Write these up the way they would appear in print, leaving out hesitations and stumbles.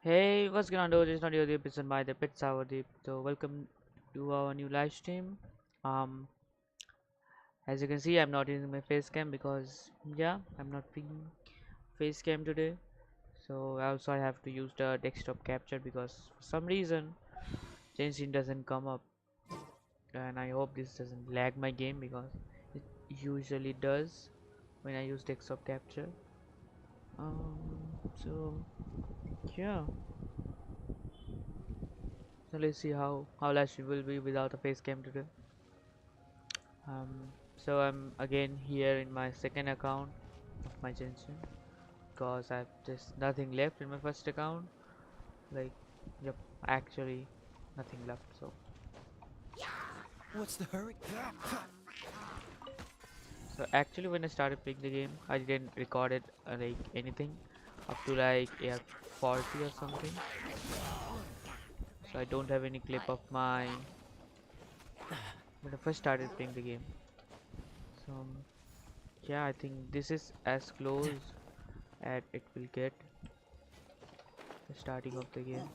Hey, what's going on, dude? It's not your deep, it's my the pit sour deep. So welcome to our new live stream. Um, as you can see, I'm not using my face cam because I'm not bringing face cam today. So also I have to use the desktop capture because for some reason Genshin doesn't come up, and I hope this doesn't lag my game because it usually does when I use desktop capture. So yeah. So let's see how live stream will be without a face cam today. So I'm again here in my second account of my Genshin because I've just nothing left in my first account. Like, yep, actually nothing left. What's the hurry? So actually, when I started playing the game, I didn't record it like anything up to like 40 or something. So I don't have any clip of my when I first started playing the game. So yeah, I think this is as close as it will get the starting of the game.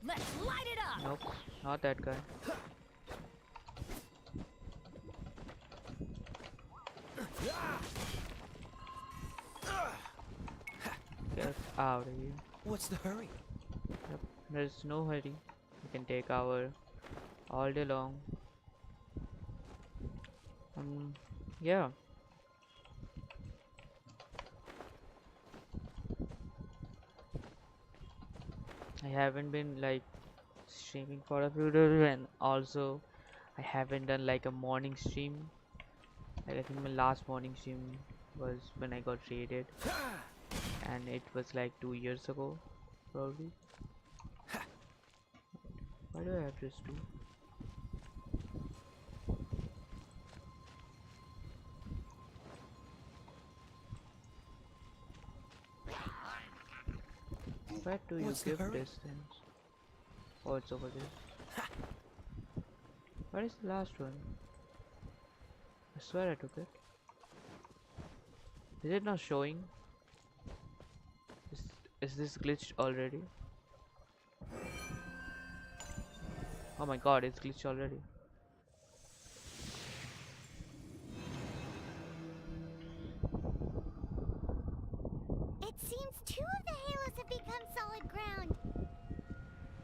Let's light it up. Nope, not that guy. Get out of here. What's the hurry? Yep, there's no hurry. We can take our all day long. Yeah. I haven't been like streaming for a few days, and also I haven't done like a morning stream. Like, I think my last morning stream was when I got raided, and it was like 2 years ago, probably. Why do I have this two? Where do you What's the give hurry? distance? Oh, it's over there. Where is the last one? I swear I took it. Is it not showing? Is, is this glitched already? Oh my god, it's glitched already. It seems two of the halos have become solid ground.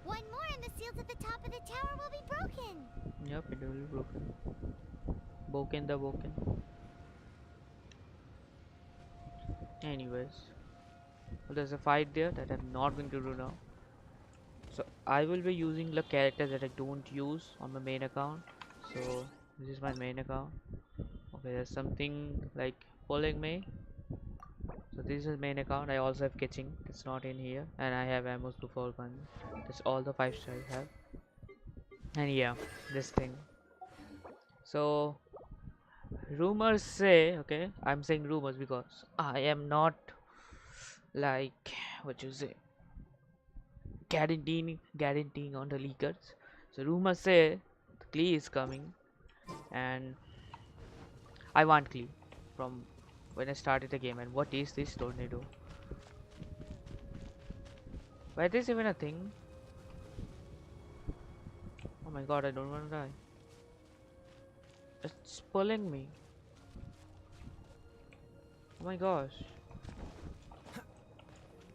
One more and the seals at the top of the tower will be broken. Yep, it will be broken. Broken the broken. Anyways, well, there's a fight there that I'm not going to do now. So I will be using the characters that I don't use on my main account. So this is my main account. Okay, there's something like pulling me. So this is main account. I also have catching. It's not in here, and I have ammo to 4 guns. That's all the 5 stars I have. And yeah, this thing. So rumors say, okay, I'm saying rumors because I am not like what you say guaranteeing on the leakers. So rumors say the Klee is coming, and I want Klee from when I started the game. And what is this tornado? Why this even a thing? Oh my god, I don't want to die. It's pulling me. Oh my gosh.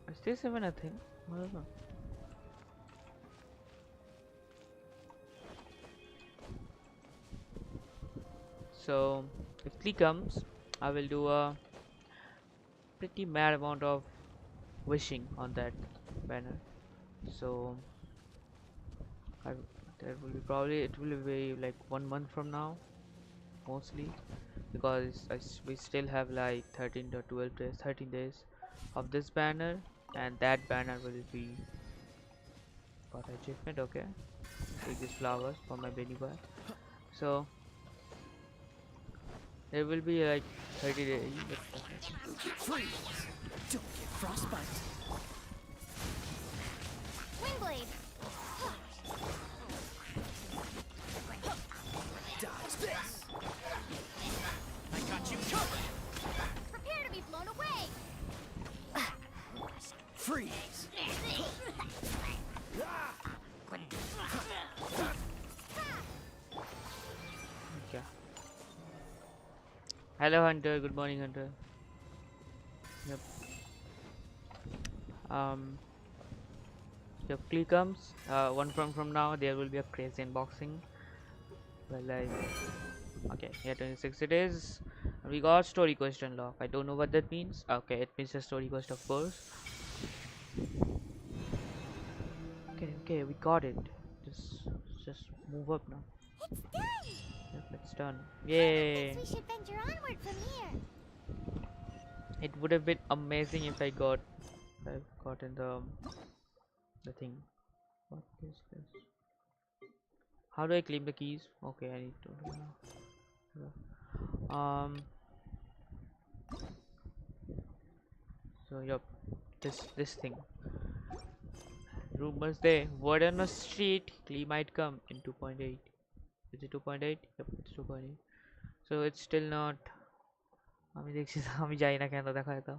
Is this even a thing? I don't know. So if Klee comes, I will do a pretty mad amount of wishing on that banner. So I, there will be probably it will be like 1 month from now, mostly, because we still have like 13 to 12 days, 13 days of this banner, and that banner will be got achievement. Okay, take these flowers for my baby boy. So there will be like 30 days. Freeze! Don't get frostbite. Windblade. Dodge this. I got you covered. Freeze! Okay. Hello, Hunter. Good morning, Hunter. Yep. If Klee comes, one from now, there will be a crazy unboxing. Well, okay, yeah, 26 it is. We got story quest unlock. I don't know what that means. Okay, it means a story quest, of course. Okay, we got it. Just move up now. It's done! Yep, it's done. Papa Yay! thinks we should venture onward from here. It would have been amazing if I've gotten the thing. What is this? How do I claim the keys? Okay, I need to so yep, this thing. Rumors there. Word on the street, Klee might come in 2.8. Is it 2.8? Yep, it's 2.8. So it's still not. আমি দেখছি আমি যাই না কেন দেখা যেত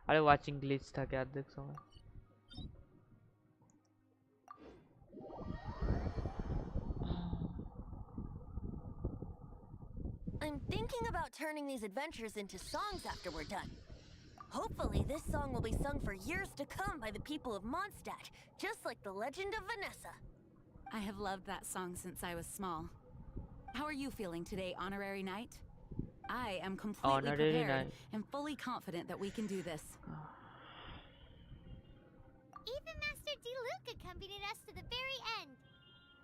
আরে watching glitch থাকে অর্ধেক সময় I'm thinking about turning these adventures into songs after we're done. Hopefully, this song will be sung for years to come by the people of Mondstadt, just like the legend of Vanessa. I have loved that song since I was small. How are you feeling today, Honorary Knight? I am completely prepared and fully confident that we can do this. Even Master Diluc accompanied us to the very end,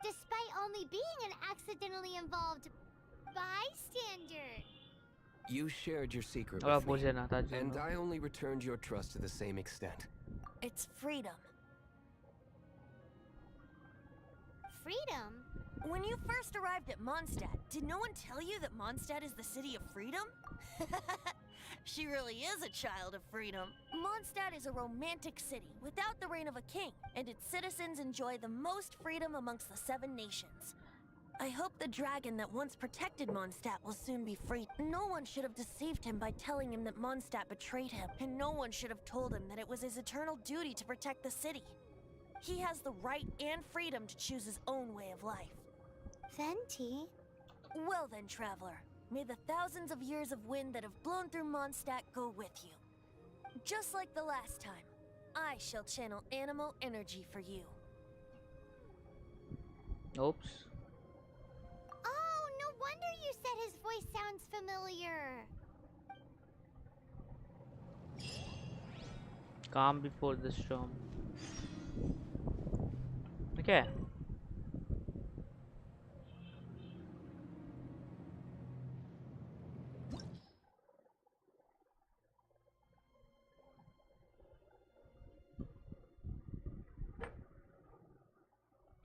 despite only being an accidentally involved bystander. You shared your secret with me, and I only returned your trust to the same extent. It's freedom. Freedom? When you first arrived at Mondstadt, did no one tell you that Mondstadt is the city of freedom? She really is a child of freedom. Mondstadt is a romantic city without the reign of a king, and its citizens enjoy the most freedom amongst the 7 nations. I hope the dragon that once protected Mondstadt will soon be free. No one should have deceived him by telling him that Mondstadt betrayed him, and no one should have told him that it was his eternal duty to protect the city. He has the right and freedom to choose his own way of life. Venti? Well then, traveler, may the thousands of years of wind that have blown through Mondstadt go with you. Just like the last time, I shall channel animal energy for you. Oops. Oh, no wonder you said his voice sounds familiar. Calm before the storm. Okay.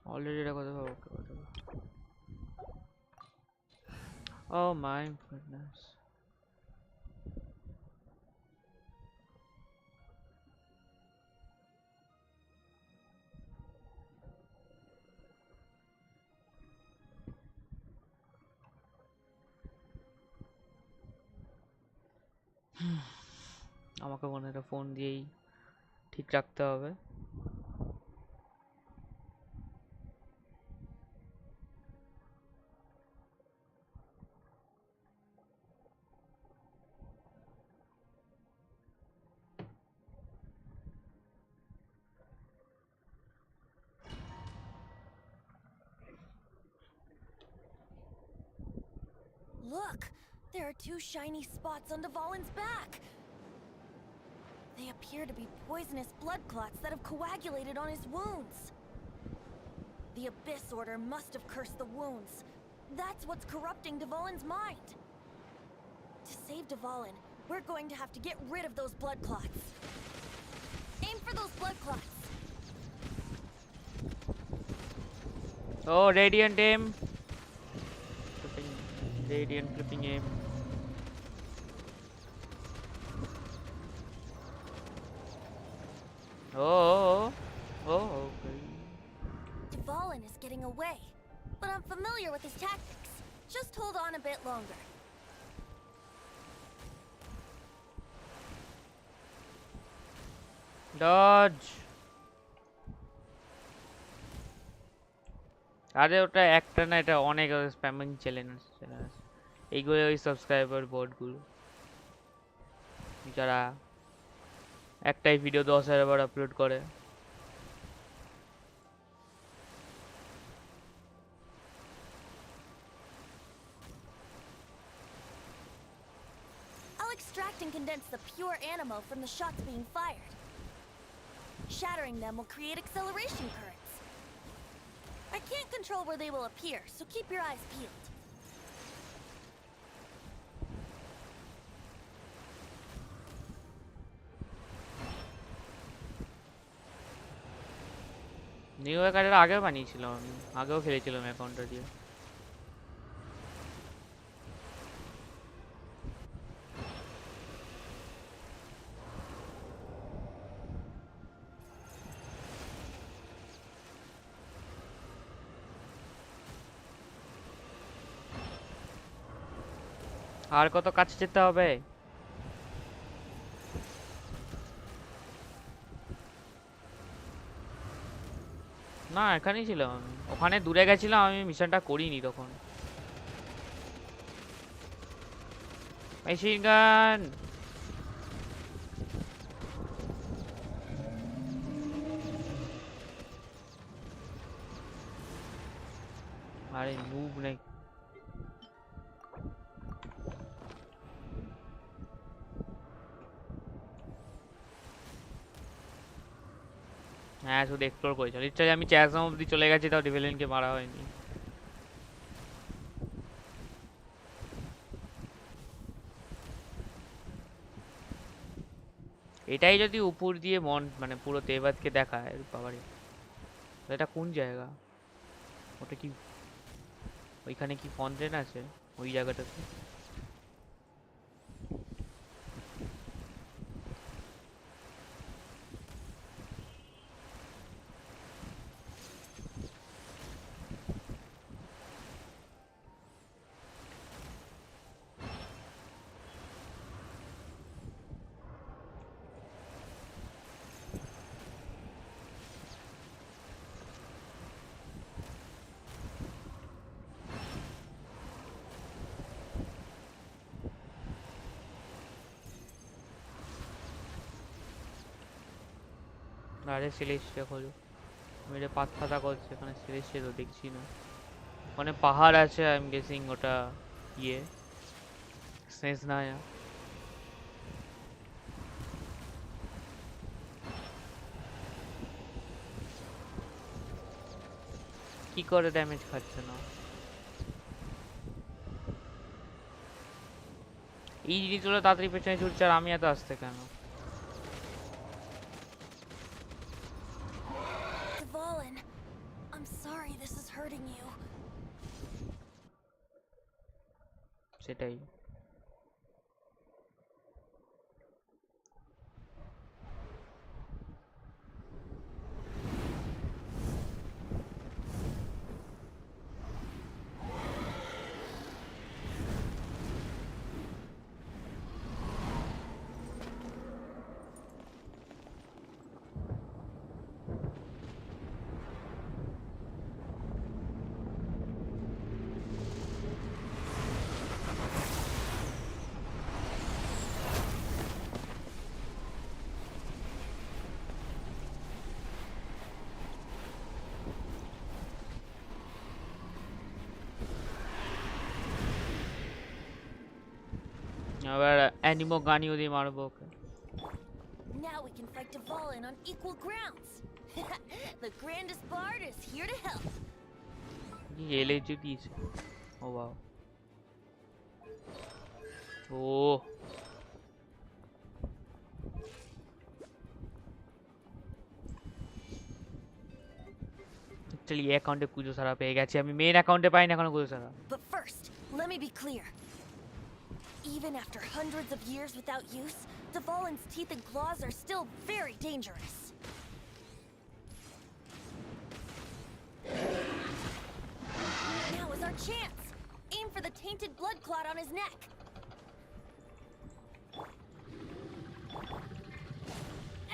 Already okay. Oh my goodness. আমাকে মনে হয় phone দিয়েই ঠিক রাখতে হবে Look! There are 2 shiny spots on Dvalin's back! They appear to be poisonous blood clots that have coagulated on his wounds. The Abyss Order must have cursed the wounds. That's what's corrupting Dvalin's mind. To save Dvalin, we're going to have to get rid of those blood clots. Aim for those blood clots. Oh, Radiant aim. Radiant flipping aim. Oh, okay. Dvalin is getting away, but I'm familiar with his tactics. Just hold on a bit longer. Dodge. আরে ওটা একটা না, এটা অনেক spamming challenge আছে। এইগুলো ওই subscriber বোর্ডগুলো যারা একটাই ভিডিও 10,000 বার আপলোড করে। I'll extract and condense the pure animal from the shots being fired. Shattering them will create acceleration currents. I can't control where they will appear, so keep your eyes peeled. New অ্যাকাউন্টের আগেও বানিয়েছিলাম আমি, আগেও খেলেছিলাম অ্যাকাউন্টটা দিয়ে। আর কত কাছে যেতে হবে? না এখানেই ছিলাম আমি, ওখানে দূরে গেছিলাম আমি, মিশনটা করিনি তখন। মেশিন গান আরে মুভ নেই। হ্যাঁ শুধু এক্সপ্লোর করেছিল, ইচ্ছা আমি চ্যাসম অবধি চলে গেছি, তাও ডিভেলিনকে মারা হয়নি। এটাই যদি উপর দিয়ে মন মানে পুরো তেবাদকে দেখায়, বাবারে এটা কোন জায়গা? ওটা কি ওইখানে কি ফন্টেন আছে ওই জায়গাটাতে? আরে সিলেস্টে খোঁজো, মেরে পাতা করছে এখানে, সিলেস্টে তো দেখছি না। ওখানে পাহাড় আছে, আই এম গেসিং ওটা ইয়ে সেন্স না। কি করে ড্যামেজ খাচ্ছে না? এই জিনিসগুলো তাড়াতাড়ি পেছনে ছুটছে আর আমি এত আসতে কেন? সেটাই। আবার অ্যানিমো গানিও দিয়ে মারবো ওকে। Now we can fight Dvalin on equal grounds. The grandest bard is here to help. ये ले जो दिए। Oh wow. ओ चलिए अकाउंटे कुछ सारा पे गया छी, আমি মেইন অ্যাকাউন্টে পাই না এখনো কুজো সারা। But first, let me be clear. Even after hundreds of years without use, Dvalin's teeth and claws are still very dangerous. Now is our chance. Aim for the tainted blood clot on his neck.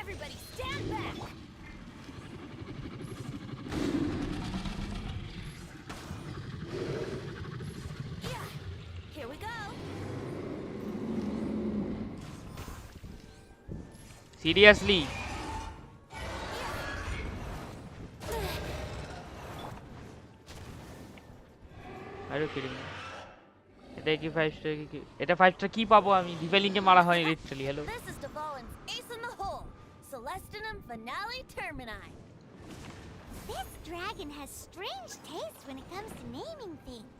Everybody stand Seriously? Are you kidding me? এটা কি 5 star কি এটা 5 star কি পাবো আমি ডিভেলিং কে মারা হয়নি literally hello This is Dvalin's ace in the hole. Celestinum Finale Termini. This dragon has strange taste when it comes to naming things.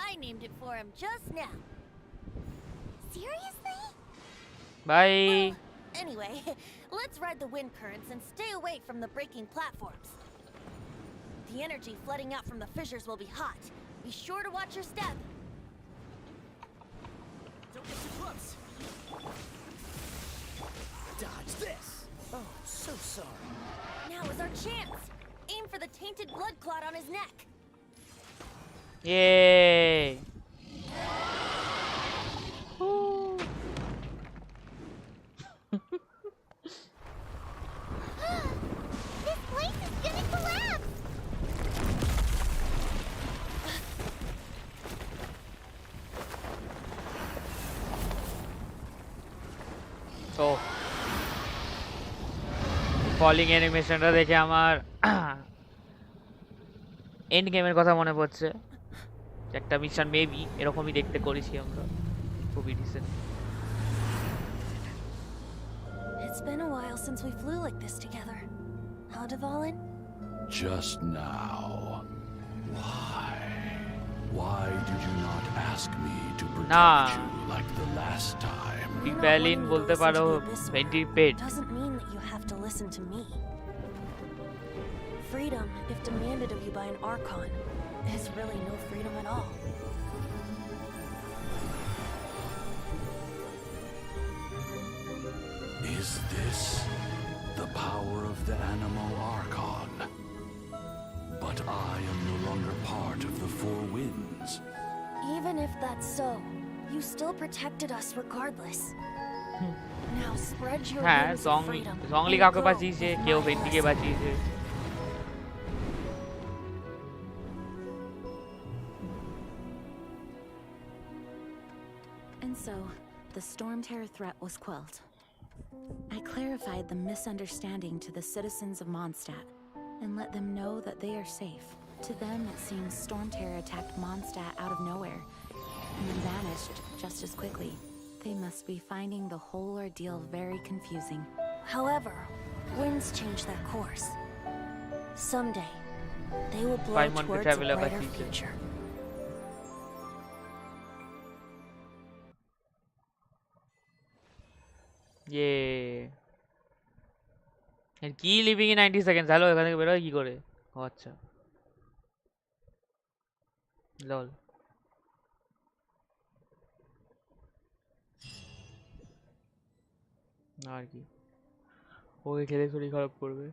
I named it for him just now. Seriously? bye. Anyway, let's ride the wind currents and stay away from the breaking platforms. The energy flooding out from the fissures will be hot. Be sure to watch your step. Don't get too close. Dodge this. Oh, so sorry. Now is our chance. Aim for the tainted blood clot on his neck. Yay. This place is gonna collapse! So falling অ্যানিমেশনটা দেখে আমার and গেমের কথা মনে পড়ছে একটা mission maybe এরকমই দেখতে করেছি আমরা খুবই recent It's been a while since we flew like this together. Huh, Dvalin? Just now. Why? Why did you not ask me to protect you like the last time? Dvalin বলতে পারো 20 পেট Doesn't mean that you have to listen to me. Freedom, if demanded of you by an Archon, is really no freedom at all. Is this the power of the animal Archon? But I am no longer part of the Four Winds. Even if that's so, you still protected us regardless. Now spread your wings of freedom. Zongli কাউকে বাঁচিয়েছে কেউ ভেন্ডিকে বাঁচিয়েছে And so, the Storm Terror threat was quelled. I clarified the misunderstanding to the citizens of Mondstadt and let them know that they are safe. To them, it seems Storm Terror attacked Mondstadt out of nowhere and then vanished just as quickly. They must be finding the whole ordeal very confusing. However, winds change their course. Someday, they will blow towards a brighter future. Yay. And key living in 90 seconds. Hello, এখান থেকে বের হয় কি করে? ও আচ্ছা। লল। আর কি? ওকে খেলে শরীর খারাপ করবে।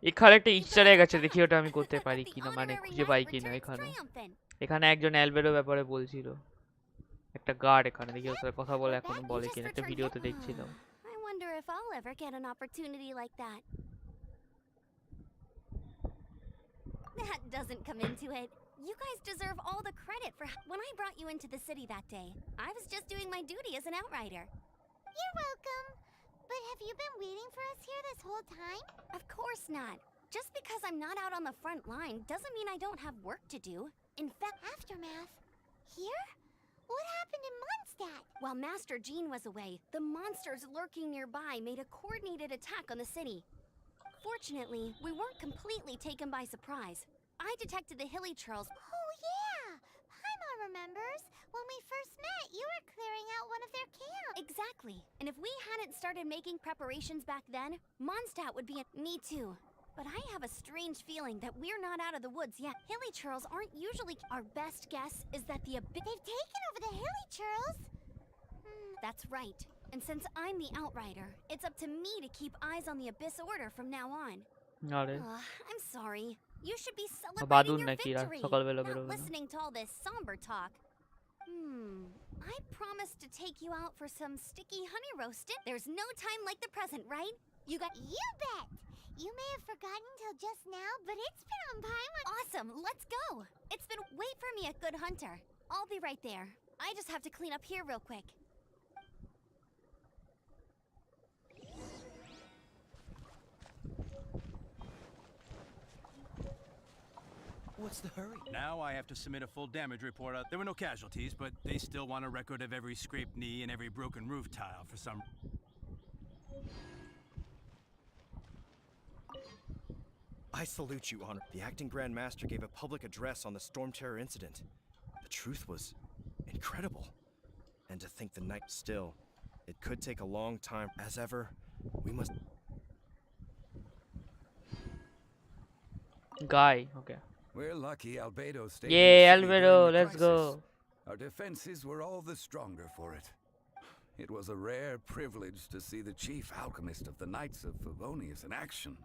এখানে একটা ইস্টার এগ আছে দেখি ওটা আমি করতে পারি কিনা মানে খুঁজে পাই কিনা এখানে। এখানে একজন অ্যালবেরো ব্যাপারে বলছিল। একটা গার্ড এখানে দেখি ওর সাথে কথা বলে এখনো বলে কিনা একটা ভিডিওতে দেখছিলাম। If I'll ever get an opportunity like that. That doesn't come into it. You guys deserve all the credit for when I brought you into the city that day. I was just doing my duty as an outrider. You're welcome. But have you been waiting for us here this whole time? Of course not. Just because I'm not out on the front line doesn't mean I don't have work to do. In fact, aftermath. Here? What happened in Mondstadt? While Master Jean was away, the monsters lurking nearby made a coordinated attack on the city. Fortunately, we weren't completely taken by surprise. I detected the Hilly Churls. Oh yeah! Paimon remembers. When we first met, you were clearing out one of their camps. Exactly. And if we hadn't started making preparations back then, Mondstadt would be Me too. But I have a strange feeling that we're not out of the woods yet. Hilly Churls aren't usually... Our best guess is that They've taken over the Hilly Churls? That's right. And since I'm the outrider, it's up to me to keep eyes on the Abyss Order from now on. I'm sorry. You should be celebrating your victory, not listening to all this somber talk. I promised to take you out for some sticky honey roasted. There's no time like the present, right? You bet! You may have forgotten till just now, but it's been on Paimon. Awesome, let's go. Wait for me at Good Hunter. I'll be right there. I just have to clean up here real quick. What's the hurry? Now I have to submit a full damage report. There were no casualties, but they still want a record of every scraped knee and every broken roof tile for some... I salute you, Honor. The acting Grand Master gave a public address on the Storm Terror incident. The truth was incredible. And to think the night still, it could take a long time. As ever, we must... Guy, okay. We're lucky Albedo stayed. Yeah, in the city Albedo, during the let's crisis. go. Our defenses were all the stronger for it. It was a rare privilege to see the chief alchemist of the Knights of Favonius in action.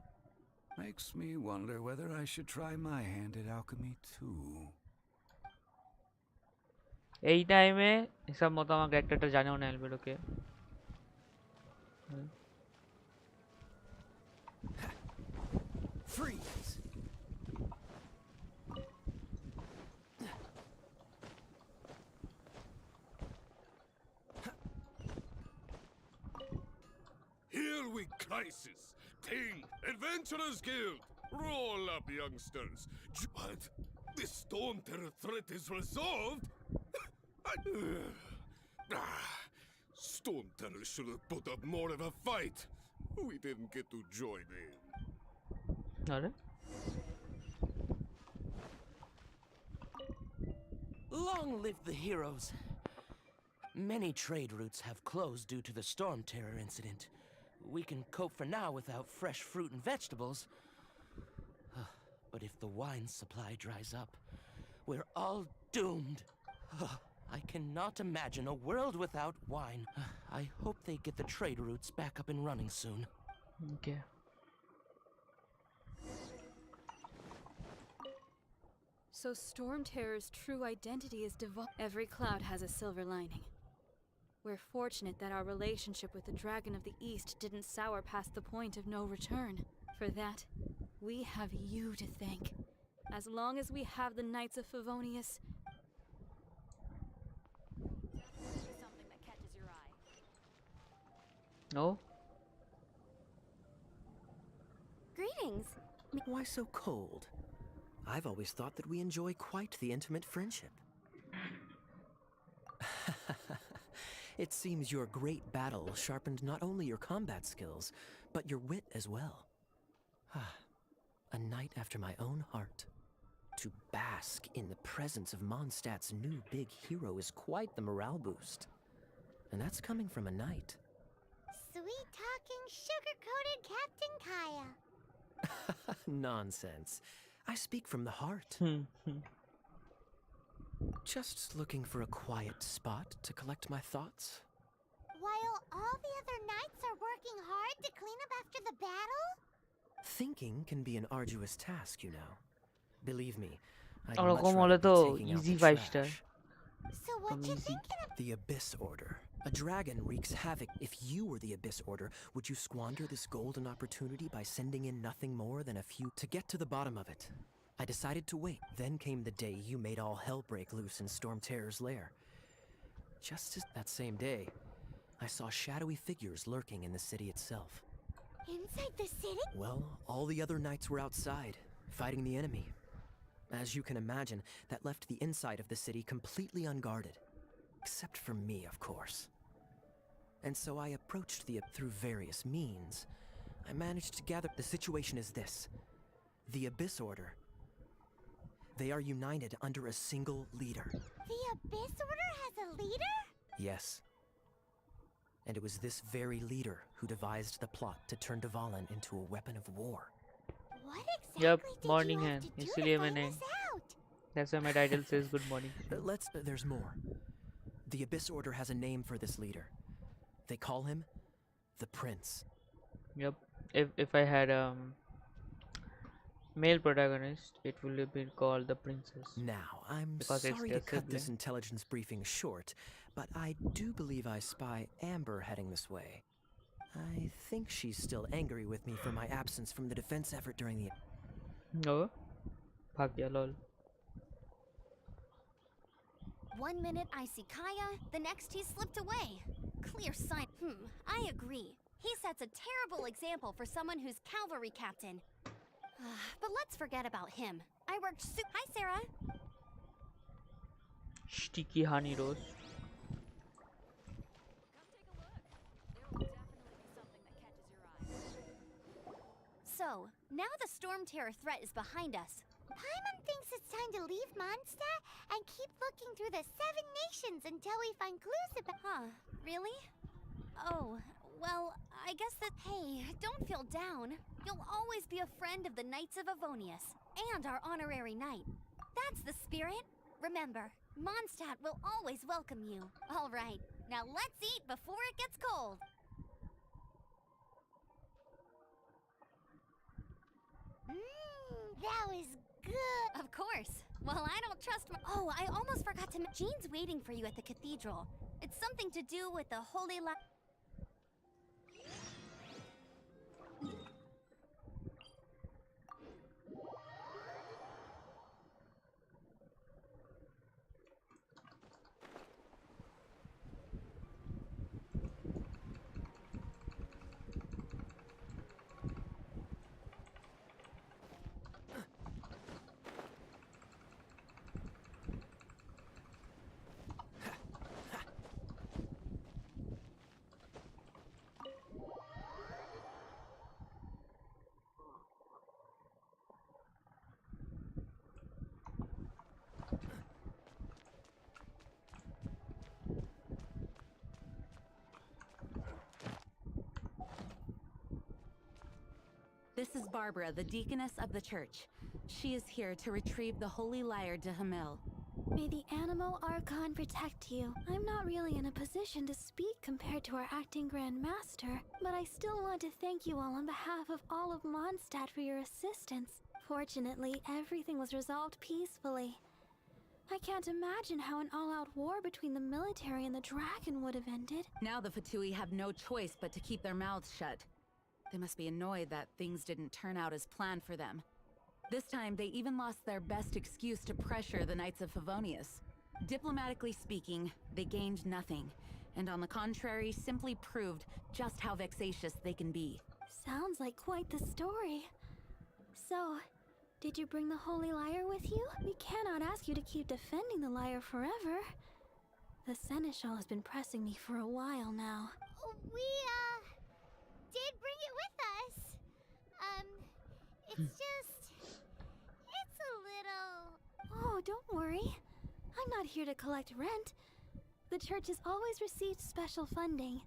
Makes me wonder whether I should try my hand at alchemy too. এই টাইমে এসব মতো আমার ক্যারেক্টারটা জানেও না এলবেডো কে Freeze! Here we crisis. Ting, Adventurers Guild. Roll up, youngsters. What? The Storm Terror threat is resolved? Storm Terror should have put up more of a fight. We didn't get to join in. আরে Long live the heroes. Many trade routes have closed due to the Storm Terror incident. We can cope for now without fresh fruit and vegetables. But if the wine supply dries up, we're all doomed. I cannot imagine a world without wine. I hope they get the trade routes back up and running soon. Okay. So Storm Terror's true identity is every cloud has a silver lining. We're fortunate that our relationship with the Dragon of the East didn't sour past the point of no return. For that, we have you to thank. As long as we have the Knights of Favonius... Something that catches your eye. No? Greetings. Why so cold? I've always thought that we enjoy quite the intimate friendship. It seems your great battle sharpened not only your combat skills, but your wit as well. A night after my own heart. To bask in the presence of Mondstadt's new big hero is quite the morale boost. And that's coming from a knight. Sweet-talking, sugar-coated Captain Kaya. Nonsense. I speak from the heart. Just looking for a quiet spot to collect my thoughts. While all the other knights are working hard to clean up after the battle? Thinking can be an arduous task, you know. Believe me, I'd আমরা much কম rather হলে be তো taking out easy the 5 star. trash. So what you thinking of? The Abyss Order. A dragon wreaks havoc. If you were the Abyss Order, would you squander this golden opportunity by sending in nothing more than a few to get to the bottom of it? I decided to wait. Then came the day you made all hell break loose in Storm Terror's lair. Just as that same day, I saw shadowy figures lurking in the city itself. Inside the city? Well, all the other knights were outside, fighting the enemy. As you can imagine, that left the inside of the city completely unguarded. Except for me, of course. And so I approached through various means. I managed to gather... The situation is this. The Abyss Order. They are united under a single leader. The Abyss Order has a leader? Yes. And it was this very leader who devised the plot to turn Dvalin into a weapon of war. What exactly Yep, did morning you have hand. to do इसलिए to मैंने find this out? That's why my title says good morning. There's more. The Abyss Order has a name for this leader. They call him the Prince. Yep. If I had male protagonist, it would have been called the princess. Now, I'm Because it's sorry their to cut this sibling. intelligence briefing short, but I do believe I spy Amber heading this way. I think she's still angry with me for my absence from the defense effort during the... No. भाग गया lol. 1 minute I see Kaya, the next he slipped away. Clear sign. I agree. He sets a terrible example for someone who's cavalry captain. But let's forget about him. I worked Hi, Sarah. Sticky honey roast. So, now the Storm Terror threat is behind us. Paimon thinks it's time to leave Mondstadt and keep looking through the 7 nations until we find clues about— Huh, really? Oh, well, I guess that— Hey, don't feel down. You'll always be a friend of the Knights of Avonius, and our honorary knight. That's the spirit. Remember, Mondstadt will always welcome you. All right, now let's eat before it gets cold. That was good. Of course. Well, I don't trust my— Oh, I almost forgot to— Jean's waiting for you at the cathedral. It's something to do with the Holy This is Barbara, the deaconess of the church. She is here to retrieve the Holy Lyre de Hamil. May the Animo Archon protect you. I'm not really in a position to speak compared to our acting Grand Master, but I still want to thank you all on behalf of all of Mondstadt for your assistance. Fortunately, everything was resolved peacefully. I can't imagine how an all-out war between the military and the dragon would have ended. Now the Fatui have no choice but to keep their mouths shut. They must be annoyed that things didn't turn out as planned for them. This time, they even lost their best excuse to pressure the Knights of Favonius. Diplomatically speaking, they gained nothing, and on the contrary, simply proved just how vexatious they can be. Sounds like quite the story. So, did you bring the Holy Lyre with you? We cannot ask you to keep defending the lyre forever. The Seneschal has been pressing me for a while now. We, did bring it with us. It's just— it's a little— Oh, don't worry. I'm not here to collect rent. The church has always received special funding.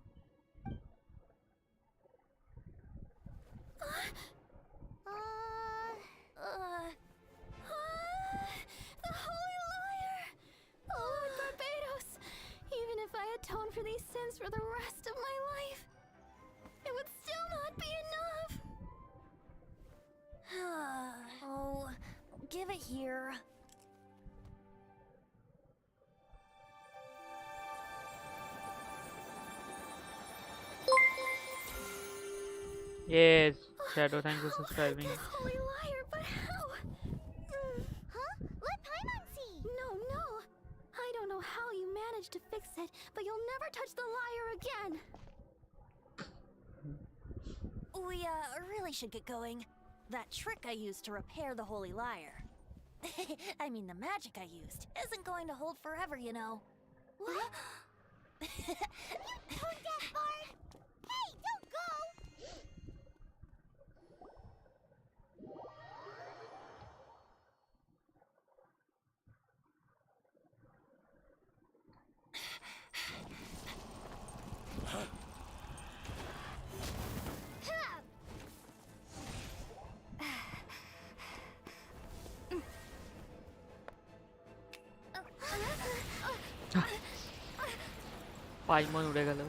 The Holy Lyre! Lord Barbados! Even if I atone for these sins for the rest of my life, it would still not be enough! Oh, give it here. Yes, Shadow, thanks for subscribing. This Holy Lyre, but how? Huh? Let Paimon see! No. I don't know how you managed to fix it, but you'll never touch the lyre again. We, really should get going. That trick I used to repair the Holy Lyre. I mean, the magic I used isn't going to hold forever, you know. What? You tone-deaf bard! Hey, don't go! Paimon উড়ে গেল।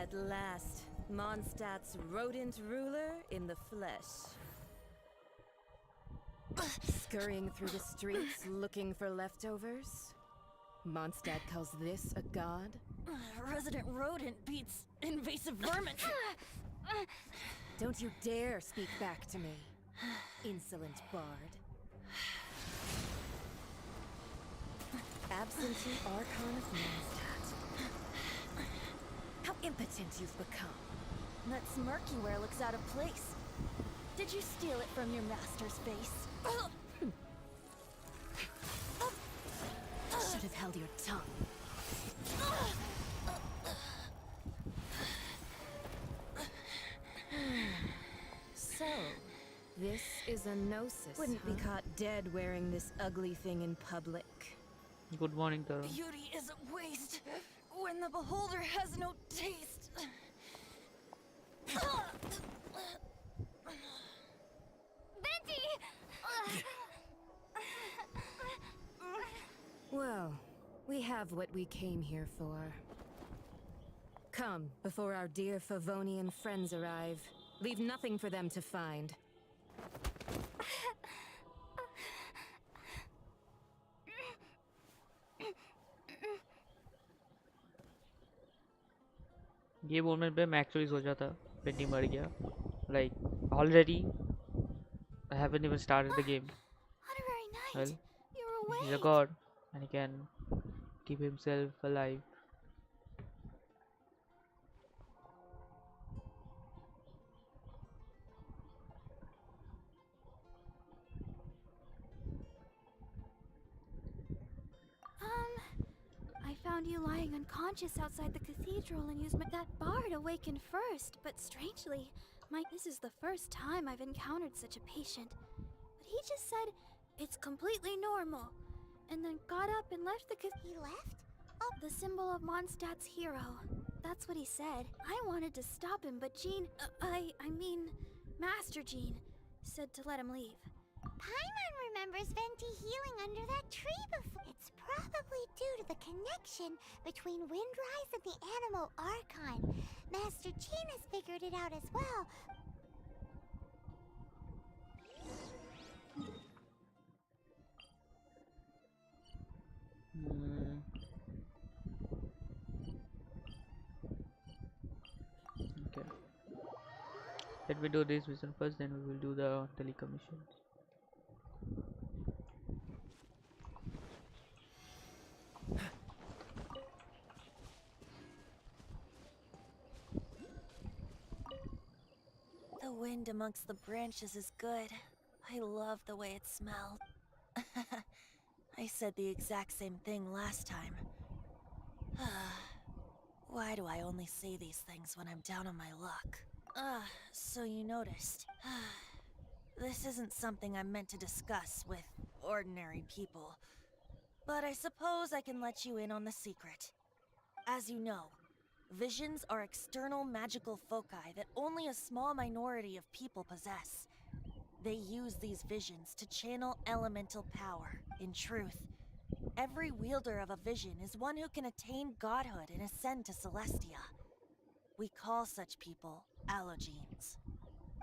At last, Mondstadt's rodent ruler in the flesh. Scurrying through the streets looking for leftovers? Mondstadt calls this a god? Resident rodent beats invasive vermin. Don't you dare speak back to me, insolent bard. Absentee Archon of Mondstadt. How impotent you've become. That smirky wear looks out of place. Did you steal it from your master's face? Should have held your tongue. So, this is a gnosis. Wouldn't be caught dead wearing this ugly thing in public. Good morning, Tara. Beauty is a waste when the beholder has no taste. Venti! Well, we have what we came here for. Come, before our dear Favonian friends arrive. Leave nothing for them to find. ये moment पे मैं actually सोचा था पेंटी मर गया like already I haven't even started the game. Well, he's a god and he can keep himself alive. I found you lying unconscious outside the cathedral and used that bar to awaken first, but strangely, this is the first time I've encountered such a patient. But he just said it's completely normal, and then got up and left the He left? Oh, the symbol of Mondstadt's hero. That's what he said. I wanted to stop him, but Jean, I mean, Master Jean, said to let him leave. Paimon remembers Venti healing under that tree before. It's probably due to the connection between Windrise and the Animal Archon. Master Jean has figured it out as well. Okay. Let me do this mission first, then we will do the telecommissions. The wind amongst the branches is good. I love the way it smelled. I said the exact same thing last time. Why do I only say these things when I'm down on my luck? So you noticed. This isn't something I'm meant to discuss with ordinary people. But I suppose I can let you in on the secret. As you know, visions are external magical foci that only a small minority of people possess. They use these visions to channel elemental power. In truth, every wielder of a vision is one who can attain godhood and ascend to Celestia. We call such people allogenes.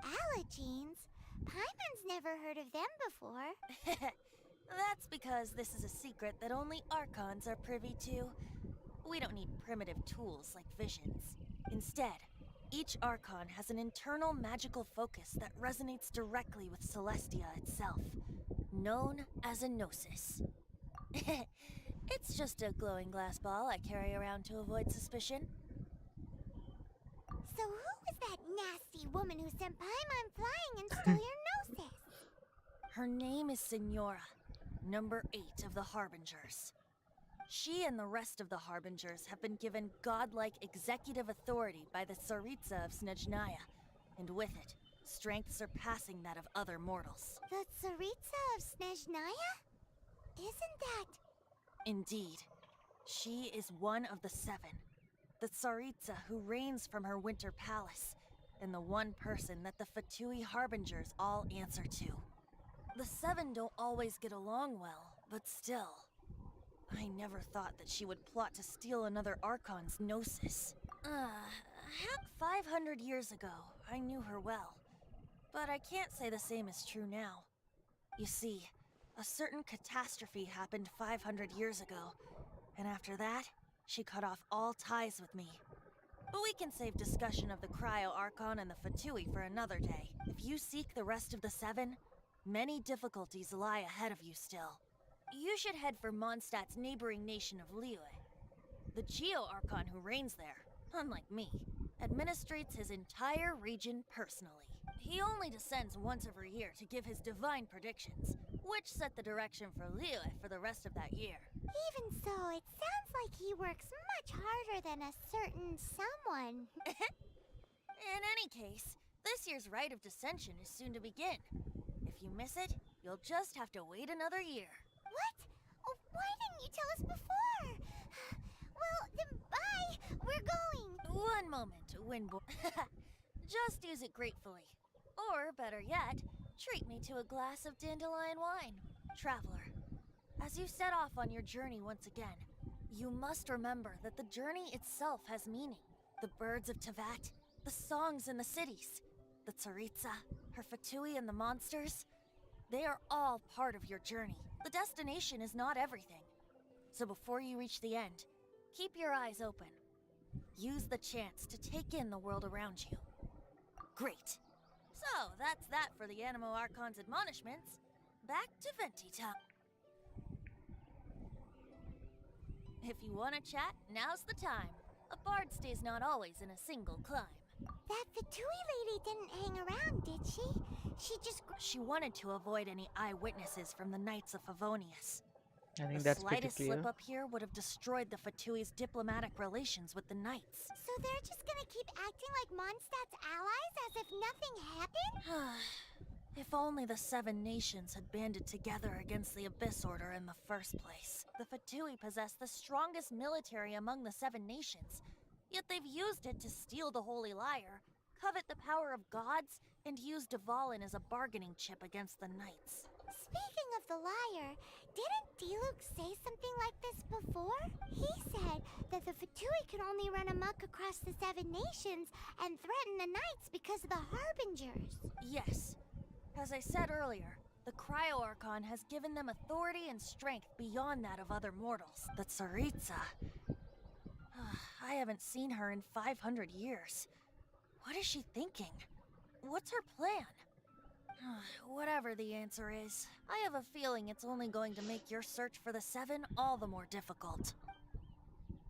Allogenes? Paimon's never heard of them before. That's because this is a secret that only Archons are privy to. We don't need primitive tools like visions. Instead, each Archon has an internal magical focus that resonates directly with Celestia itself, known as a gnosis. It's just a glowing glass ball I carry around to avoid suspicion. So who was that nasty woman who sent Paimon flying and stole your gnosis? Her name is Signora, number 8 of the Harbingers. She and the rest of the Harbingers have been given godlike executive authority by the Tsaritsa of Snezhnaya, and with it, strength surpassing that of other mortals. The Tsaritsa of Snezhnaya? Isn't that... Indeed. She is one of the 7. The Tsaritsa who reigns from her winter palace, and the one person that the Fatui Harbingers all answer to. The 7 don't always get along well, but still. I never thought that she would plot to steal another Archon's gnosis. Heck, 500 years ago, I knew her well. But I can't say the same is true now. You see, a certain catastrophe happened 500 years ago, and after that, she cut off all ties with me. But we can save discussion of the Cryo Archon and the Fatui for another day. If you seek the rest of the 7, many difficulties lie ahead of you still. You should head for Mondstadt's neighboring nation of Liyue. The Geo Archon who reigns there, unlike me, administrates his entire region personally. He only descends once every year to give his divine predictions, which set the direction for Liyue for the rest of that year. Even so, it sounds like he works much harder than a certain someone. In any case, this year's Rite of Descension is soon to begin. If you miss it, you'll just have to wait another year. What? Oh, why didn't you tell us before? Well, then bye. We're going. One moment, Windboy. Just use it gratefully. Or, better yet, treat me to a glass of dandelion wine. Traveler, as you set off on your journey once again, you must remember that the journey itself has meaning. The birds of Tevat, the songs in the cities, the Tsaritsa, her Fatui and the monsters, they are all part of your journey. The destination is not everything. So before you reach the end, keep your eyes open. Use the chance to take in the world around you. Great. So, that's that for the Animo Archon's admonishments. Back to Venti time. If you want to chat, now's the time. A bard stays not always in a single climb. That Fatui lady didn't hang around, did she? She wanted to avoid any eyewitnesses from the Knights of Favonius. I think The that's pretty slightest clear. slip up here would have destroyed the Fatui's diplomatic relations with the Knights. So they're just gonna keep acting like Mondstadt's allies as if nothing happened? If only the Seven Nations had banded together against the Abyss Order in the first place. The Fatui possess the strongest military among the Seven Nations, yet they've used it to steal the Holy Lyre, covet the power of gods, and use Dvalin as a bargaining chip against the Knights. Speaking of the lyre, didn't Diluc say something like this before? He said that the Fatui could only run amok across the Seven Nations and threaten the Knights because of the Harbingers. Yes. As I said earlier, the Cryo Archon has given them authority and strength beyond that of other mortals. The Tsaritsa. I haven't seen her in 500 years. What is she thinking? What's her plan? Whatever the answer is, I have a feeling it's only going to make your search for the Seven all the more difficult.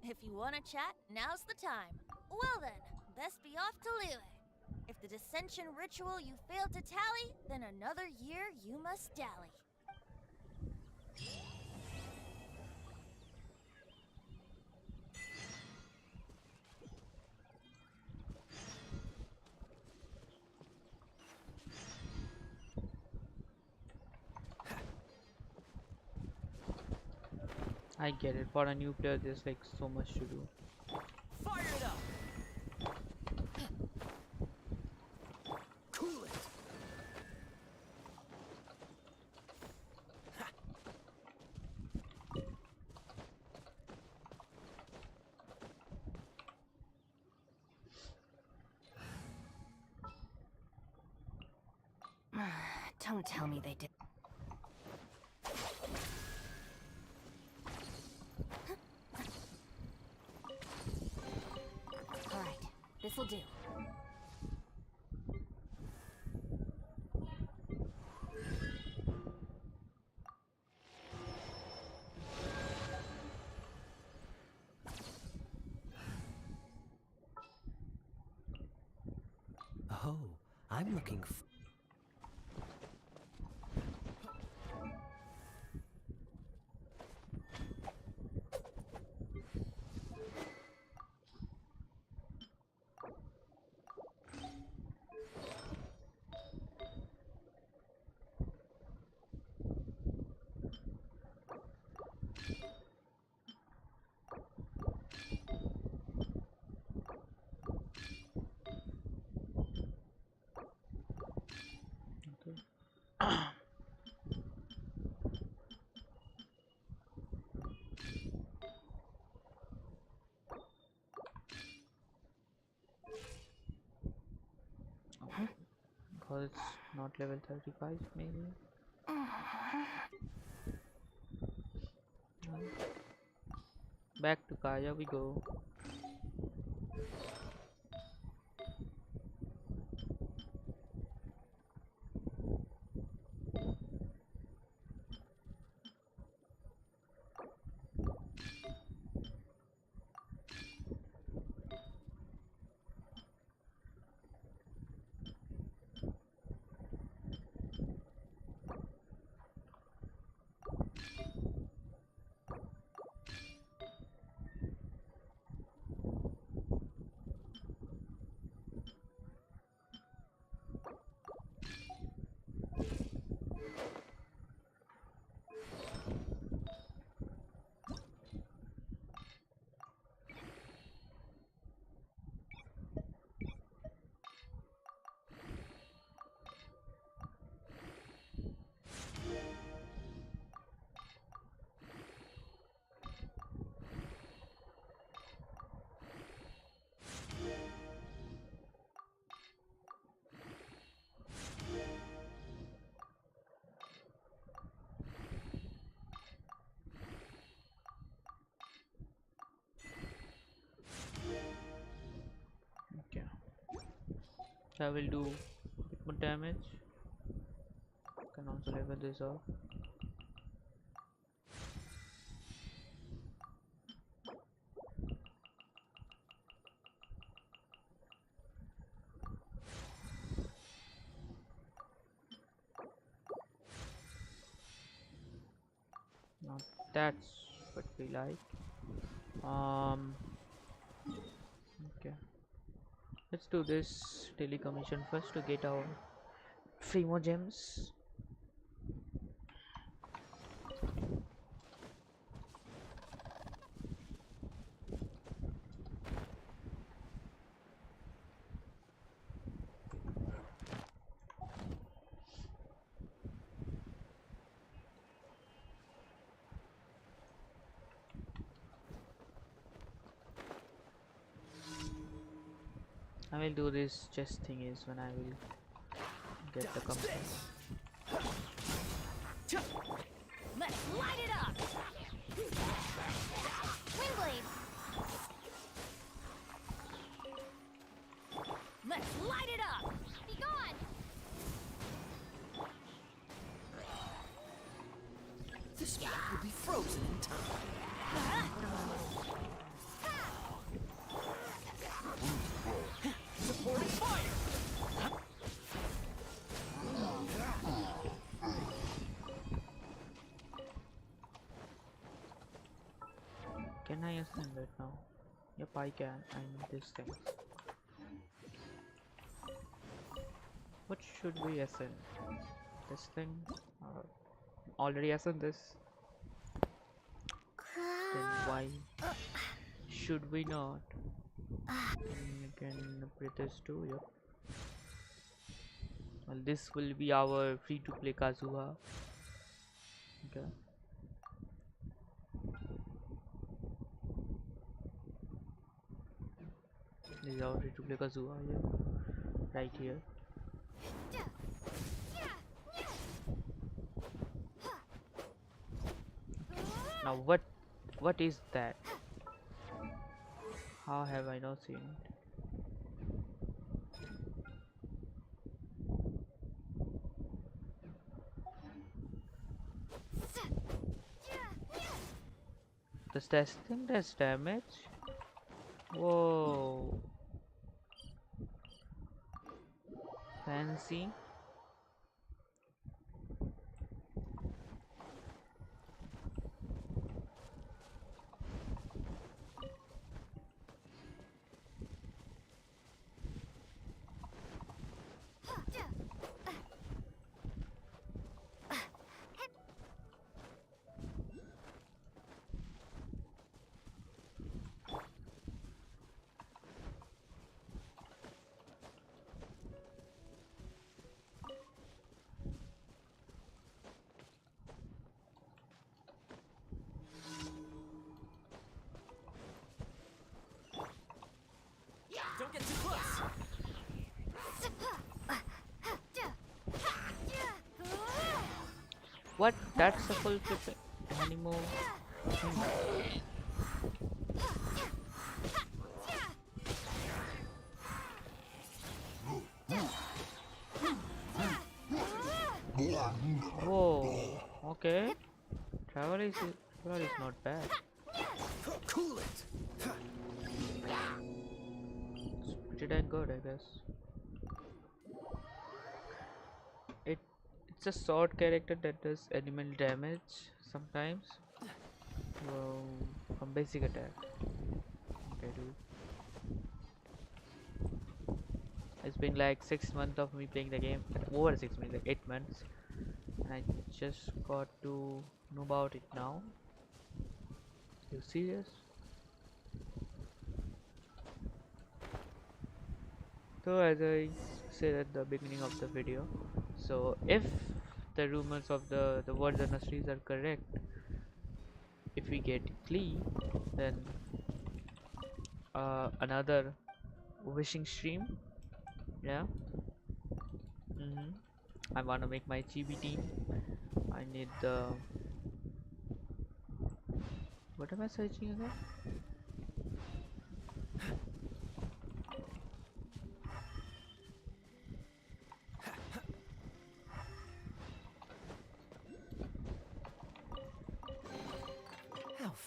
If you want to chat, now's the time. Well then, best be off to Liyue. If the dissension ritual you fail to tally, then another year you must dally. I get it. For a new player, there's like so much to do. Fire it up! Cool it! Don't tell me they did. Alright, this'll do. Oh, I'm looking for... Because it's not level 35 maybe. Back to Kaya we go. I will do a bit more damage. Can also level this off. Now that's what we like. Okay, let's do this daily commission first to get our Freemogems. I will do this chest thing is when I will get the commission. Let's light it up! Windblade! Let's light it up! Be gone! This map will be frozen in time. Supporting fire! Can I ascend it now? Yep, I can. I need this thing. What should we ascend? This thing? Already ascend this. Then why should we not? You can upgrade this too. Yep. Well, this will be our free-to-play Kazuha. Okay. This is our free-to-play Kazuha here, right here. Now what is that? How have I not seen it? Does that thing does damage? Whoa. Fancy. Don't get too close. What? That's a full flip animal. Whoa. Okay. Travel is not bad. Cool it. It's pretty dang good, I guess. It's a sword character that does elemental damage sometimes. Well, from basic attack. Okay, dude. It's been like 6 months of me playing the game. Over 6 months, like 8 months. And I just got to know about it now. You serious? So as I said at the beginning of the video, so if the rumors of the words and mysteries are correct, if we get Xlice, then another wishing stream. Yeah. I wanna make my chibi team. I need the. What am I searching again?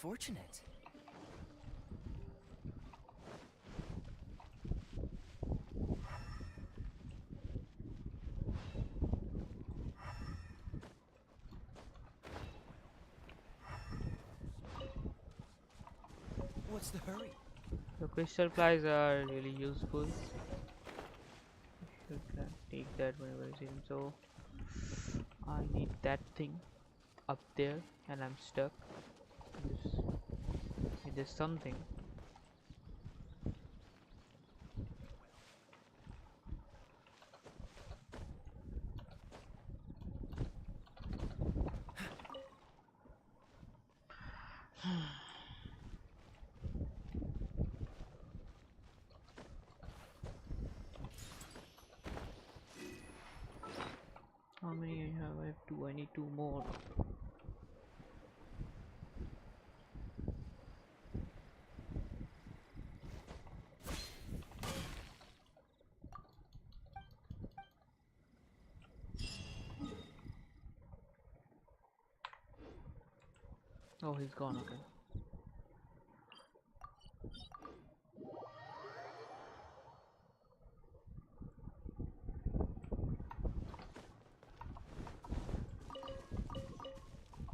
fortunate. What's the hurry? The crystal plies are really useful. You can take that whenever you see them. So I need that thing up there, and I'm stuck. It is something. How many I have? I have two. I need two more. Oh, he's gone. Okay.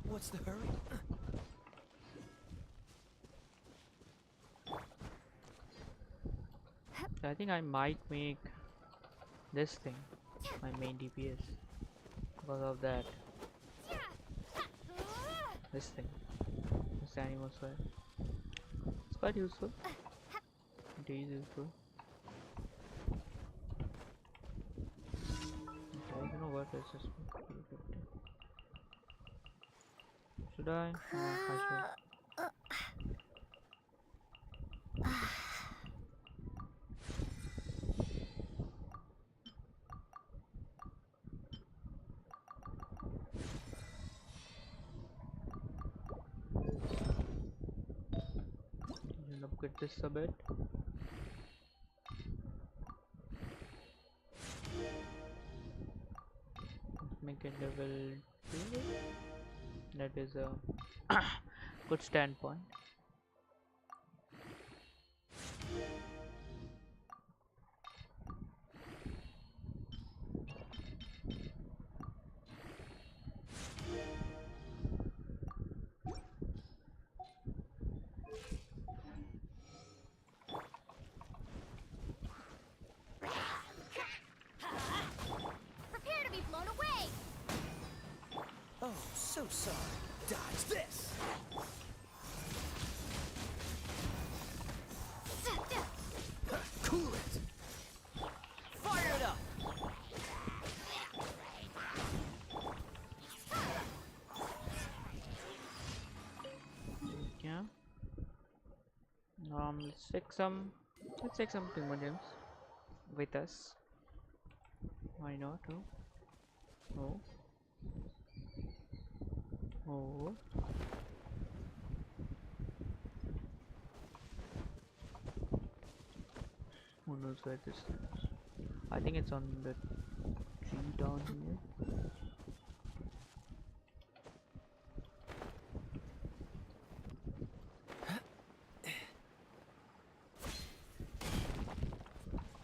What's the hurry? I think I might make this thing my main DPS because of that. This thing, this animal sword. It's quite useful. It is useful. Okay, you know what? Let's just make it 50. Should I? I should. Upgrade this a bit. Make it level 2. That is a good standpoint. So sorry. Dodge this. Cool it. Fire it up. Yeah. Let's take some Primogems with us. Why not? Oh. Oh. Who knows where this is? I think it's on the tree down here.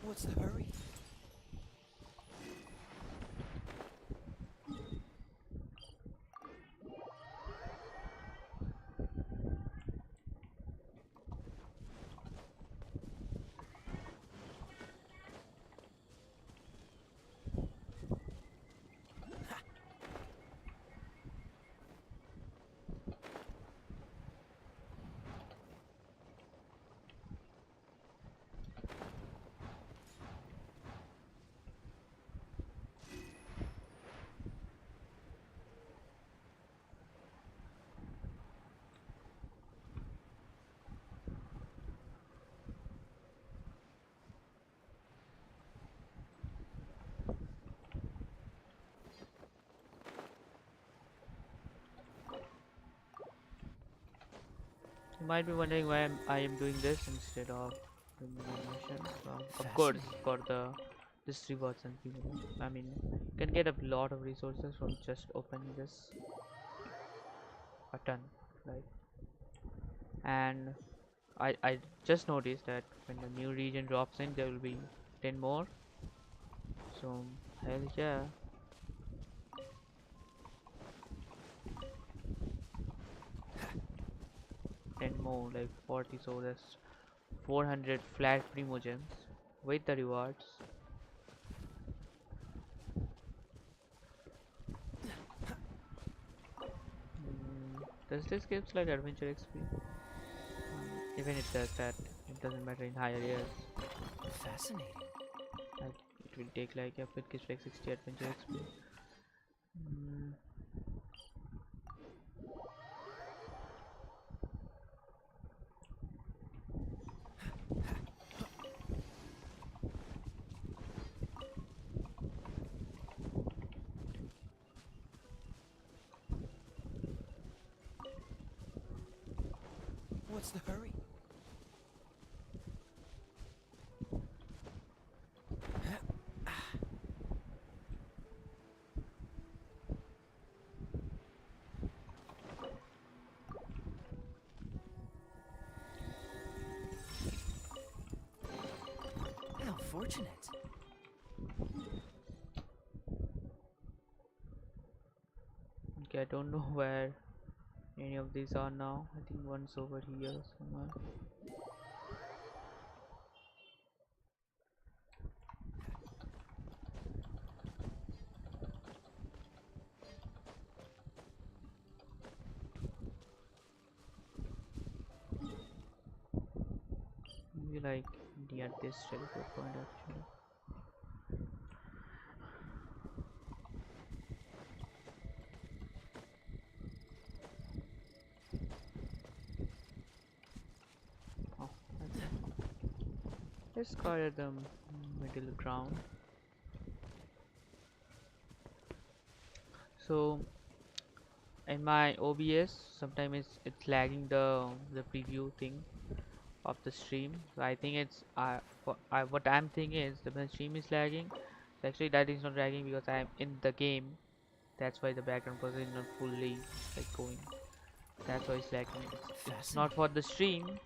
What's the hurry? You might be wondering why I am doing this instead of doing the mission. Of course, for this rewards and people. I mean, you can get a lot of resources from just opening this button, right? And I just noticed that when the new region drops in, there will be 10 more. So hell yeah. Ten more, like 40, so that's 400 flat Primogems with the rewards. Does this gives like adventure XP? Even it does that, it doesn't matter in higher years. Fascinating. Like it will take like, if it gives like 60 adventure XP. What's the hurry? How fortunate. Okay, I don't know where any of these are now. I think one's over here somewhere. Maybe like near this teleport point actually. Oh, let's go at the middle ground. So in my OBS sometimes it's lagging the preview thing of the stream. So I think it's what I'm thinking is the stream is lagging. So actually that is not lagging because I'm in the game. That's why the background person is not fully like going. That's why it's lagging. It's not for the stream.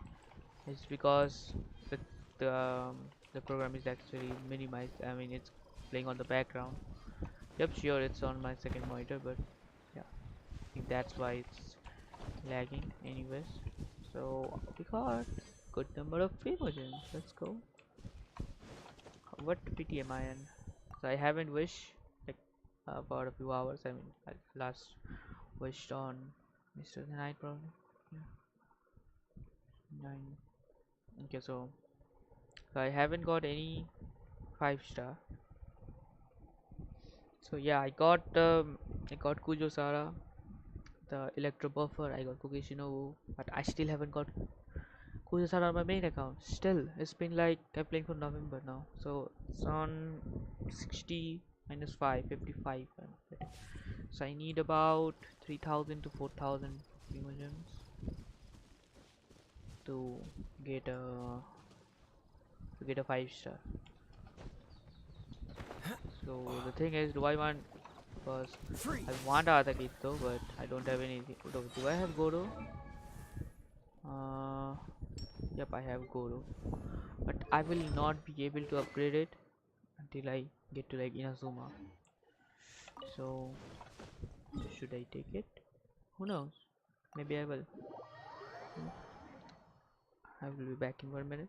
It's because the the um, the program is actually minimized. I mean it's playing on the background. Yep, sure it's on my second monitor, but yeah, I think that's why it's lagging anyways. So we got good number of Freemogems. Let's go. What PT am I in? So I haven't wished like about a few hours. I mean I last wished on Mr. The Night probably. Yeah. 9. Okay, so I haven't got any 5-star. So yeah, I got Kujo Sara, the Electro Buffer, I got Kukishinobu, but I still haven't got Kujo Sara on my main account. Still, it's been like I'm playing for November now, so it's on 60 minus 5, 55. So I need about 3,000 to 4,000 Primogems to get a 5-star. So the thing is, do I want? Because I want Atakit though, but I don't have anything. Do I have Goro? Yep, I have Goro, but I will not be able to upgrade it until I get to like Inazuma. So should I take it? Who knows? Maybe I will. I will be back in 1 minute.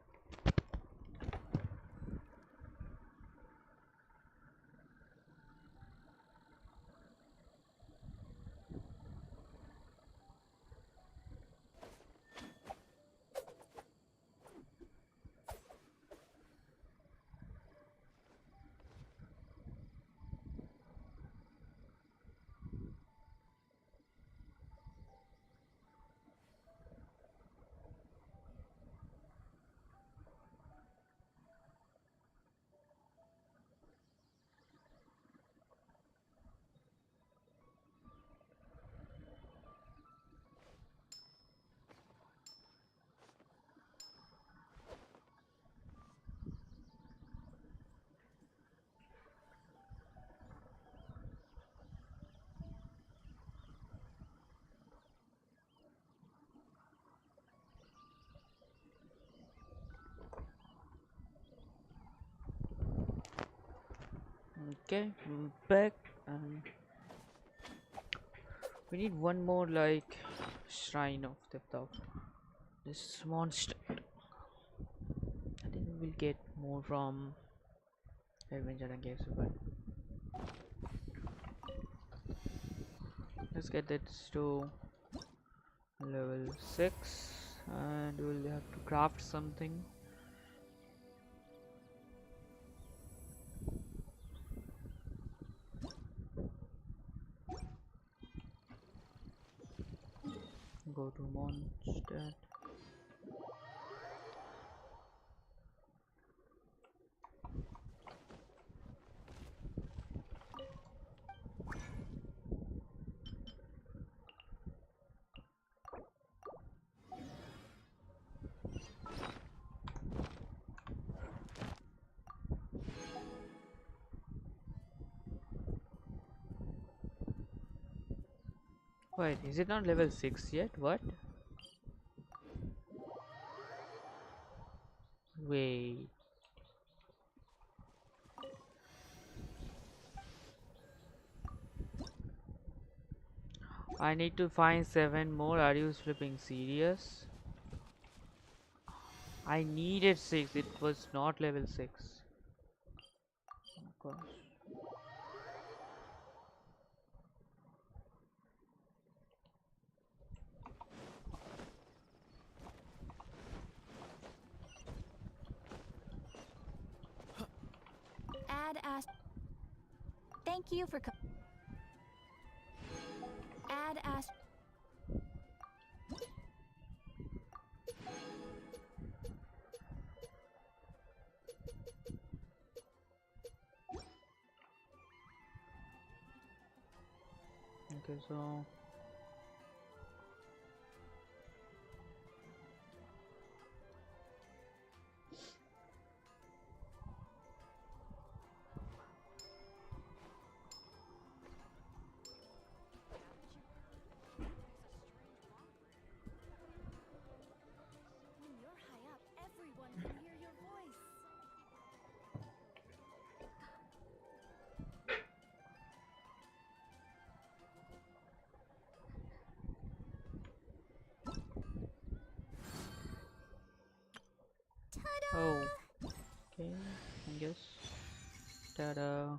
Okay, I'm back, and we need one more like shrine of this monster. I think we will get more from adventure, I guess, but let's get this to level 6, and we'll have to craft something. Go to Mondstadt. Wait, is it not level 6 yet? What? Wait. I need to find 7 more. Are you flipping serious? I needed 6. It was not level 6. Of course. Add as. Thank you for. Add as. Okay, so When you're high up, everyone can hear your voice. oh, okay, I guess. Ta-da.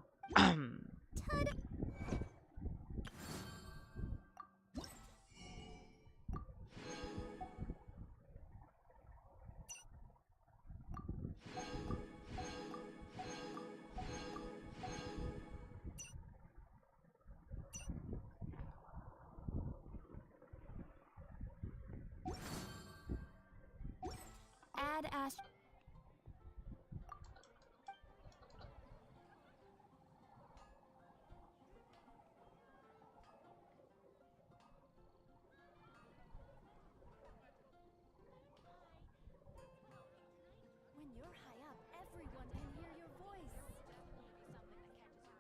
Add as. When you're high up, everyone can hear your voice. When you're high up,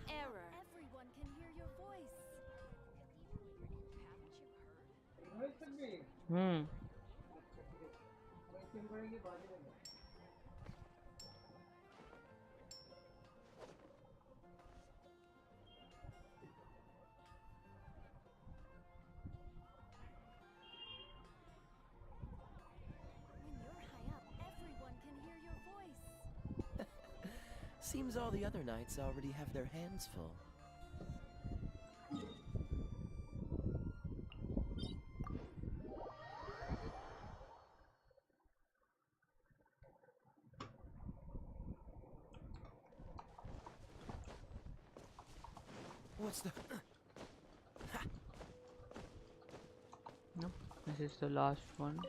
Error. everyone can hear your voice. Hmm. When you're high up, everyone can hear your voice. Seems all the other knights already have their hands full. What's the... No, this is the last one.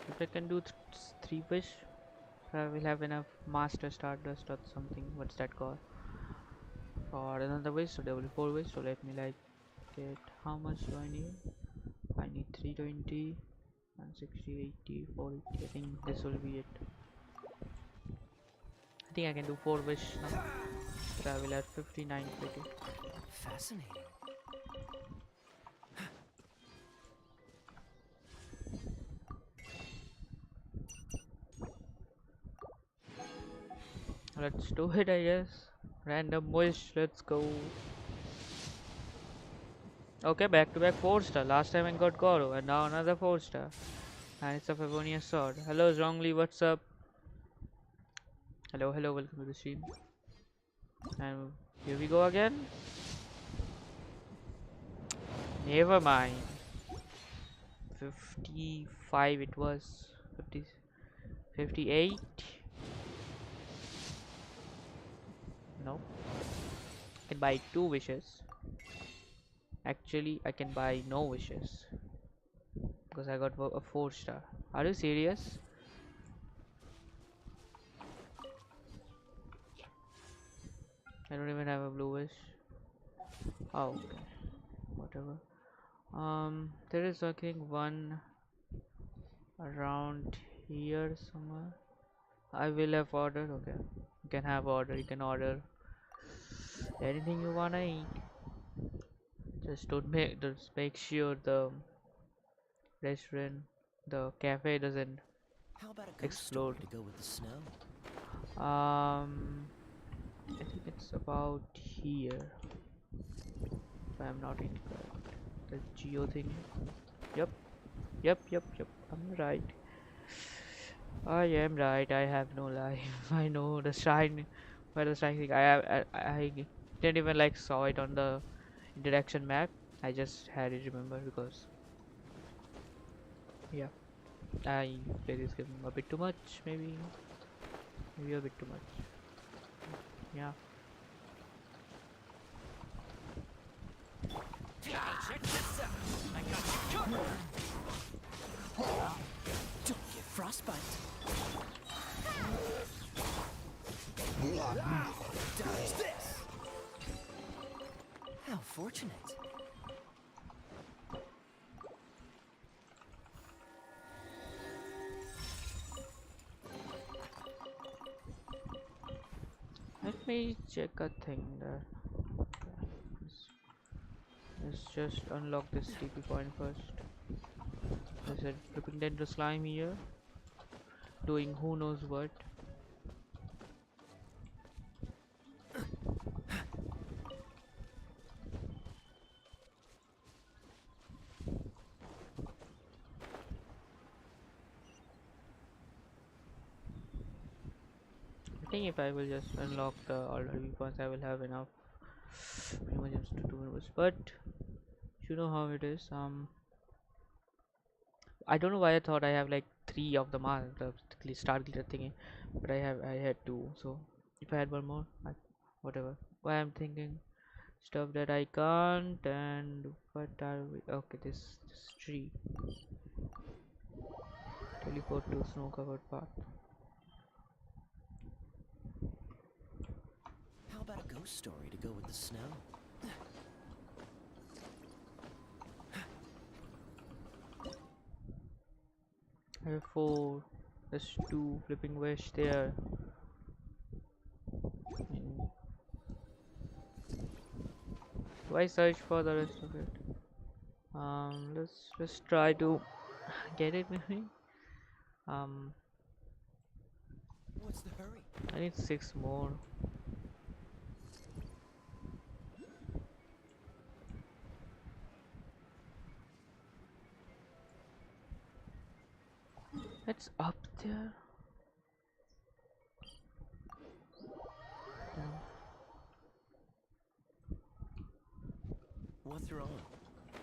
If I can do 3 fish. I will have enough master stardust or something. What's that called? For another wish, so double 4 wish. So let me like get how much do I need? I need 320 and 60, 80, 40. I think this will be it. I think I can do 4 wish now. So I will have 59 pretty. Fascinating. Let's do it, I guess. Random wish, let's go. Okay, back to back 4-star. Last time I got Goro, and now another 4-star. And it's a Favonius sword. Hello, Zhongli, what's up? Hello, hello, welcome to the stream. And here we go again. Never mind. 55 it was. 50, 58. No. I can buy 2 wishes. Actually, I can buy no wishes. Because I got a 4-star. Are you serious? I don't even have a blue wish. Oh, okay. Whatever. There is I think one around here somewhere. I will have ordered. Okay, you can have order. You can order anything you wanna eat. Just make sure the restaurant, the cafe doesn't How about a ghost explode. story to go with the snow? I think it's about here. If I'm not incorrect. The geo thing. Yep. I'm right. I am right. I have no life. I know the shrine. Where the shrine thing. I didn't even like saw it on the interaction map. I just had it remember because yeah, I play this game a bit too much. Maybe a bit too much. Yeah. Check this out. I got you covered. Don't get frostbite. Dodge this. How fortunate. Let me check a thing there. Let's just unlock this TP point first. There's a flipping dendro slime here, doing who knows what. I think if I will just unlock the all TP points, I will have enough Primogems to do it. But you know how it is. I don't know why I thought I have like 3 of the star glitter thingy, but I had 2. So if I had one more, whatever. Why I'm thinking stuff that I can't, and what are we? Okay, this tree. Teleport to snow covered path. How about a ghost story to go with the snow? I have 4. There's 2 flipping wish there. Do I search for the rest of it? Let's try to get it maybe. What's the hurry? I need 6 more. It's up there. Damn. What's wrong?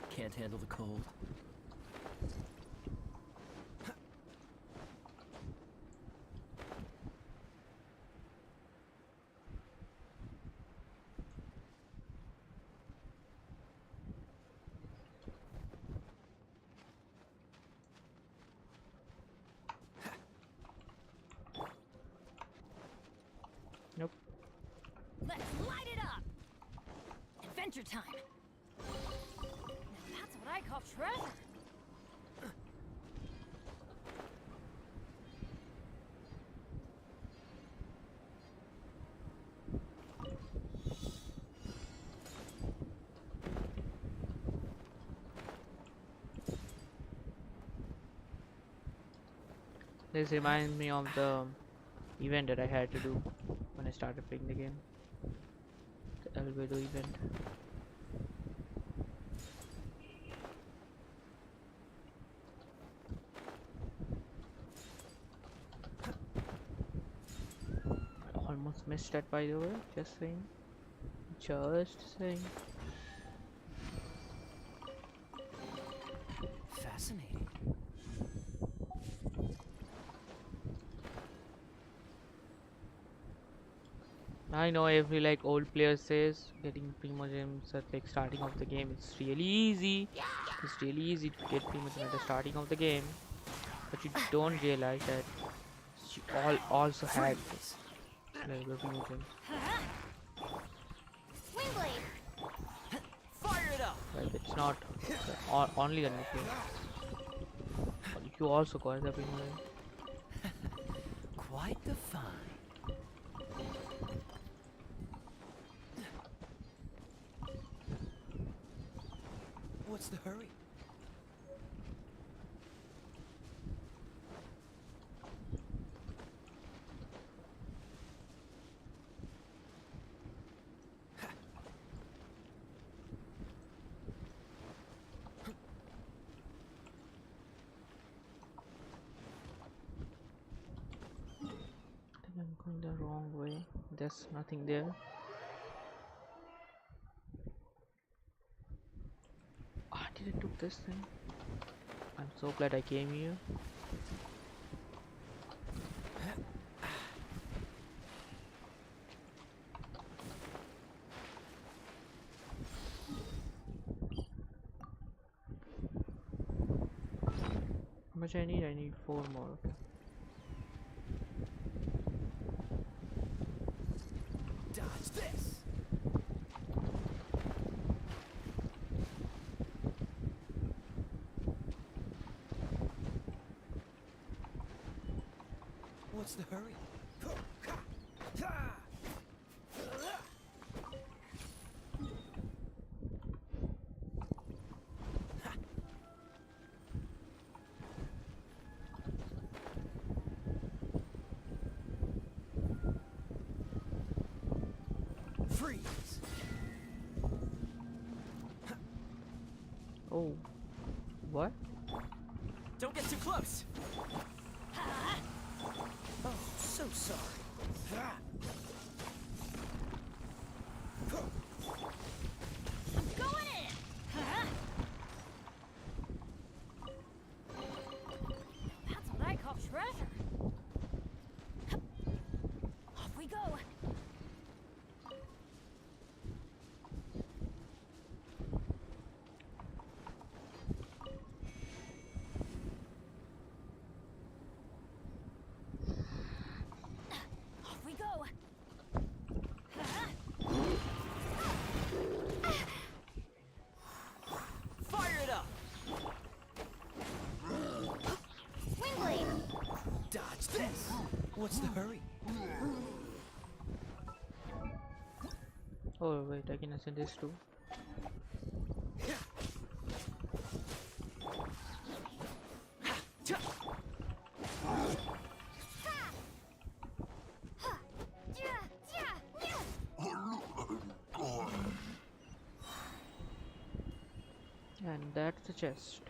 Can't handle the cold? treasure time. Now that's what I call treasure. This reminds me of the event that I had to do when I started playing the game. The Albedo event. I almost missed that, by the way. Just saying. Just saying. Fascinating. I know every like old player says getting Primogems at like starting of the game it's really easy. It's really easy to get Primogems at the starting of the game, but you don't realize that you all also had like the Primogems. Fire it up. Like it's not only the new player. You also got the Primogems. Quite the fun. What's the hurry? I think I'm going the wrong way. There's nothing there. I didn't do this thing. I'm so glad I came here. How much I need? I need 4 more. Okay. Dodge this. What's the hurry? Freeze. Oh, what? Don't get too close. Oh, so sorry. I'm going in. That's what I call treasure. Off we go. Fire it up. Wingblade! Dodge this. What's the hurry? Oh wait, I can ascend this too. And that's the chest.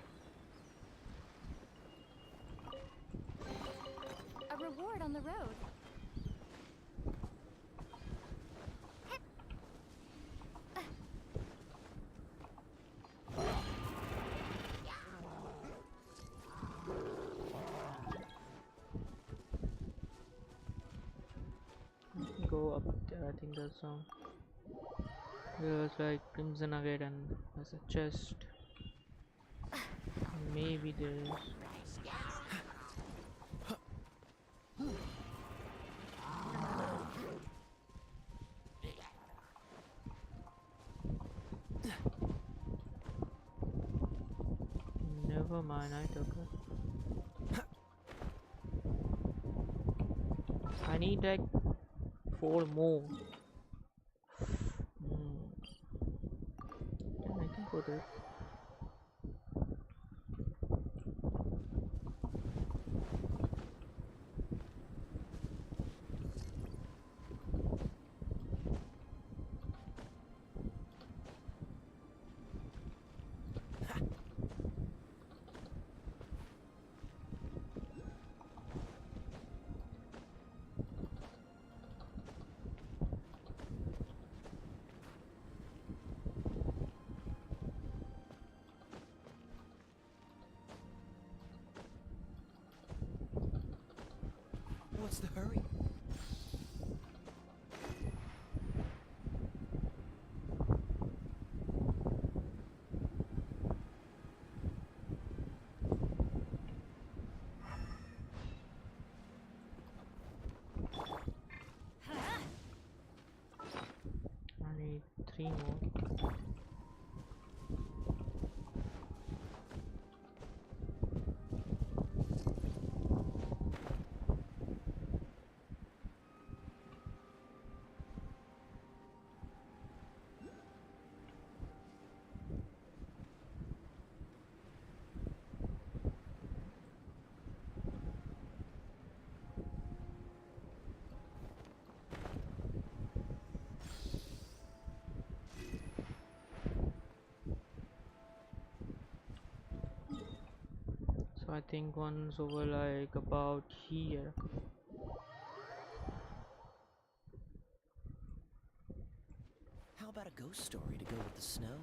A reward on the road. Go up there. I think there's some. There's like crimson nugget and there's a chest. Maybe there is. Never mind, I took it. I need like 4 more. Yeah, I can put it. What's the hurry? I need 3 more. So I think one's over like about here. How about a ghost story to go with the snow?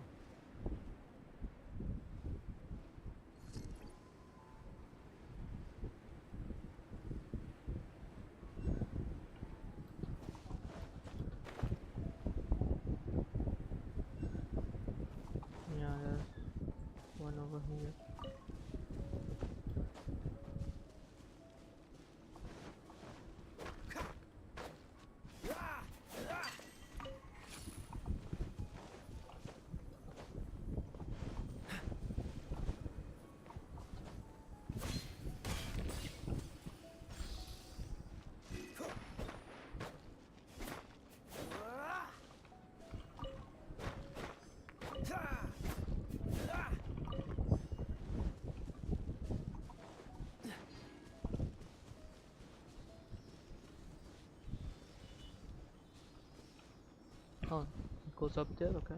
Yeah, there's one over here. Oh, it goes up there, okay.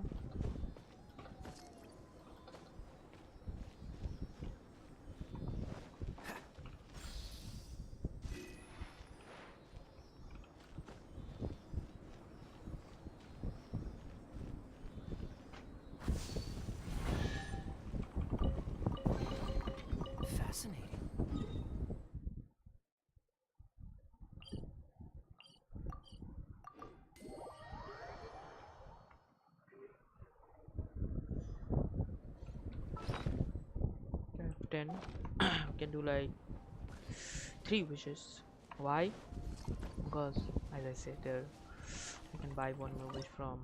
Fascinating. Okay, 10. We can do like 3 wishes. Why? Because as I said there, I can buy 1 more wish from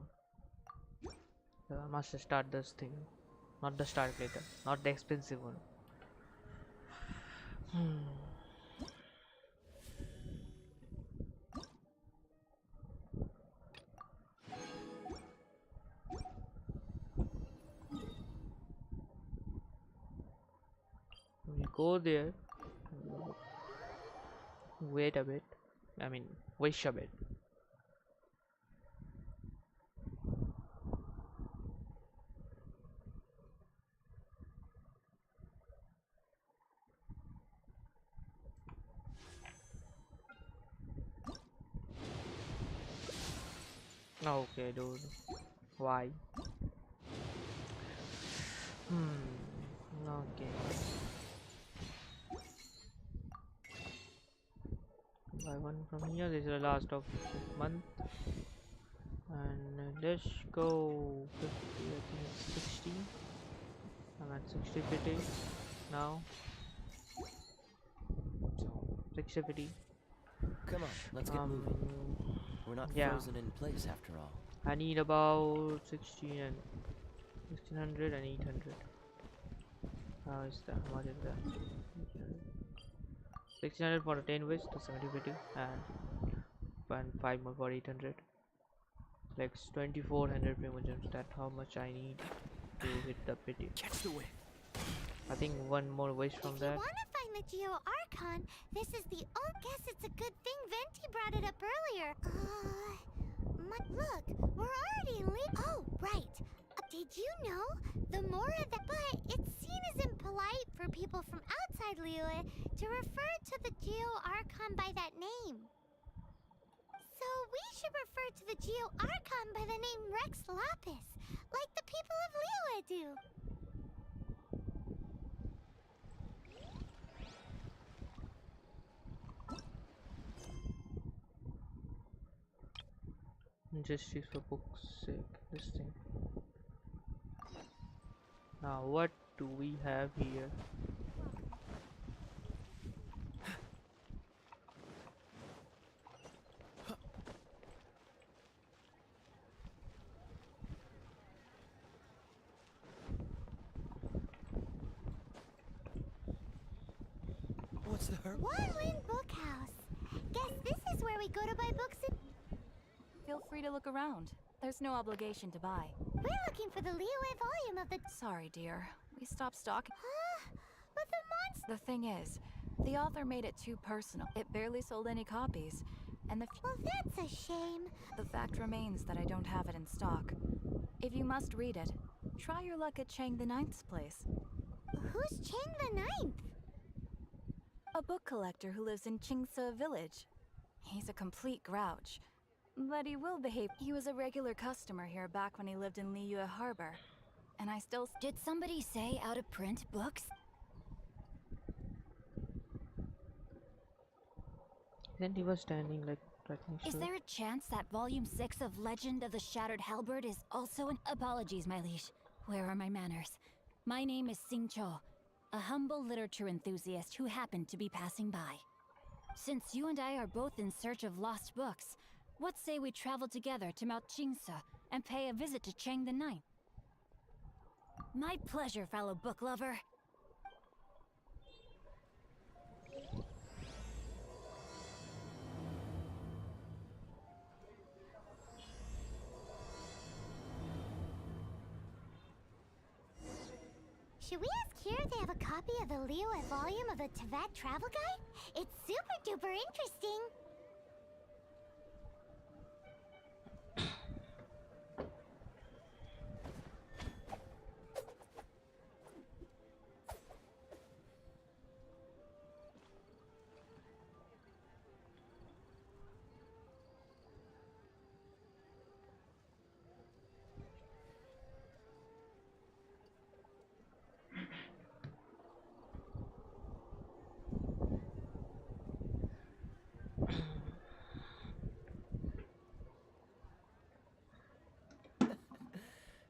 the master start this thing, not the start later, not the expensive one. We go there, wait a bit, I mean wish a bit. Okay, dude. Why? Okay. Buy one from here. This is the last of this month. And let's go 50, I think it's 60. I'm at 60 50 now. So 60 50. Come on, let's get moving. We're not frozen in place after all. I need about 16 and 1600 and 800. How is that? What is that? 1600 for 10 wish to 70 pity and 5 more for 800. Like 2400 Primogems. That's how much I need to hit the pity. Catch the whip. I think one more wish from that. If you want to find the Geo Archon, this is the old. Guess it's a good thing Venti brought it up earlier. Look, we're already in Oh, right. Did you know? The more of that, but it's seen as impolite for people from outside Liyue to refer to the Geo Archon by that name. So we should refer to the Geo Archon by the name Rex Lapis, like the people of Liyue do. Just use for book's sake. This thing. Now what do we have here? What's the hurry? One Bookhouse. Guess this is where we go to buy books. Feel free to look around. There's no obligation to buy. We're looking for the Liyue volume of the. Sorry, dear. We stopped stocking. But the monster. The thing is, the author made it too personal. It barely sold any copies. And Well, that's a shame. the fact remains that I don't have it in stock. If you must read it, try your luck at Chang the Ninth's place. Who's Chang the Ninth? A book collector who lives in Qingse village. He's a complete grouch. But he will behave. He was a regular customer here back when he lived in Liyue Harbor. And I still... Did somebody say out of print books? Then he was standing like tracking Is shoe. there a chance that volume 6 of Legend of the Shattered Halberd is also an... Apologies, my liege. Where are my manners? My name is Sing Cho, a humble literature enthusiast who happened to be passing by. Since you and I are both in search of lost books, what say we travel together to Mount Qingse and pay a visit to Chang the Ninth? My pleasure, fellow book lover. Should we ask here if they have a copy of the Liyue volume of the Teyvat Travel Guide? It's super duper interesting.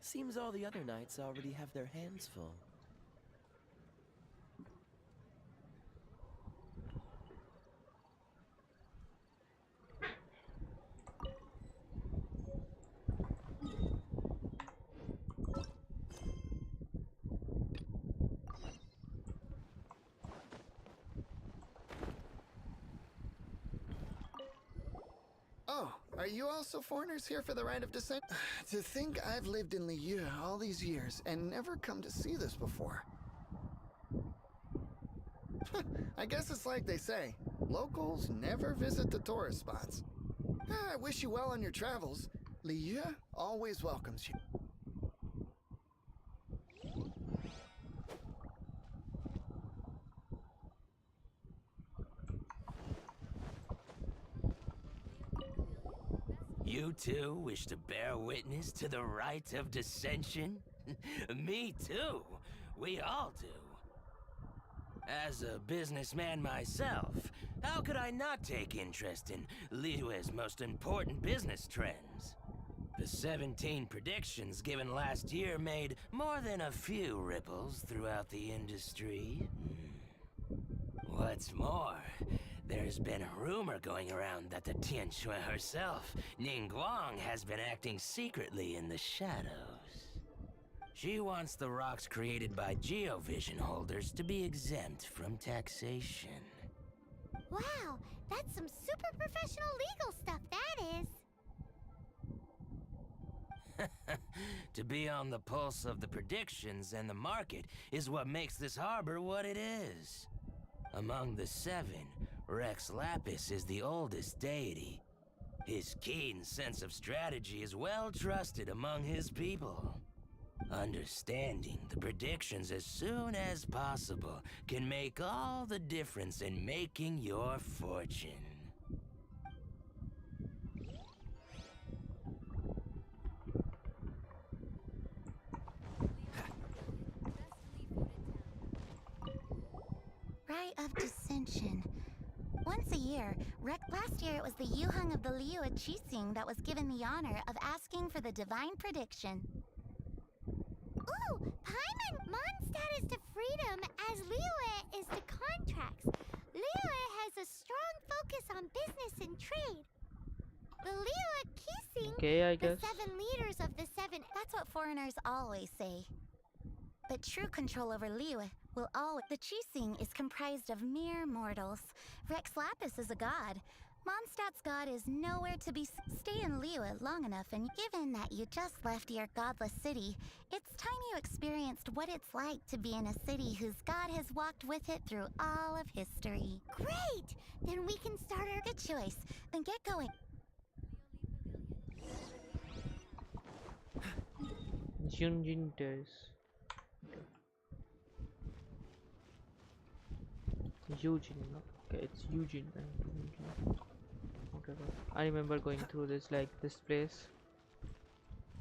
Seems all the other knights already have their hands full. Oh, are you also foreigners here for the rite of descent? To think I've lived in Liyue all these years and never come to see this before. I guess it's like they say, locals never visit the tourist spots. I wish you well on your travels. Liyue always welcomes you. You two wish to bear witness to the rite of dissension? Me too. We all do. As a businessman myself, how could I not take interest in Liyue's most important business trends? The 17 predictions given last year made more than a few ripples throughout the industry. What's more, there's been a rumor going around that the Tianshui herself, Ningguang, has been acting secretly in the shadows. She wants the rocks created by geovision holders to be exempt from taxation. Wow, that's some super professional legal stuff, that is. To be on the pulse of the predictions and the market is what makes this harbor what it is. Among the seven, Rex Lapis is the oldest deity. His keen sense of strategy is well trusted among his people. Understanding the predictions as soon as possible can make all the difference in making your fortune. Rite of Dissension. Once a year, last year it was the Yuhung of the Liu Qixing that was given the honor of asking for the divine prediction. Ooh, Paimon! Mondstadt is to freedom as Liyue is to contracts. Liyue has a strong focus on business and trade. The Liu Qixing, Okay, I guess. the 7 leaders of the 7... That's what foreigners always say. But true control over Liyue will always... The Qixing is comprised of mere mortals. Rex Lapis is a god. Mondstadt's god is nowhere to be... Stay in Liyue long enough, and given that you just left your godless city, it's time you experienced what it's like to be in a city whose god has walked with it through all of history. Great! Then we can start our... Good choice. Then get going. Junjin Terrace. Eugene, no? Okay, it's Eugene then. Eugene. Whatever. I remember going through this this place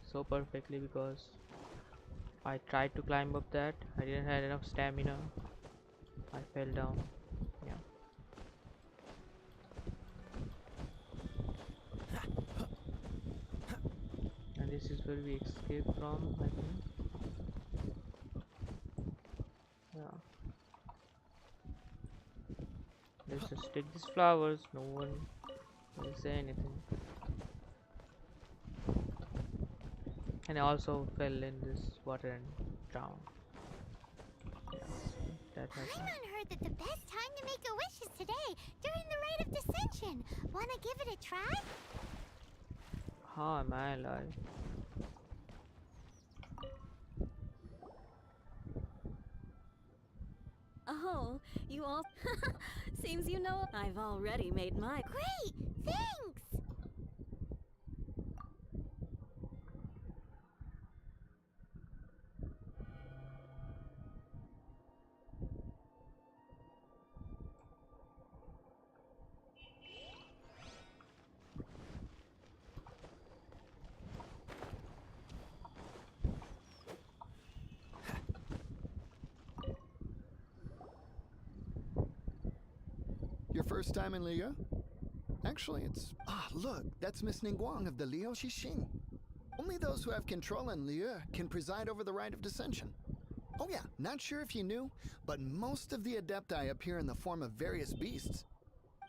so perfectly because I tried to climb up that. I didn't have enough stamina. I fell down. Yeah. And this is where we escape from, I think. Yeah. Let's just take these flowers. No one will say anything. And I also fell in this water and drowned. Yeah, that happened. Paimon heard that the best time to make a wish is today, during the Rite of Dissension. Wanna give it a try? How am I alive? Oh, you all... Seems you know... I've already made my... Great! Thanks! Your first time in Liyue? Actually, it's... Ah, look, that's Miss Ningguang of the Liu Xixing. Only those who have control in Liyue can preside over the Rite of Dissension. Oh yeah, not sure if you knew, but most of the Adepti appear in the form of various beasts.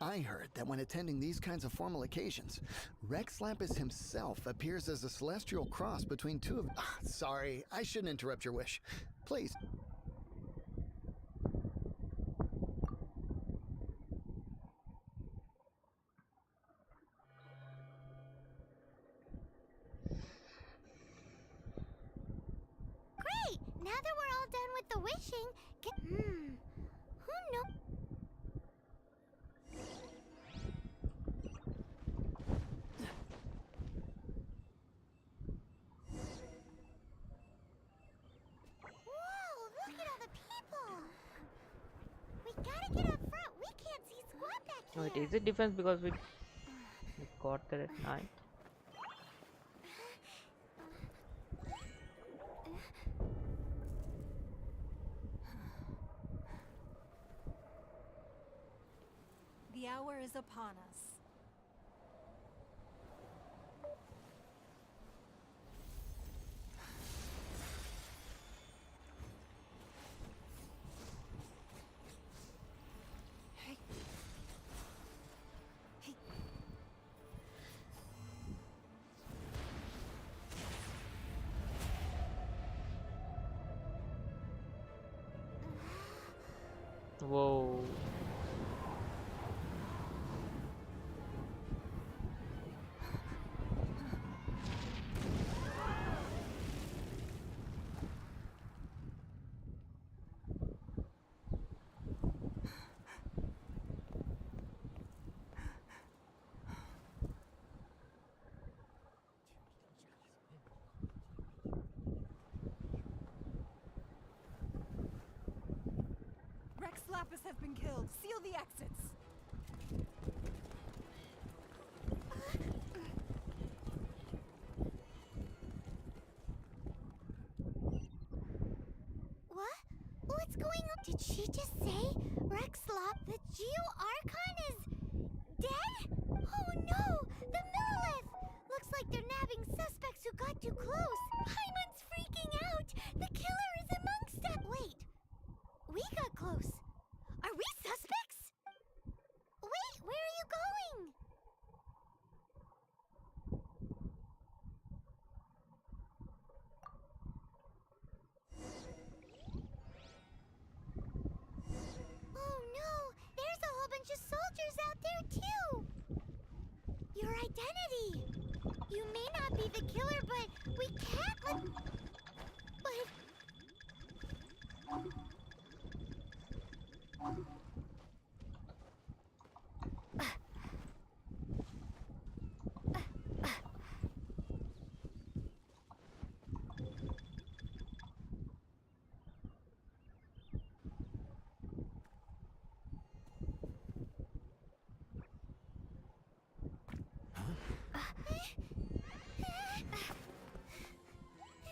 I heard that when attending these kinds of formal occasions, Rex Lapis himself appears as a celestial cross between two of... Ah, sorry, I shouldn't interrupt your wish. Please. Great! Now that we're all done with the wishing, who knows? Whoa, look at all the people! We gotta get up front. We can't see squat back here. Wait, is it different because we got there at night? The hour is upon us. Clappus have been killed. Seal the exits. What? What's going on? Did she just say Rexlop, the Geo-Archon, is dead? Oh no! The Millilith! Looks like they're nabbing suspects who got too close. Paimon's freaking out! The killer is amongst them! Wait. We got close. Are we suspects? Wait, where are you going? Oh no! There's a whole bunch of soldiers out there too! Your identity! You may not be the killer, but we can't let... But...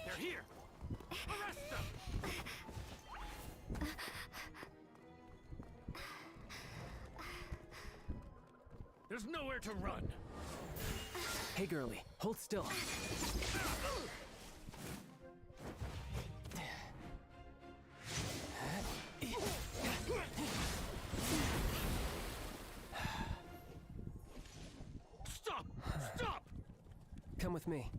They're here! Arrest them! There's nowhere to run! Hey, girlie, hold still. Stop! Stop! Come with me.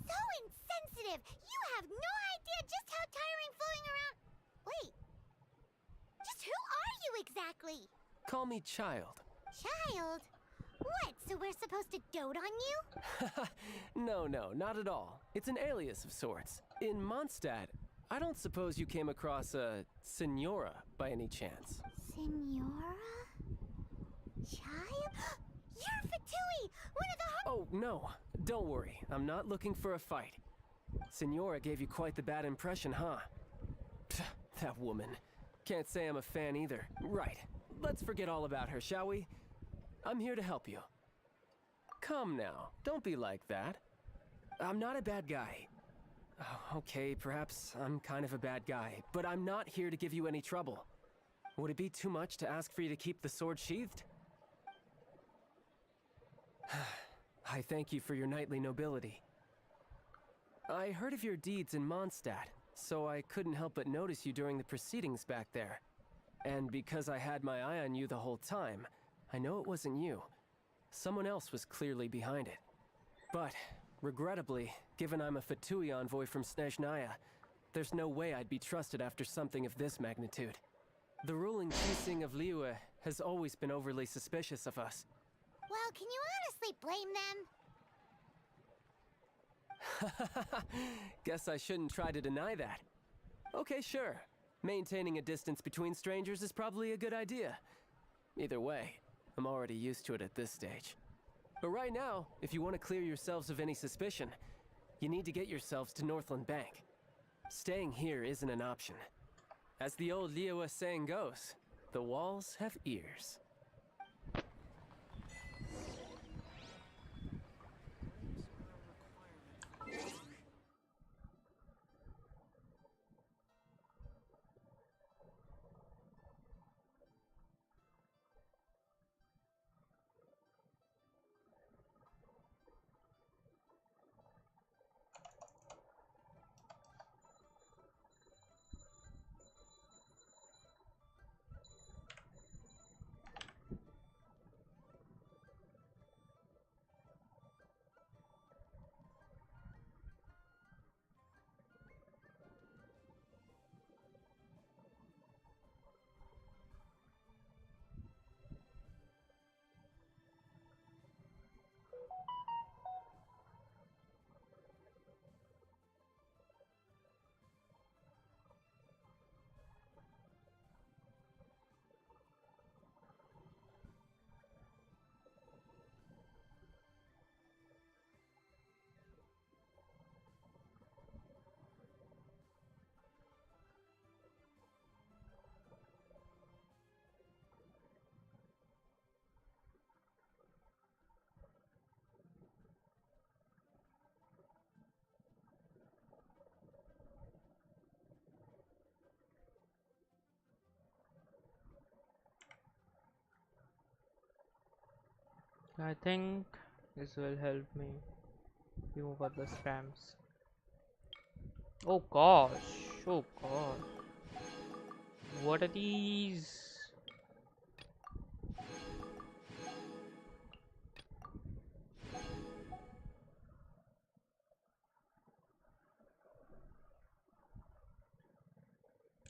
So insensitive! You have no idea just how tiring floating around... Wait. Just who are you exactly? Call me Child. Child? What, so we're supposed to dote on you? No, not at all. It's an alias of sorts. In Mondstadt, I don't suppose you came across a Senora by any chance. Senora? Child? You're Fatui! One of the... Oh, no. Don't worry. I'm not looking for a fight. Senora gave you quite the bad impression, huh? Pfft, that woman. Can't say I'm a fan either. Right. Let's forget all about her, shall we? I'm here to help you. Come now. Don't be like that. I'm not a bad guy. Oh, okay, perhaps I'm kind of a bad guy, but I'm not here to give you any trouble. Would it be too much to ask for you to keep the sword sheathed? I thank you for your knightly nobility. I heard of your deeds in Mondstadt, so I couldn't help but notice you during the proceedings back there. And because I had my eye on you the whole time, I know it wasn't you. Someone else was clearly behind it. But, regrettably, given I'm a Fatui envoy from Snezhnaya, there's no way I'd be trusted after something of this magnitude. The ruling Qixing of Liyue has always been overly suspicious of us. Well, can you honestly blame them? Guess I shouldn't try to deny that. Okay, sure. Maintaining a distance between strangers is probably a good idea. Either way, I'm already used to it at this stage. But right now, if you want to clear yourselves of any suspicion, you need to get yourselves to Northland Bank. Staying here isn't an option. As the old Liyue saying goes, the walls have ears. I think this will help me remove other spams. Oh gosh, oh god. What are these?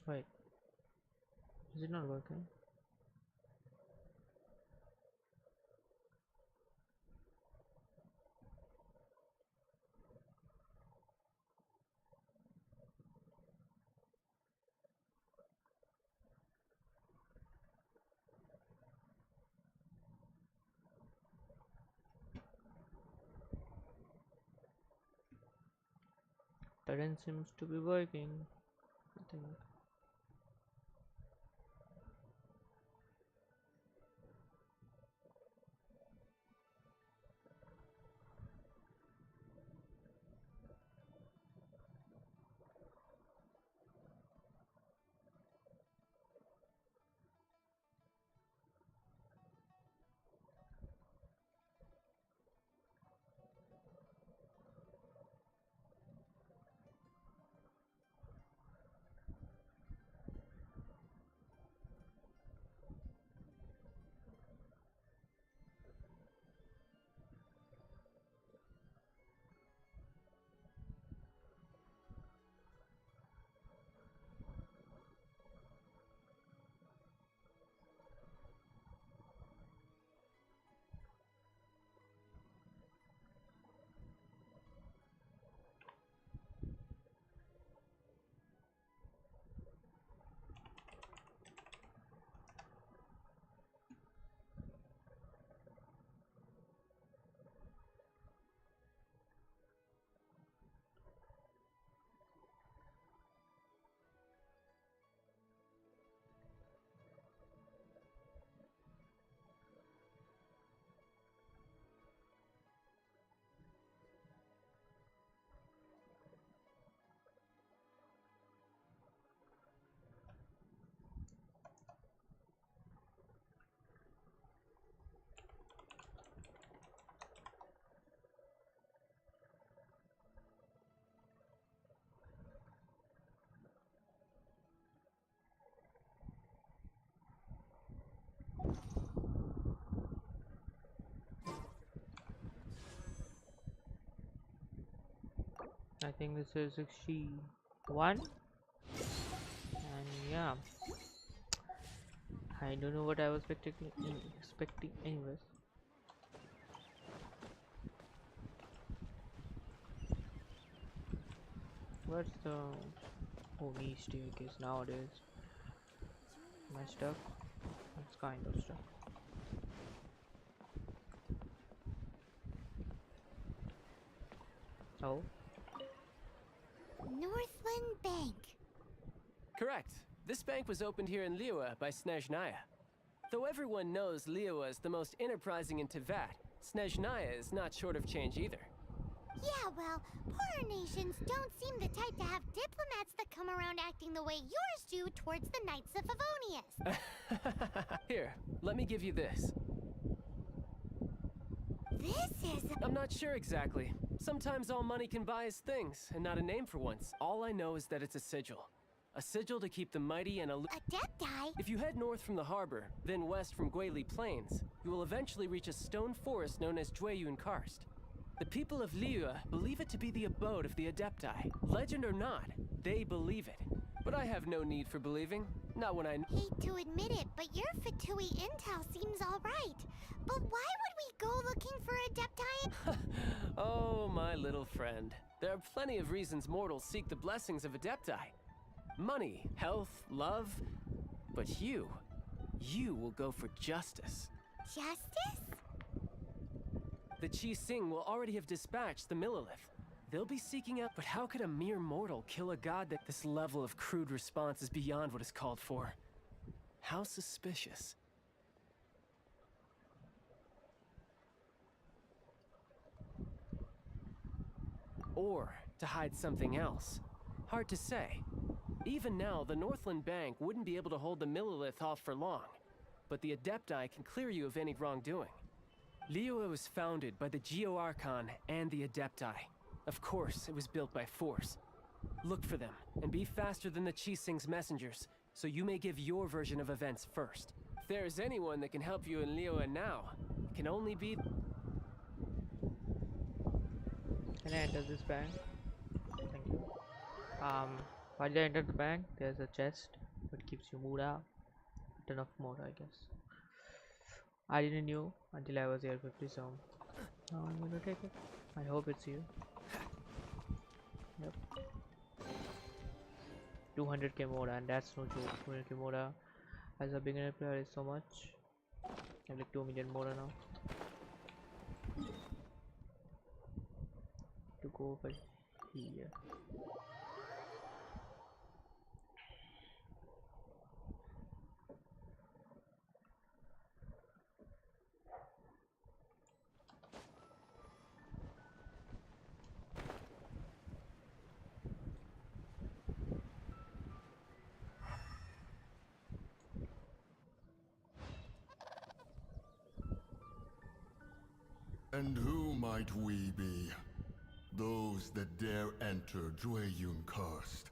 Wait, is it not working? Doesn't seems to be working, I think. I think this is 61, and yeah, I don't know what I was expecting anyways. What's the knee staircase nowadays? Am I stuck? It's kind of stuck. Oh, Northland Bank. Correct. This bank was opened here in Liyue by Snezhnaya. Though everyone knows Liyue is the most enterprising in Teyvat, Snezhnaya is not short of change either. Yeah, well, poorer nations don't seem the type to have diplomats that come around acting the way yours do towards the Knights of Favonius. Here, let me give you this. This is... I'm not sure exactly. Sometimes all money can buy is things, and not a name for once. All I know is that it's a sigil. A sigil to keep the mighty and Adepti? If you head north from the harbor, then west from Guili Plains, you will eventually reach a stone forest known as Jueyun Karst. The people of Liyue believe it to be the abode of the Adepti. Legend or not, they believe it. But I have no need for believing. Not when I... Hate to admit it, but your Fatui intel seems alright. But why would we go looking for Adepti? Oh, my little friend. There are plenty of reasons mortals seek the blessings of Adepti. Money, health, love. But you will go for justice. Justice? The Chi Sing will already have dispatched the Millilith. They'll be seeking out, but how could a mere mortal kill a god that this level of crude response is beyond what is called for? How suspicious. Or to hide something else. Hard to say. Even now, the Northland Bank wouldn't be able to hold the Millilith off for long, but the Adepti can clear you of any wrongdoing. Liyue was founded by the Geo-Archon and the Adepti. Of course, it was built by force. Look for them, and be faster than the Qixing's messengers, so you may give your version of events first. If there's anyone that can help you in Liyue now, it can only be... Can I enter this bank? Thank you. While I enter the bank, there's a chest that keeps you moved up. Ton of more, I guess. I didn't know until I was here 50, so now I'm gonna take it. I hope it's you. Yep. 200k more, and that's no joke. 200k more as a beginner player is so much. I have like 2 million more now to go over here. And who might we be? Those that dare enter Jueyun Karst.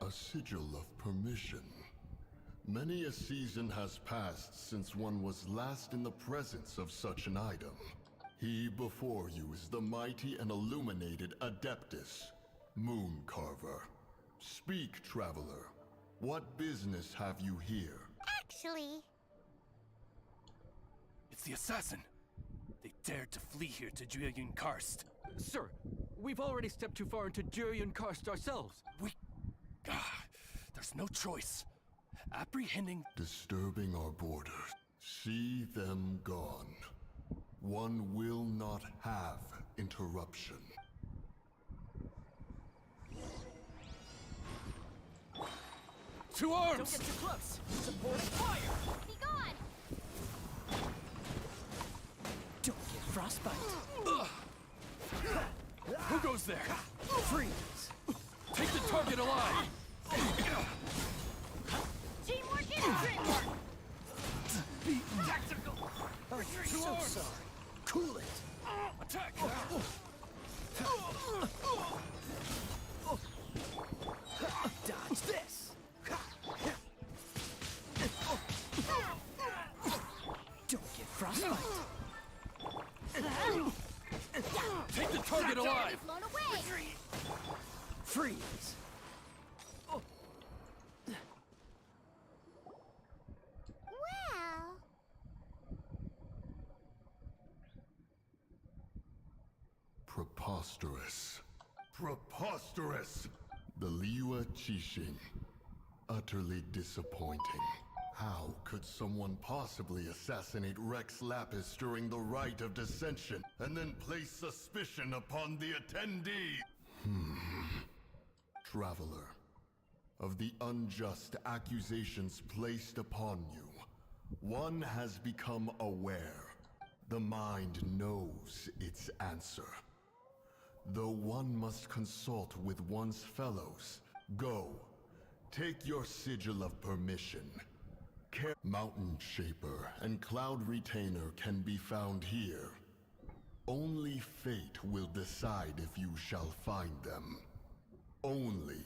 A sigil of permission. Many a season has passed since one was last in the presence of such an item. He before you is the mighty and illuminated Adeptus, Moon Carver. Speak, traveler. What business have you here? Actually... It's the assassin! They dared to flee here to Jueyun Karst. Sir, we've already stepped too far into Jueyun Karst ourselves. There's no choice. Apprehending... Disturbing our borders. See them gone. One will not have interruption. To arms! Don't get too close! Supporting fire! Be gone! Don't get frostbite! Who goes there? Freeze! Take the target alive! Teamwork is dreamwork! Tactical! I'm so sorry. Cool it! Attack! Dodge this! Don't get frostbite! Take the target alive! Blown away! Freeze! Well... Preposterous. Preposterous! The Liyue Qixing. Utterly disappointing. How could someone possibly assassinate Rex Lapis during the rite of dissension and then place suspicion upon the attendee? Traveler, of the unjust accusations placed upon you, one has become aware. The mind knows its answer. Though one must consult with one's fellows, go, take your sigil of permission. Mountain Shaper and Cloud Retainer can be found here. Only fate will decide if you shall find them. Only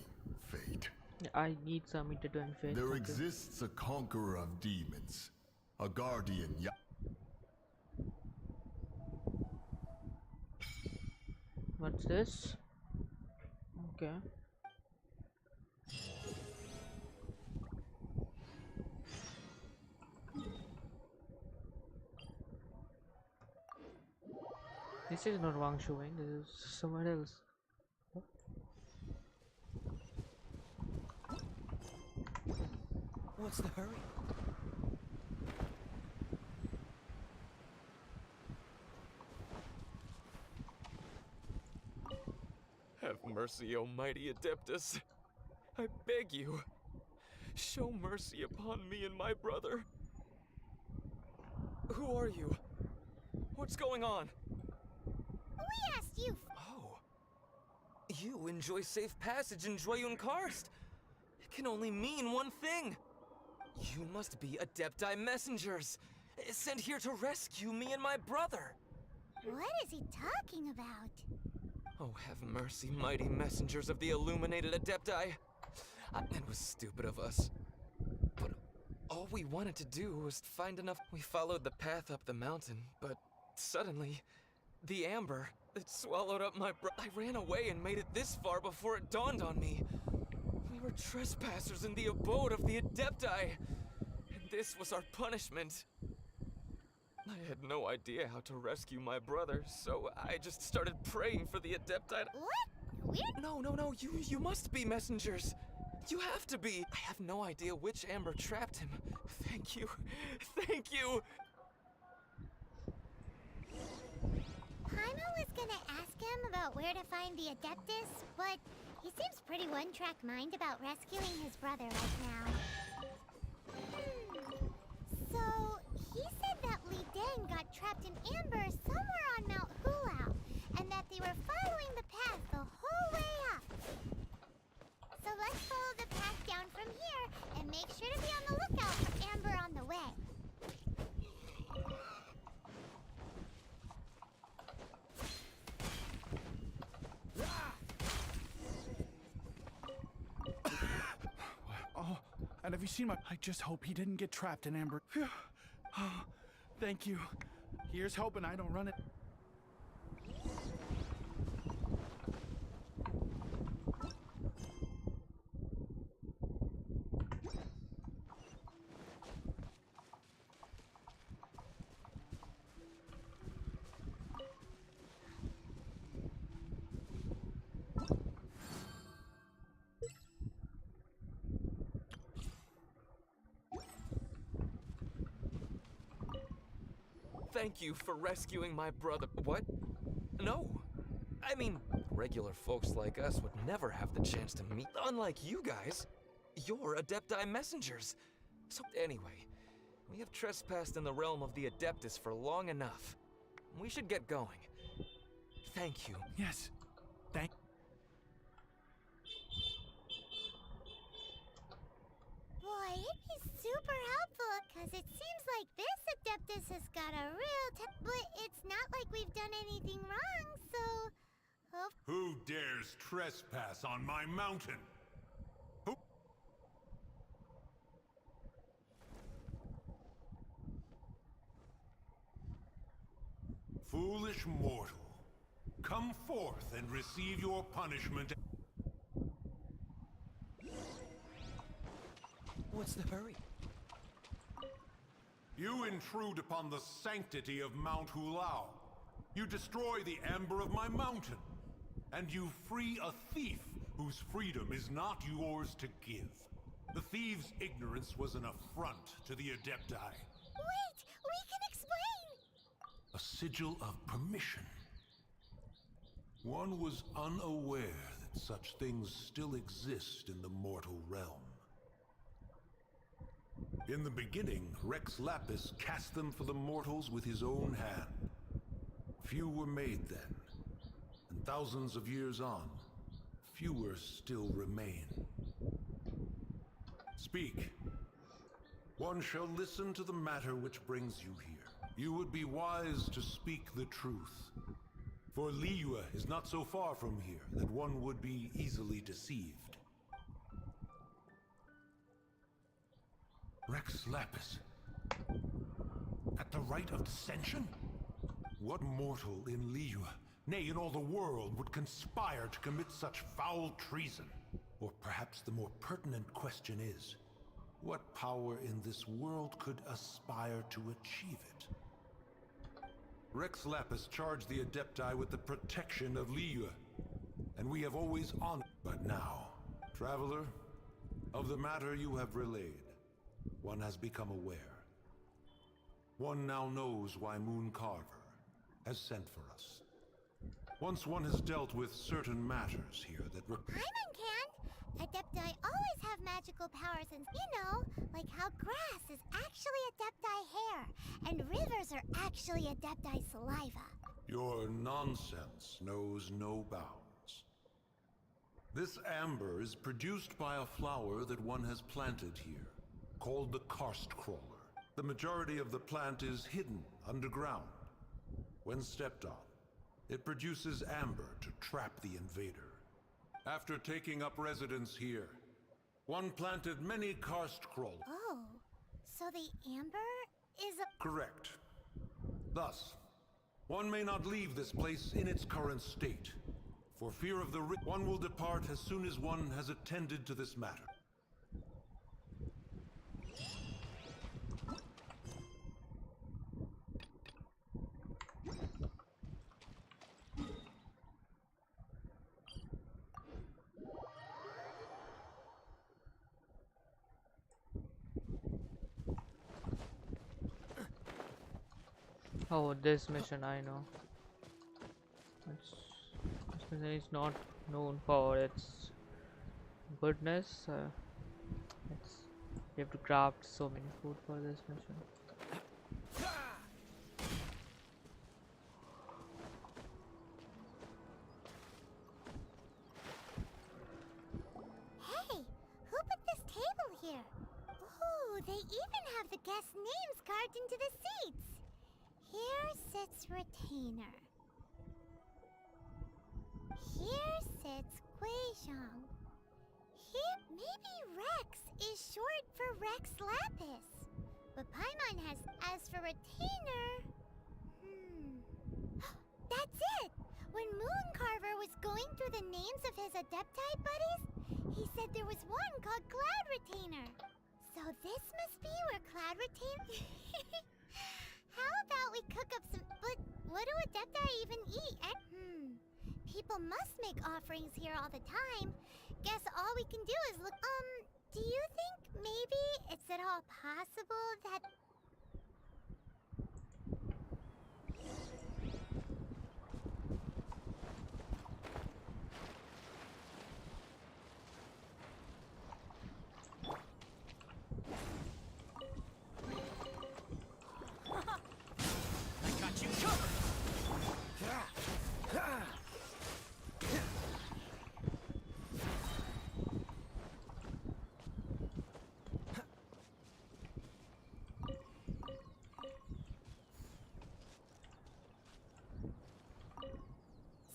fate. I need some Intertwined fate. There exists a conqueror of demons, a guardian. What's this? Okay. This is not Wang Shuing, this is somewhere else. What's the hurry? Have mercy, O mighty Adeptus. I beg you, show mercy upon me and my brother. Who are you? What's going on? We asked you. Oh. You enjoy safe passage in Jueyun Karst. It can only mean one thing. You must be Adepti messengers, sent here to rescue me and my brother. What is he talking about? Oh, have mercy, mighty messengers of the illuminated Adepti. It was stupid of us. But all we wanted to do was find enough. We followed the path up the mountain, but suddenly, the amber, it swallowed up my I ran away and made it this far before it dawned on me. We were trespassers in the abode of the Adepti, and this was our punishment. I had no idea how to rescue my brother, so I just started praying for the Adepti. What? Weird? No, you must be messengers. You have to be. I have no idea which amber trapped him. Thank you. Thank you. Paimon was gonna ask him about where to find the Adeptus, but he seems pretty one-track mind about rescuing his brother right now. So, he said that Li Deng got trapped in amber somewhere on Mount Hulao, and that they were following the path the whole way up. So let's follow the path down from here, and make sure to be on the lookout for amber on the way. Oh, and have you seen my... I just hope he didn't get trapped in amber. Phew. Oh, thank you. Here's hoping I don't run it. Thank you for rescuing my brother. What? No. I mean, regular folks like us would never have the chance to meet. Unlike you guys, you're Adepti messengers. So anyway, we have trespassed in the realm of the Adeptus for long enough. We should get going. Thank you. Yes. Thank... Boy, it'd be super helpful, because it seems like this Adeptus has got a real but it's not like we've done anything wrong, so... Who dares trespass on my mountain? Who? Foolish mortal, come forth and receive your punishment. What's the hurry? You intrude upon the sanctity of Mount Hulao. You destroy the amber of my mountain. And you free a thief whose freedom is not yours to give. The thieves' ignorance was an affront to the Adepti. Wait! We can explain! A sigil of permission. One was unaware that such things still exist in the mortal realm. In the beginning, Rex Lapis cast them for the mortals with his own hand. Few were made then, and thousands of years on, fewer still remain. Speak. One shall listen to the matter which brings you here. You would be wise to speak the truth. For Liyue is not so far from here that one would be easily deceived. Rex Lapis. At the rite of dissension? What mortal in Liyue, nay in all the world, would conspire to commit such foul treason? Or perhaps the more pertinent question is, what power in this world could aspire to achieve it? Rex Lapis charged the Adepti with the protection of Liyue, and we have always honored. But now, traveler, of the matter you have relayed, one has become aware. One now knows why Moon Carver has sent for us. Once one has dealt with certain matters here that Paimon can! Adepti always have magical powers and, you know, like how grass is actually Adepti hair, and rivers are actually Adepti saliva. Your nonsense knows no bounds. This amber is produced by a flower that one has planted here, called the karst crawler. The majority of the plant is hidden underground. When stepped on, it produces amber to trap the invader. After taking up residence here, one planted many karst crawlers. Oh, so the amber is a... Correct. Thus, one may not leave this place in its current state. For fear of the one will depart as soon as one has attended to this matter. Oh, this mission I know. This mission is not known for its goodness. You have to craft so many food for this mission. Hey, who put this table here? Ooh, they even have the guest names carved into the seats. Here sits Retainer. Here sits Guizhong. Here, maybe Rex is short for Rex Lapis. But Paimon has, as for Retainer... That's it! When Mooncarver was going through the names of his Adepti buddies, he said there was one called Cloud Retainer. So this must be where Cloud Retainer... How about we cook up some... But what do Adepti even eat? People must make offerings here all the time. Guess all we can do is look... do you think maybe it's at all possible that...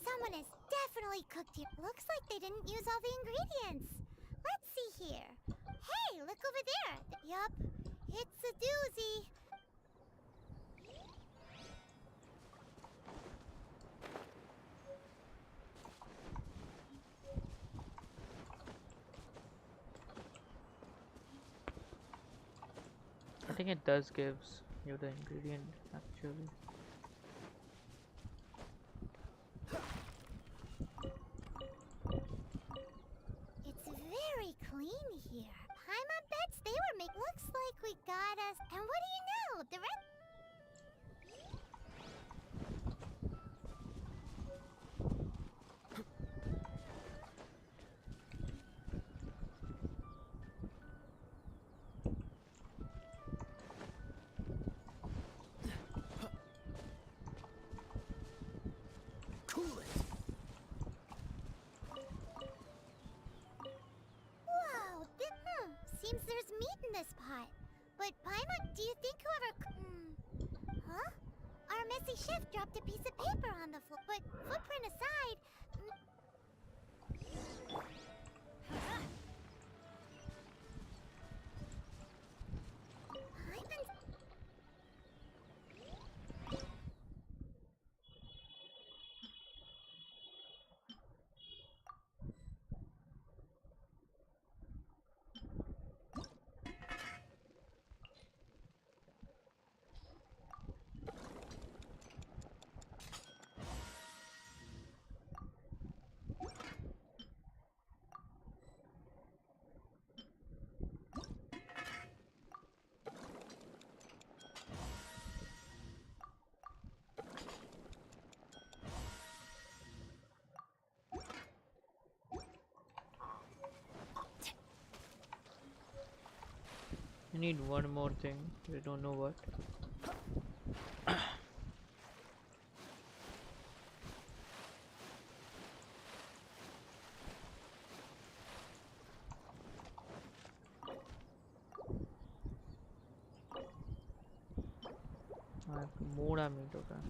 Someone has definitely cooked here. Looks like they didn't use all the ingredients. Let's see here. Hey, look over there. Yup, it's a doozy. I think it does gives you the ingredient actually. It's very clean here. Paimon bets they were making. Looks like we got us. And what do you know? The rest. Seems there's meat in this pot. But Paimon, do you think whoever... Huh? Our messy chef dropped a piece of paper on the floor. But footprint aside... I need one more thing. We don't know what. मोड़ा meet होता है.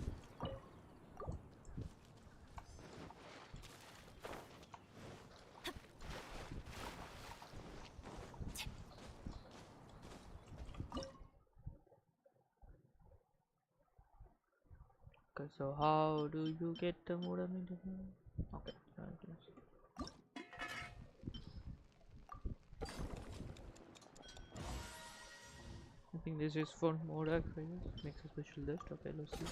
Okay, so how do you get the moda meat? Okay, I think this is for moda. Makes a special list. Okay, let's see.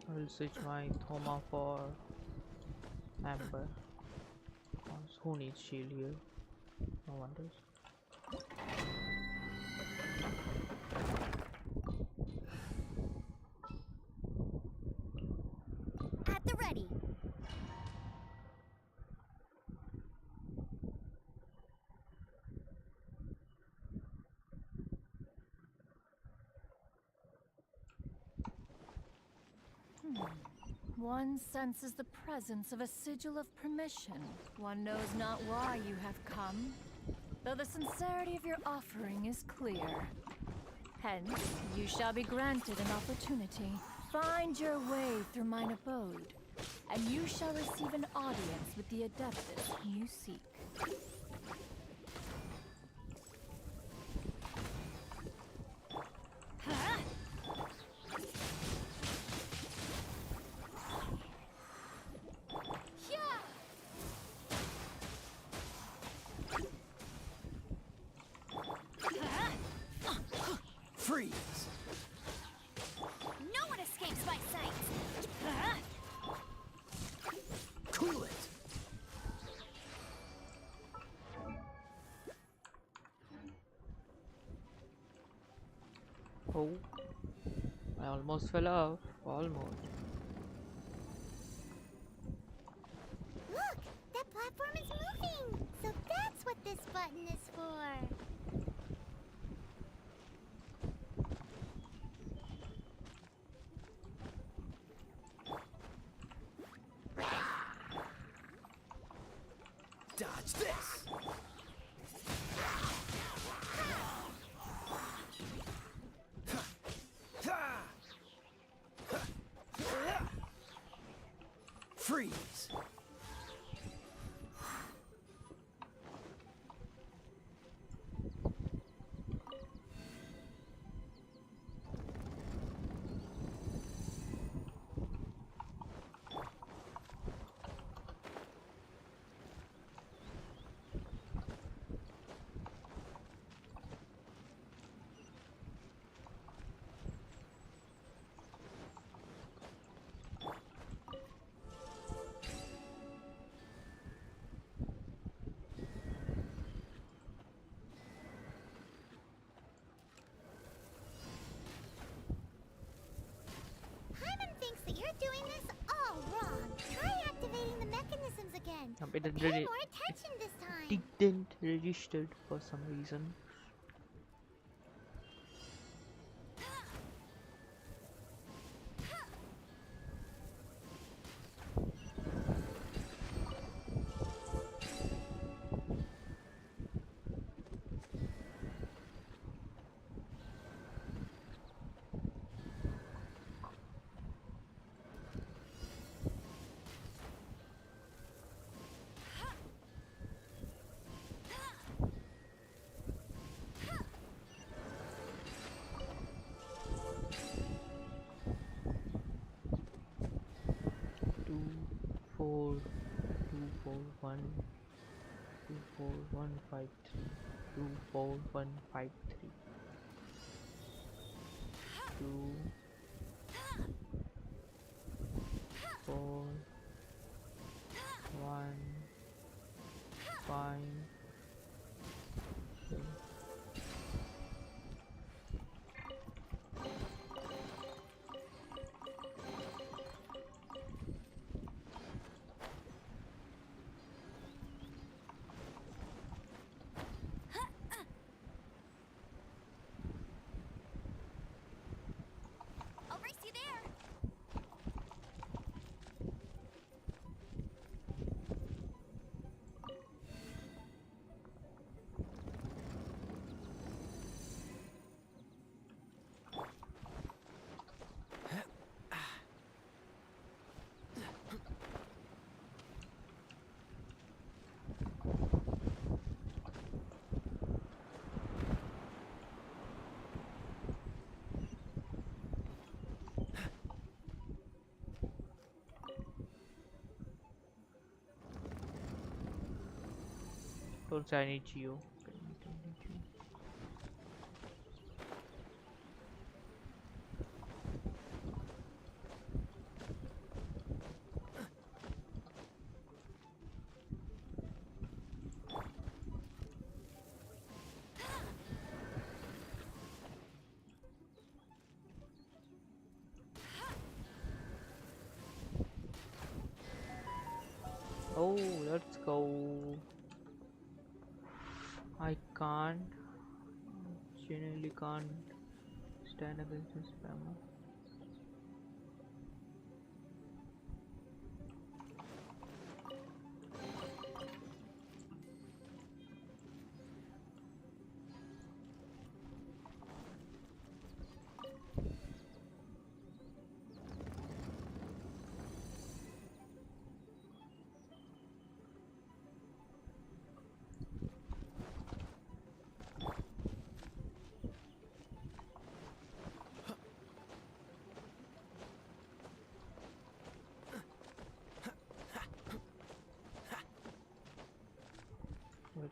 I will switch my Thoma for Amber. Who needs shield here? No one does. At the ready. One senses the presence of a sigil of permission. One knows not why you have come, though the sincerity of your offering is clear. Hence, you shall be granted an opportunity. Find your way through mine abode, and you shall receive an audience with the adeptus you seek. Freeze! No one escapes my sight! Cool it! Oh, I almost fell off. Almost. Look! That platform is moving! So that's what this button is for! Dodge this! Freeze! Thinks that you're doing this all wrong. Try activating the mechanisms again. It didn't Pay more attention this time. Didn't registered for some reason. Four, 24153 24153 2 Don't say I need you. Oh, let's go. I can't, genuinely can't stand against this spammer.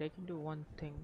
Wait, I can do one thing.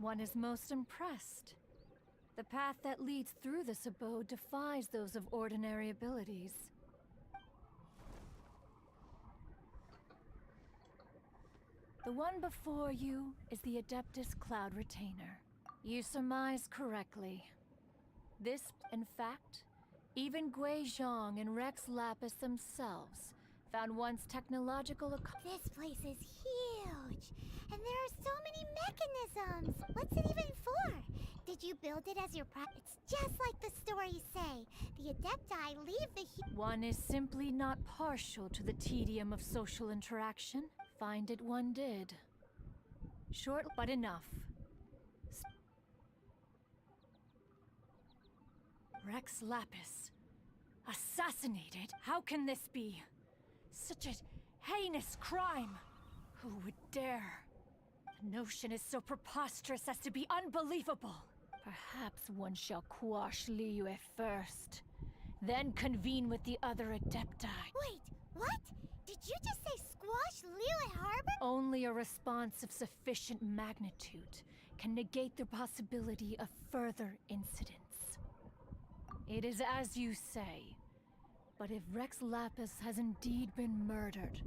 One is most impressed. The path that leads through this abode defies those of ordinary abilities. The one before you is the Adeptus Cloud Retainer. You surmise correctly. This, in fact, even Gui Zhang and Rex Lapis themselves found one's technological This place is huge, and there are so many mechanisms. What's it even for? Did you build it as your It's just like the stories say. The Adepti leave the One is simply not partial to the tedium of social interaction. Find it one did. Short, but enough. Rex Lapis. Assassinated? How can this be? Such a heinous crime. Who would dare? The notion is so preposterous as to be unbelievable. Perhaps one shall quash Liyue first, then convene with the other Adepti. Wait, what? Did you just say squash Liyue Harbor? Only a response of sufficient magnitude can negate the possibility of further incidents. It is as you say, but if Rex Lapis has indeed been murdered,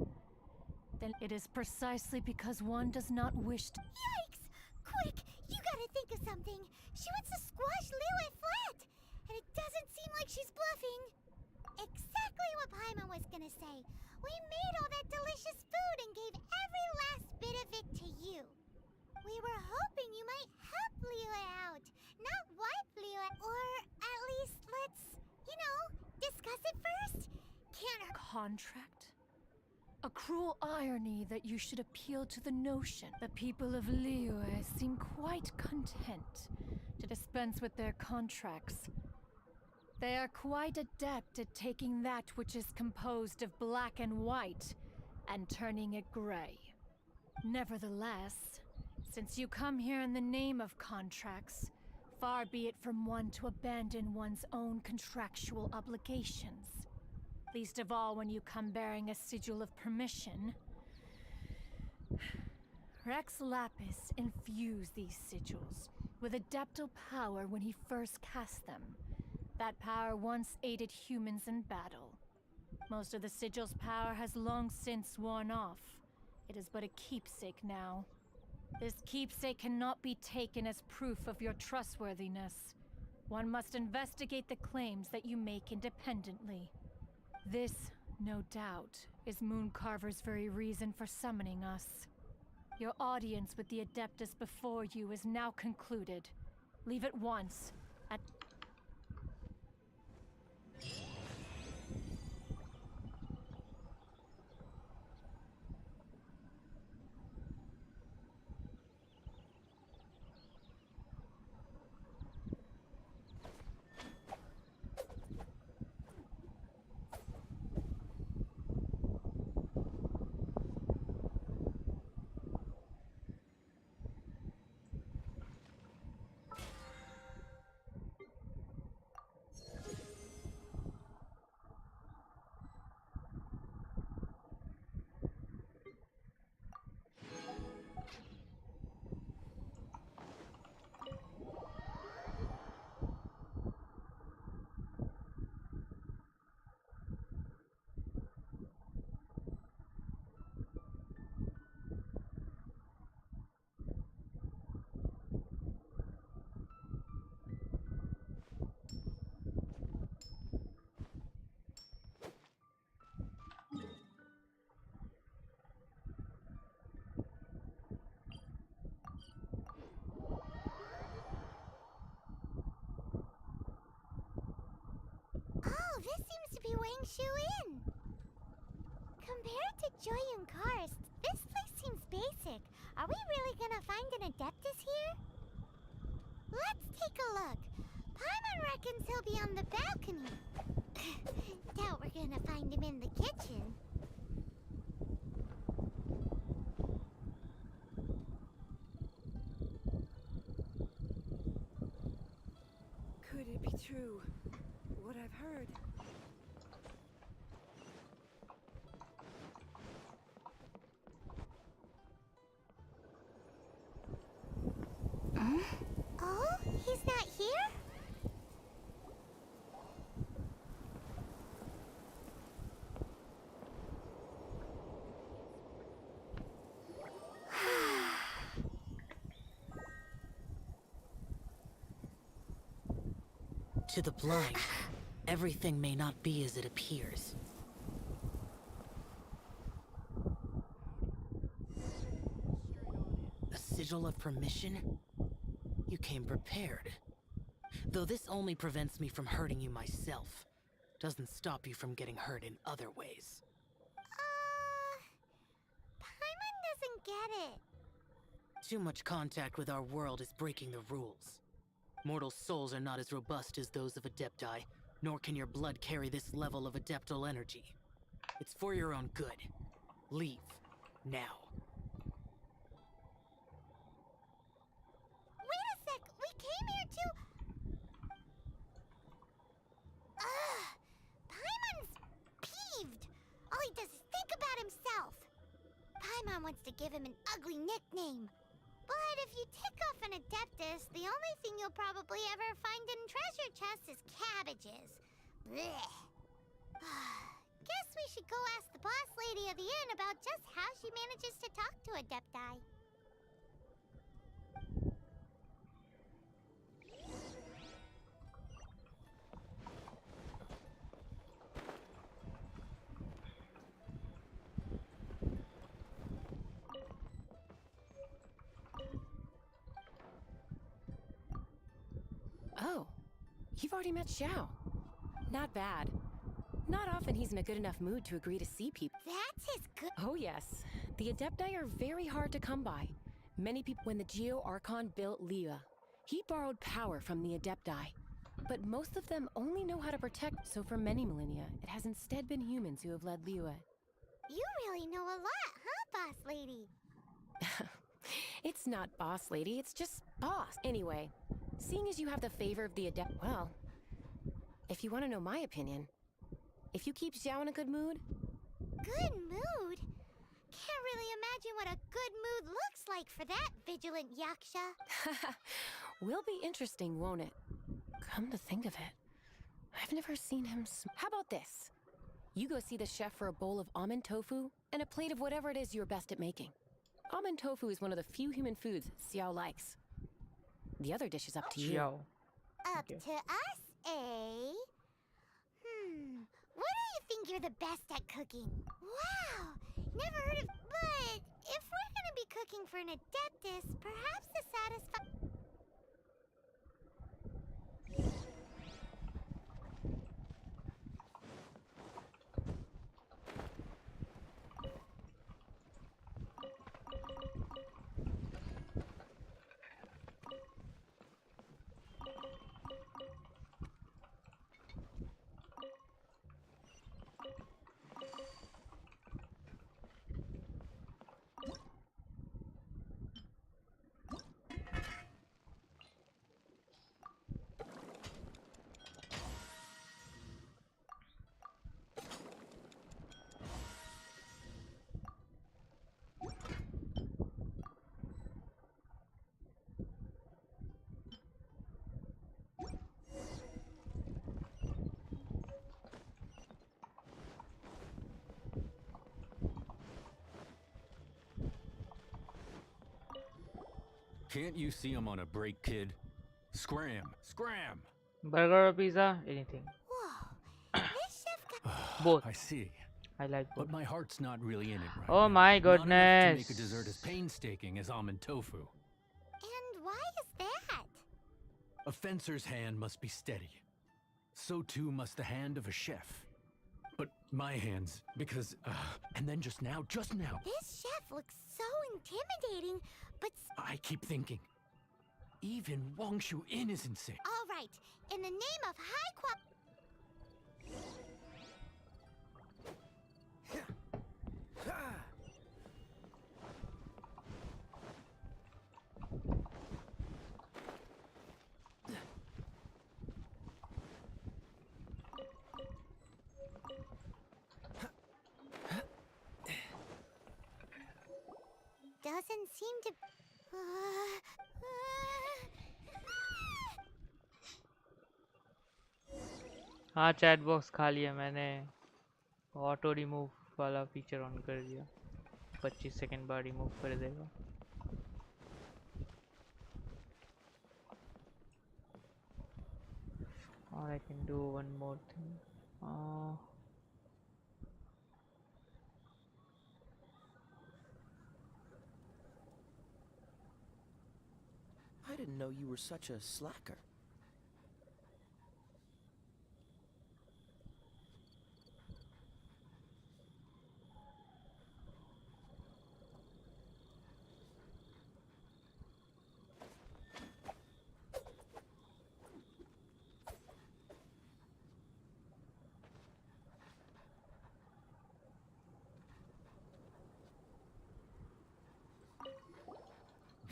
then it is precisely because one does not wish to— Yikes! Quick, you gotta think of something. She wants to squash Liyue flat, and it doesn't seem like she's bluffing. Exactly what Paimon was gonna say. We made all that delicious food and gave every last bit of it to you. We were hoping you might help Liyue out, not wipe Liyue. Or at least let's, discuss it first. Can't Contract? A cruel irony that you should appeal to the notion. The people of Liyue seem quite content to dispense with their contracts. They are quite adept at taking that which is composed of black and white and turning it gray. Nevertheless, since you come here in the name of contracts, far be it from one to abandon one's own contractual obligations. Least of all when you come bearing a sigil of permission. Rex Lapis infused these sigils with adeptal power when he first cast them. That power once aided humans in battle. Most of the sigil's power has long since worn off. It is but a keepsake now. This keepsake cannot be taken as proof of your trustworthiness. One must investigate the claims that you make independently. This, no doubt, is Mooncarver's very reason for summoning us. Your audience with the Adeptus before you is now concluded. Leave at once. Oh, this seems to be Wang Shu Inn. Compared to Joyun Karst, this place seems basic. Are we really gonna find an Adeptus here? Let's take a look. Paimon reckons he'll be on the balcony. Doubt we're gonna find him in the kitchen. Could it be true? What I've heard. Oh, he's not here? To the blind, everything may not be as it appears. A sigil of permission? You came prepared. Though this only prevents me from hurting you myself, doesn't stop you from getting hurt in other ways. Paimon doesn't get it. Too much contact with our world is breaking the rules. Mortal souls are not as robust as those of Adepti, nor can your blood carry this level of adeptal energy. It's for your own good. Leave. Now. Wait a sec! We came here to... Paimon's peeved! All he does is think about himself! Paimon wants to give him an ugly nickname. But if you tick off an Adeptus, the only thing you'll probably ever find in treasure chests is cabbages. Blech. Guess we should go ask the boss lady of the inn about just how she manages to talk to Adepti. Oh, you've already met Xiao. Not bad. Not often he's in a good enough mood to agree to see people. That's his good... Oh yes, the Adepti are very hard to come by. Many people... When the Geo Archon built Liyue, he borrowed power from the Adepti. But most of them only know how to protect, so for many millennia, it has instead been humans who have led Liyue. You really know a lot, huh, boss lady? It's not boss lady, it's just boss. Anyway, seeing as you have the favor of the Adept... Well, if you want to know my opinion, if you keep Xiao in a good mood... Good mood? Can't really imagine what a good mood looks like for that vigilant yaksha. Will be interesting, won't it? Come to think of it, I've never seen him How about this? You go see the chef for a bowl of almond tofu and a plate of whatever it is you're best at making. Almond tofu is one of the few human foods Xiao likes. The other dish is up to you. A Up to us, eh? What do you think you're the best at cooking? Wow! Never heard of... But if we're gonna be cooking for an Adeptus, perhaps the satisfy... Can't you see I'm on a break, kid? Scram! Scram! Burger or pizza? Anything. Both. I see. I like both. But my heart's not really in it right Oh now. my Not enough goodness. to make a dessert as painstaking as almond tofu. And why is that? A fencer's hand must be steady. So too must the hand of a chef. But my hands, because, and then just now, This chef looks so intimidating, but... I keep thinking, even Wang Shu-in isn't sick. All right, in the name of high quality... Doesn't seem to... हाँ chat box खा लिया मैंने auto remove वाला feature on कर दिया 25 second बाद remove कर देगा और I can do one more thing I didn't know you were such a slacker.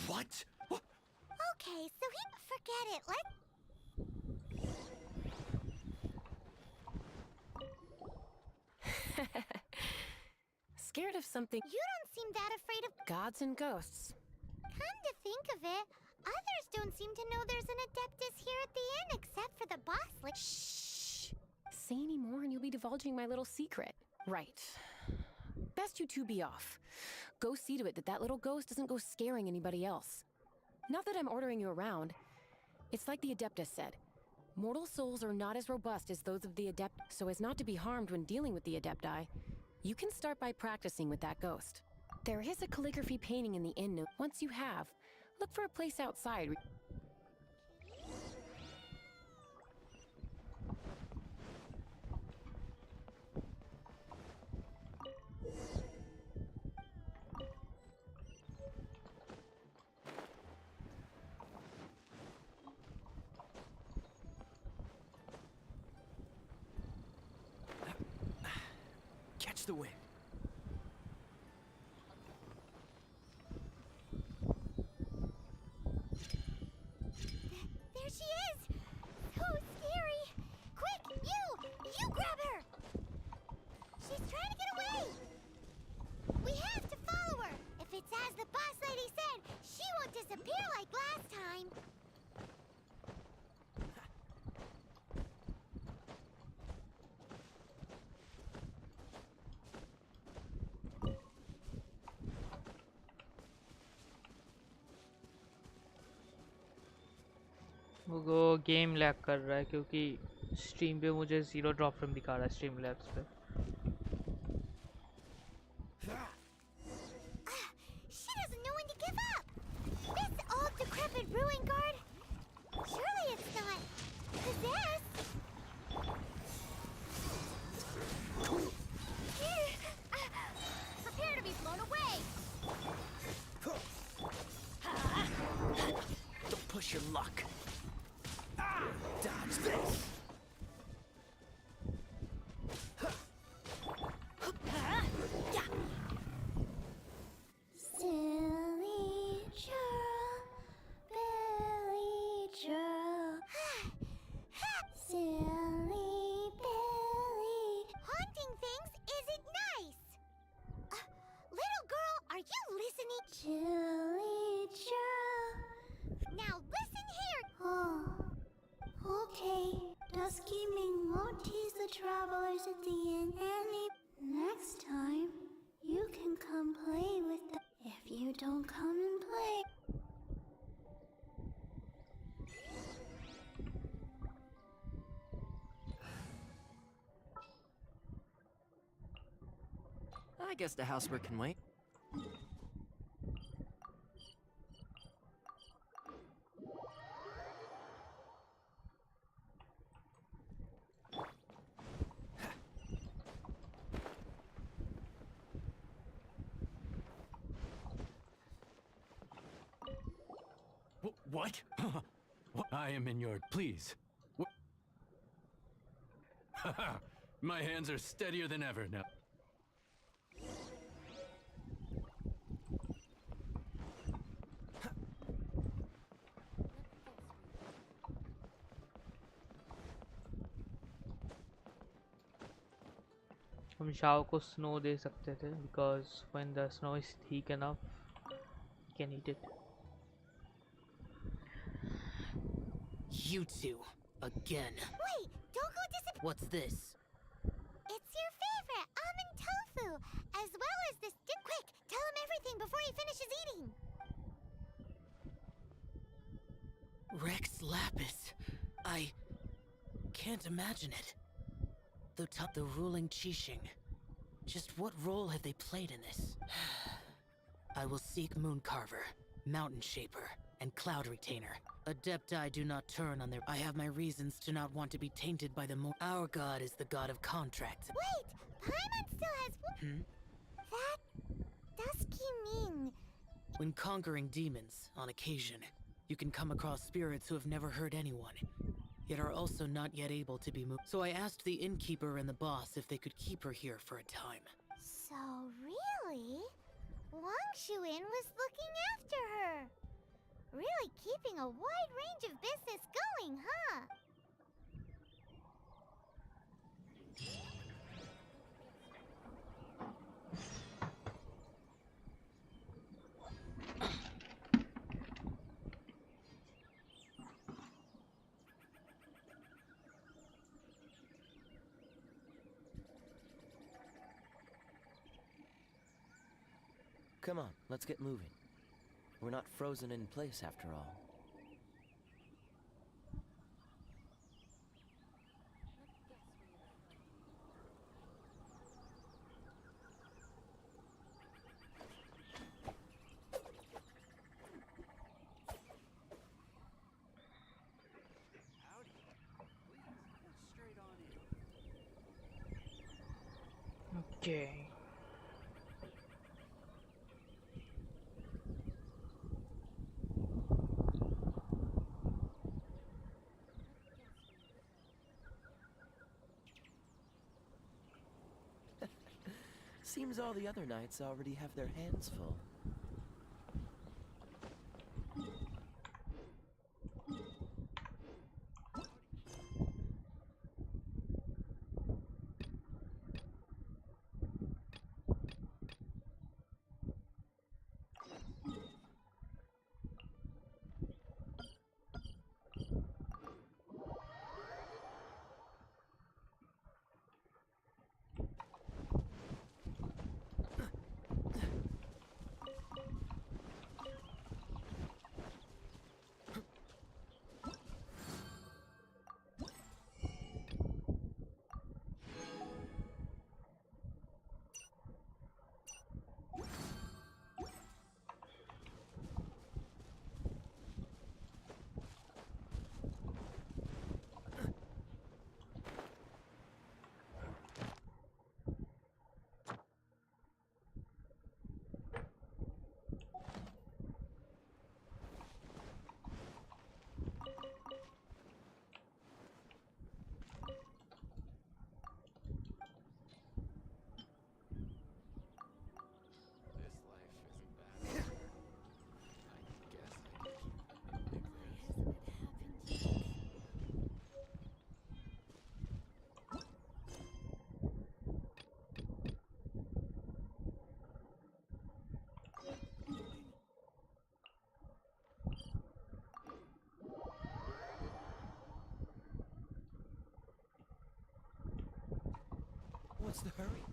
What? Okay, so forget it. Scared of something? You don't seem that afraid of Gods and ghosts. Come to think of it, others don't seem to know there's an Adeptus here at the inn except for the boss. Shh! Say any more and you'll be divulging my little secret. Right. Best you two be off. Go see to it that little ghost doesn't go scaring anybody else. Not that I'm ordering you around. It's like the Adeptus said. Mortal souls are not as robust as those of the Adept, so as not to be harmed when dealing with the Adepti. You can start by practicing with that ghost. There is a calligraphy painting in the inn note. Once you have, look for a place outside. Catch the wind. There she is! So scary! Quick, you grab her! She's trying to get away! We have to follow her! If it's as the boss lady said, she won't disappear like last time! वो game lag कर रहा है क्योंकि stream पे मुझे 0 drop frame दिखा रहा है स्ट्रीम लैब्स पे। She doesn't know when to give up. This old decrepit ruin guard. Surely it's not possessed. Prepare to be blown away. Don't push your luck. Dodge this. Silly churl, Billy churl. Silly Billy. Haunting things isn't nice. Little girl, are you listening? Silly churl. Now listen here. Oh, okay. Dusky Ming won't tease the travelers at the inn any. Next time, you can come play with them. If you don't come and play. I guess the housework can wait. What? I am in your... Please. My hands are steadier than ever now. हम Shao को snow दे सकते थे because when the snow is thick enough you can eat it. You two, again. Wait, don't go disappear. What's this? It's your favorite almond tofu, as well as this. Quick, tell him everything before he finishes eating. Rex Lapis. I can't imagine it. The ruling Qixing. Just what role have they played in this? I will seek Mooncarver, Mountain Shaper, and Cloud Retainer. Adepti do not turn on their... I have my reasons to not want to be tainted by the Our god is the god of contracts. Wait, Paimon still has. That Dusky Ming. When conquering demons, on occasion, you can come across spirits who have never hurt anyone, yet are also not yet able to be moved. So I asked the innkeeper and the boss if they could keep her here for a time. So really, Wang Shuin was looking after her. Really keeping a wide range of business going, huh? Come on, let's get moving. We're not frozen in place after all. Okay. Seems all the other knights already have their hands full. What's the hurry?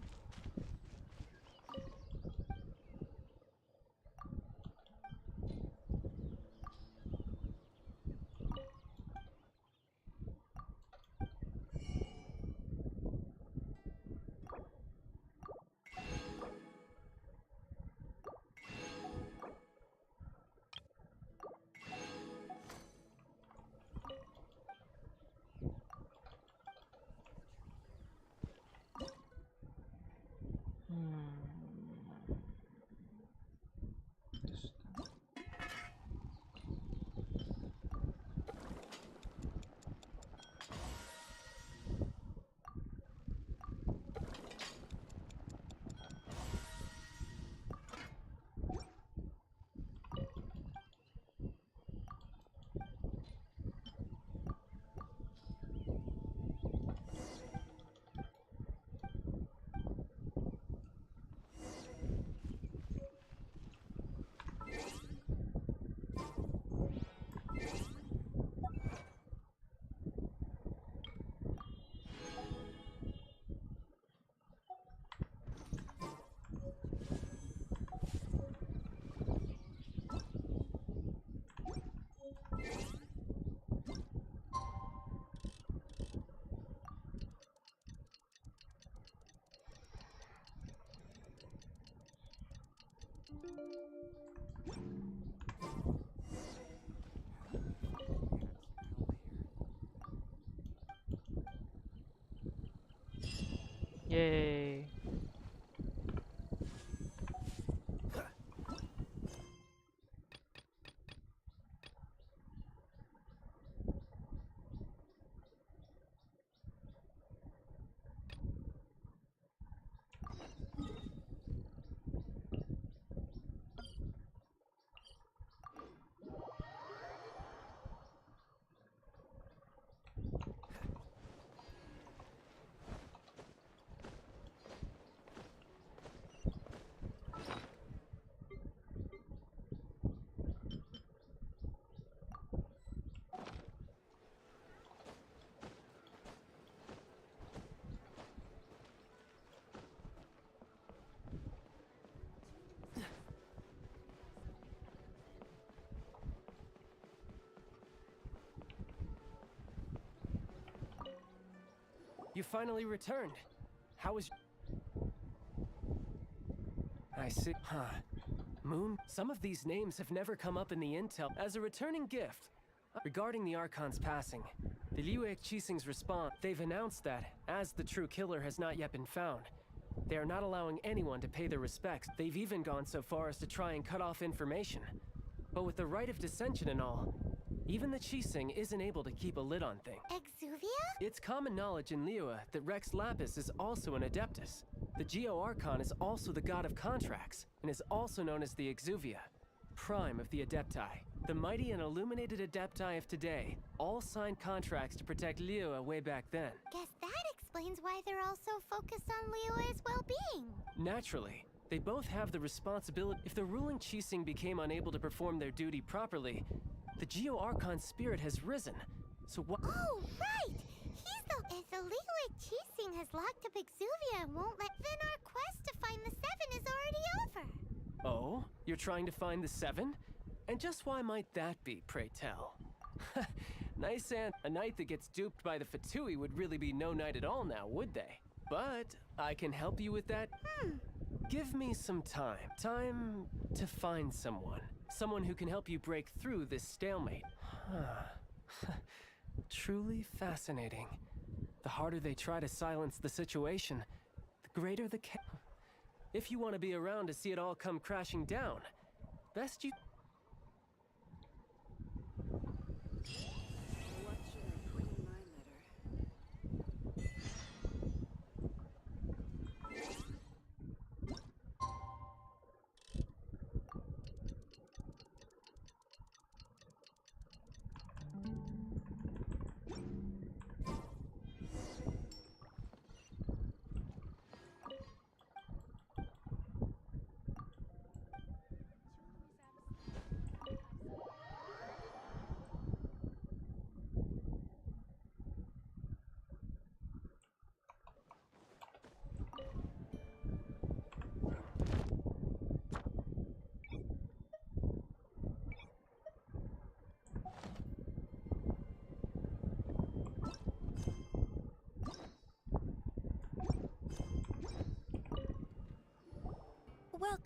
Yay. You finally returned. How was... I see. Huh. Moon? Some of these names have never come up in the intel. As a returning gift, regarding the Archon's passing, the Liu Qixing's response, they've announced that, as the true killer has not yet been found, they are not allowing anyone to pay their respects. They've even gone so far as to try and cut off information. But with the right of dissension and all, even the Qixing isn't able to keep a lid on things. Exuvia? It's common knowledge in Liyue that Rex Lapis is also an Adeptus. The Geo Archon is also the god of contracts, and is also known as the Exuvia, prime of the Adepti. The mighty and illuminated Adepti of today all signed contracts to protect Liyue way back then. Guess that explains why they're all so focused on Liyue's well-being. Naturally, they both have the responsibility. If the ruling Qixing became unable to perform their duty properly, the Geo Archon's spirit has risen. So what? Oh, right! If the Liyue Qixing has locked up Exuvia and won't let, then our quest to find the Seven is already over. Oh? You're trying to find the Seven? And just why might that be, pray tell? Nice a knight that gets duped by the Fatui would really be no knight at all now, would they? But I can help you with that. Give me some time. Time to find someone. Someone who can help you break through this stalemate. Truly fascinating. The harder they try to silence the situation, the greater the If you want to be around to see it all come crashing down, best you...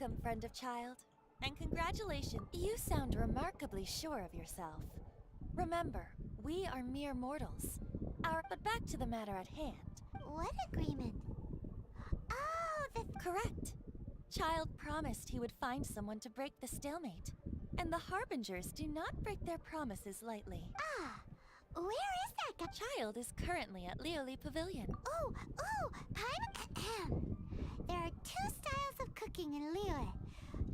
Welcome, friend of child. And congratulations. You sound remarkably sure of yourself. Remember, we are mere mortals. But back to the matter at hand. What agreement? Oh, the... Correct. Child promised he would find someone to break the stalemate. And the Harbingers do not break their promises lightly. Ah, where is that guy? Child is currently at Lioli Pavilion. Oh, there are two styles of cooking in Liyue,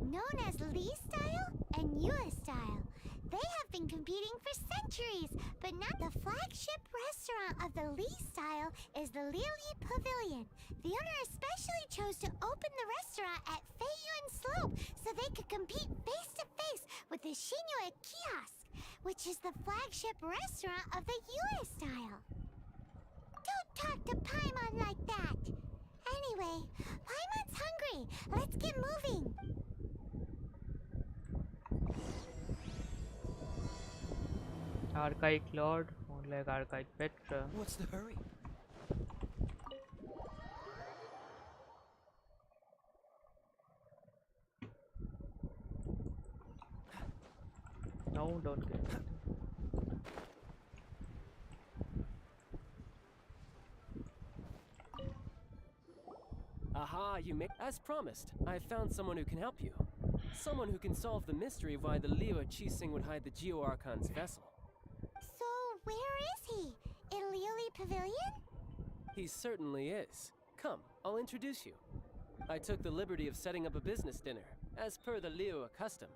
known as Li style and Yue style. They have been competing for centuries, but not the flagship restaurant of the Li style is the Lioli Pavilion. The owner especially chose to open the restaurant at Feiyuan Slope so they could compete face to face with the Xinyue Kiosk, which is the flagship restaurant of the Yue style. Don't talk to Paimon like that! Anyway, Paimon's hungry. Let's get moving. Archaic Lord, more like Archaic Petra. What's the hurry? No, don't get it. Aha, you may. As promised, I found someone who can help you. Someone who can solve the mystery of why the Liyue Qixing would hide the Geo Archon's vessel. So, where is he? In Lioli Pavilion? He certainly is. Come, I'll introduce you. I took the liberty of setting up a business dinner, as per the Liyue custom.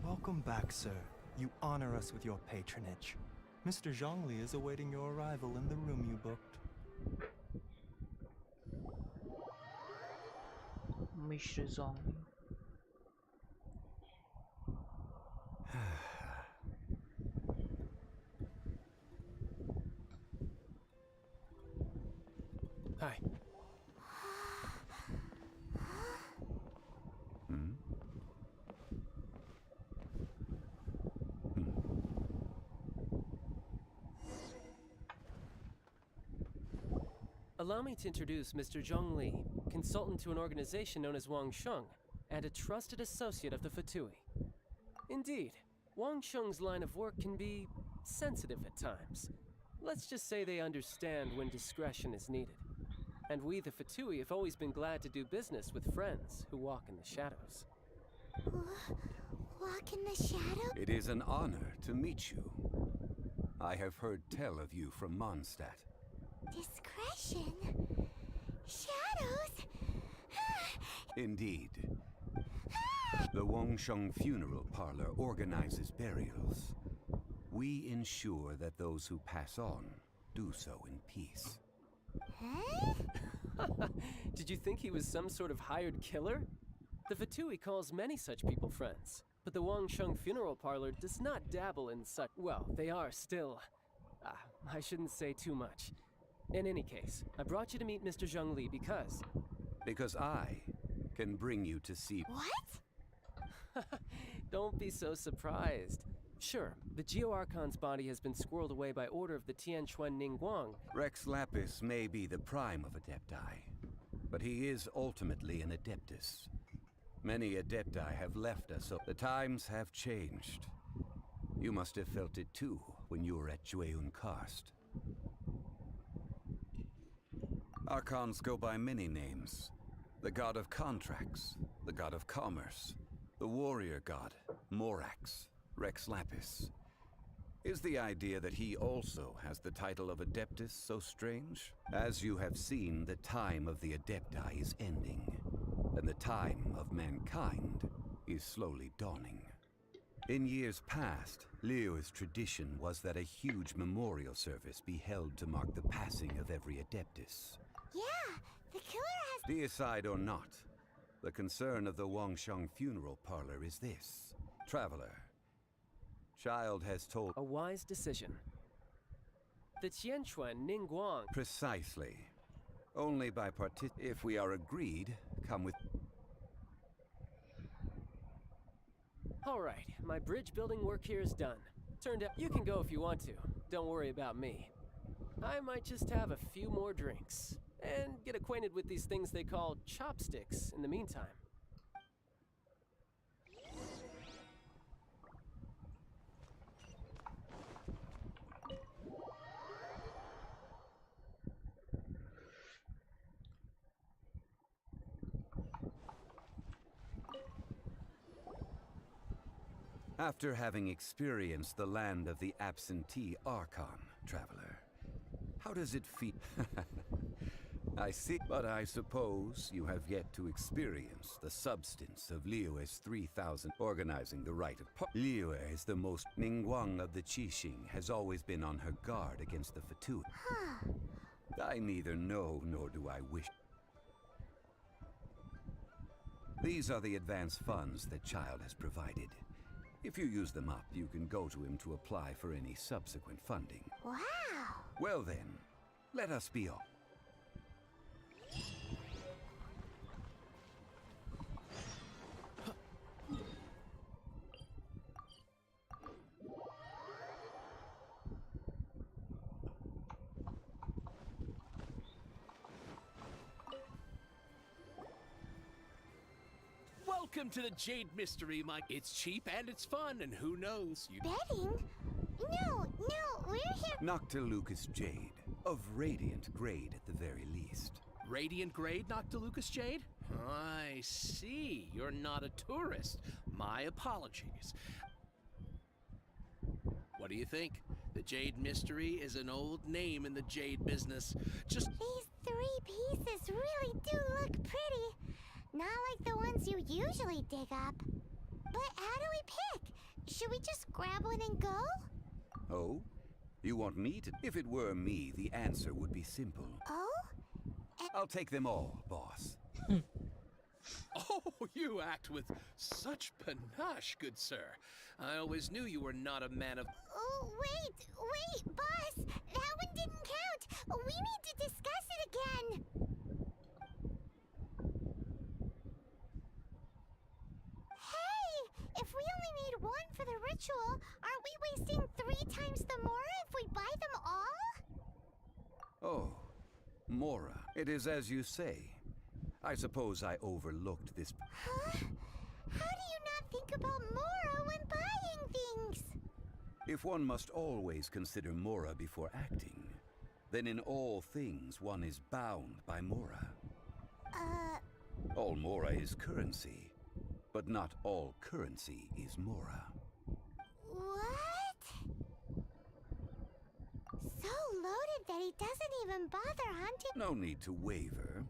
Welcome back, sir. You honor us with your patronage. Mr. Zhongli is awaiting your arrival in the room you booked. Mr. Zhongli. Hi. Allow me to introduce Mr. Zhongli, consultant to an organization known as Wang Sheng, and a trusted associate of the Fatui. Indeed, Wang Sheng's line of work can be sensitive at times. Let's just say they understand when discretion is needed. And we, the Fatui, have always been glad to do business with friends who walk in the shadows. Walk in the shadow? It is an honor to meet you. I have heard tell of you from Mondstadt. Discretion? Shadows? Indeed. The Wangsheng Funeral Parlor organizes burials. We ensure that those who pass on do so in peace. Huh? Did you think he was some sort of hired killer? The Fatui calls many such people friends, but the Wangsheng Funeral Parlor does not dabble in such. Well, they are still. I shouldn't say too much. In any case, I brought you to meet Mr. Zhongli because... Because I can bring you to see... What? Don't be so surprised. Sure, the Geo Archon's body has been squirreled away by order of the Tianquan Ningguang. Rex Lapis may be the prime of Adepti, but he is ultimately an Adeptus. Many Adepti have left us, so the times have changed. You must have felt it too when you were at Jueyun Karst. Archons go by many names. The god of contracts, the god of commerce, the warrior god, Morax, Rex Lapis. Is the idea that he also has the title of Adeptus so strange? As you have seen, the time of the Adepti is ending, and the time of mankind is slowly dawning. In years past, Liyue's tradition was that a huge memorial service be held to mark the passing of every Adeptus. Yeah, the killer has... Deicide or not, the concern of the Wangsheng Funeral Parlor is this. Traveler, Child has told... A wise decision. The Tianquan Ningguang... Precisely. Only by If we are agreed, come with... Alright, my bridge building work here is done. Turned out you can go if you want to. Don't worry about me. I might just have a few more drinks and get acquainted with these things they call chopsticks in the meantime. After having experienced the land of the absentee Archon, traveler, how does it feel? I see, but I suppose you have yet to experience the substance of Liyue's 3,000 organizing the rite of Liyue is the most Ningguang of the Qixing has always been on her guard against the Fatui. I neither know nor do I wish. These are the advance funds that Child has provided. If you use them up, you can go to him to apply for any subsequent funding. Wow! Well then, let us be off. Welcome to the Jade Mystery, Mike. It's cheap and it's fun, and who knows? Betting? No, we're here. Noctilucous Jade, of radiant grade at the very least. Radiant grade, Noctilucous Jade? I see. You're not a tourist. My apologies. What do you think? The Jade Mystery is an old name in the jade business. Just... These 3 pieces really do look pretty. Not like the ones you usually dig up. But how do we pick? Should we just grab one and go? Oh? You want me to? If it were me, the answer would be simple. Oh? I'll take them all, boss. Oh, you act with such panache, good sir. I always knew you were not a man of... Oh, wait, boss! That one didn't count! We need to discuss it again! Hey! If we only need 1 for the ritual, aren't we wasting 3 times the Mora if we buy them all? Oh, Mora. It is as you say. I suppose I overlooked this. Huh? How do you not think about Mora when buying things? If one must always consider Mora before acting, then in all things one is bound by Mora. All Mora is currency, but not all currency is Mora. What? So loaded that he doesn't even bother hunting. No need to waver.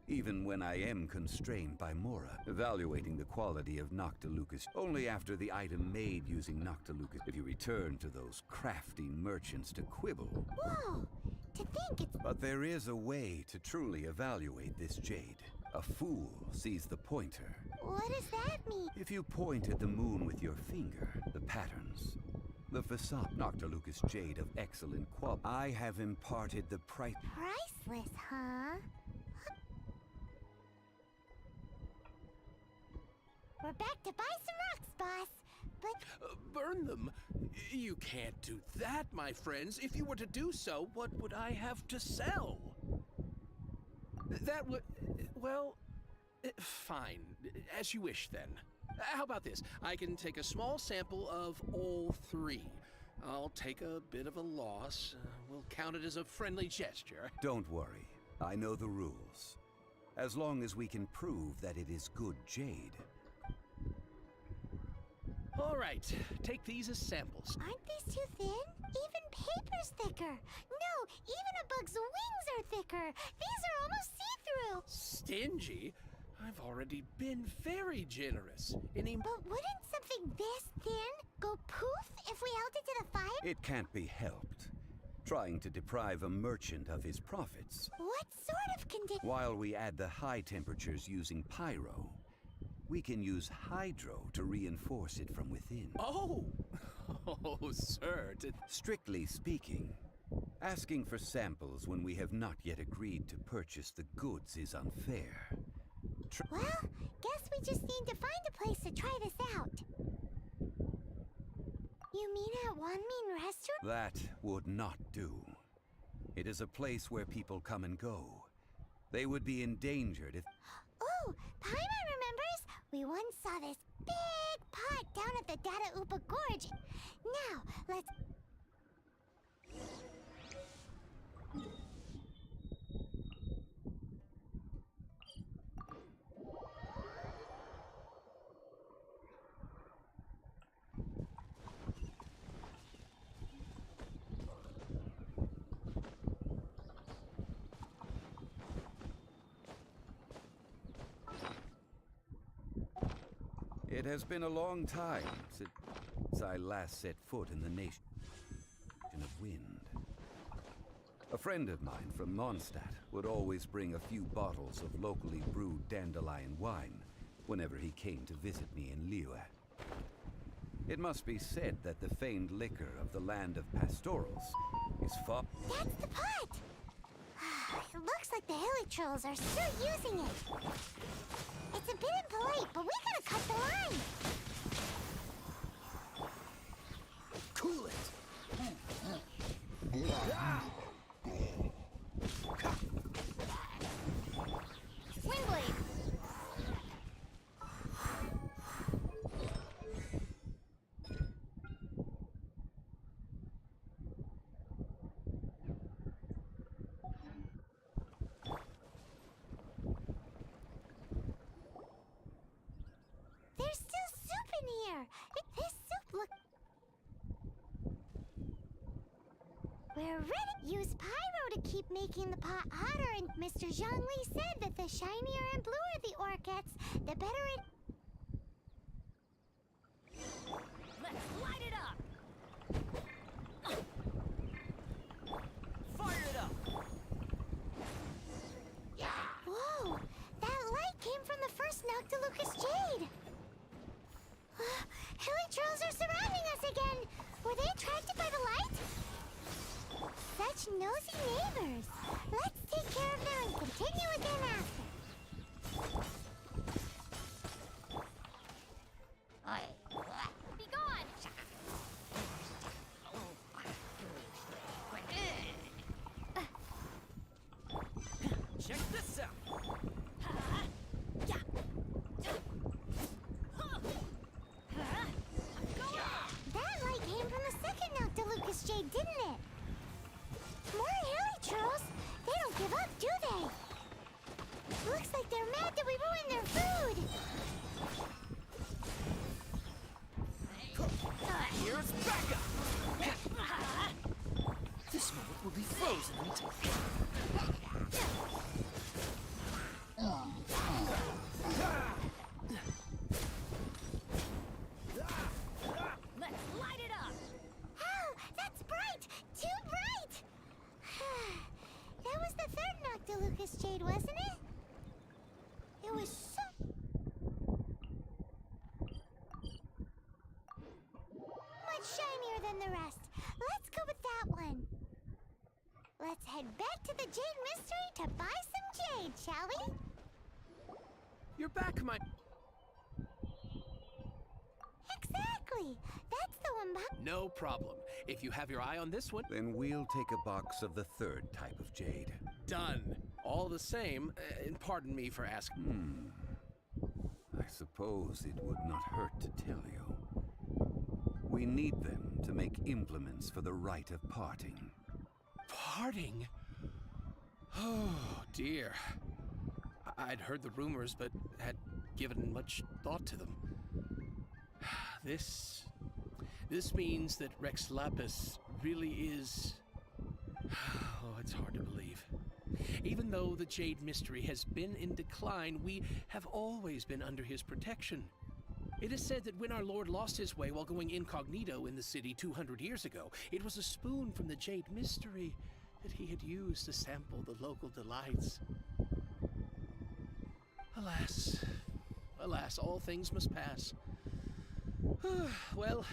Even when I am constrained by Mora, evaluating the quality of Noctilucous only after the item made using Noctilucous. If you return to those crafty merchants to quibble. Whoa! To think it's... But there is a way to truly evaluate this jade. A fool sees the pointer. What does that mean? If you point at the moon with your finger, the patterns, the facade, Noctilucous jade of excellent quality. I have imparted the price. Priceless, huh? We're back to buy some rocks, boss. But... burn them? You can't do that, my friends. If you were to do so, what would I have to sell? That would... well... fine. As you wish, then. How about this? I can take a small sample of all 3. I'll take a bit of a loss. We'll count it as a friendly gesture. Don't worry. I know the rules. As long as we can prove that it is good jade. All right, take these as samples. Aren't these too thin? Even paper's thicker. No, even a bug's wings are thicker. These are almost see-through. Stingy? I've already been very generous. But wouldn't something this thin go poof if we held it to the fire? It can't be helped. Trying to deprive a merchant of his profits. What sort of condition? While we add the high temperatures using pyro, we can use hydro to reinforce it from within. Oh! Oh, sir. Strictly speaking, asking for samples when we have not yet agreed to purchase the goods is unfair. Well, guess we just need to find a place to try this out. You mean at Wanmin Restaurant? That would not do. It is a place where people come and go. They would be endangered if... Oh, Paimon remembers! We once saw this big pot down at the Data Upa Gorge. Now, let's... It has been a long time since I last set foot in the nation of wind. A friend of mine from Mondstadt would always bring a few bottles of locally brewed dandelion wine whenever he came to visit me in Liyue. It must be said that the famed liquor of the land of pastorals is far... That's the pot! It looks like the hilly trolls are still using it. It's a bit impolite, but we gotta cut the line. Cool it! Windblade! There's still soup in here! This soup look... We're ready! Use pyro to keep making the pot hotter, and Mr. Zhongli said that the shinier and bluer the ore gets, the better it... Let's light it up! Fire it up! Whoa! That light came from the first Noctilucous Jade! Hilly trolls are surrounding us again! Were they attracted by the light? Such nosy neighbors! Let's take care of them and continue again after. Be gone! Check this out! That light came from the second Noctilucous Jade, didn't it? More hilly trolls! They don't give up, do they? Looks like they're mad that we ruined their food! Here's backup! This moment will be frozen until... Let's light it up! Oh, that's bright! Too bright! That was the third Noctilucous Jade, wasn't it? It was so... much shinier than the rest. Let's go with that one. Let's head back to the Jade Mystery to buy some jade, shall we? You're back, my... Exactly! That's the one behind... No problem. If you have your eye on this one... Then we'll take a box of the third type of jade. Done. All the same, and pardon me for asking... I suppose it would not hurt to tell you. We need them to make implements for the rite of parting. Parting? Oh, dear. I'd heard the rumors, but had given much thought to them. This means that Rex Lapis really is... Oh, it's hard to believe. Even though the Jade Mystery has been in decline, we have always been under his protection. It is said that when our Lord lost his way while going incognito in the city 200 years ago, it was a spoon from the Jade Mystery that he had used to sample the local delights. Alas, alas, all things must pass. Well,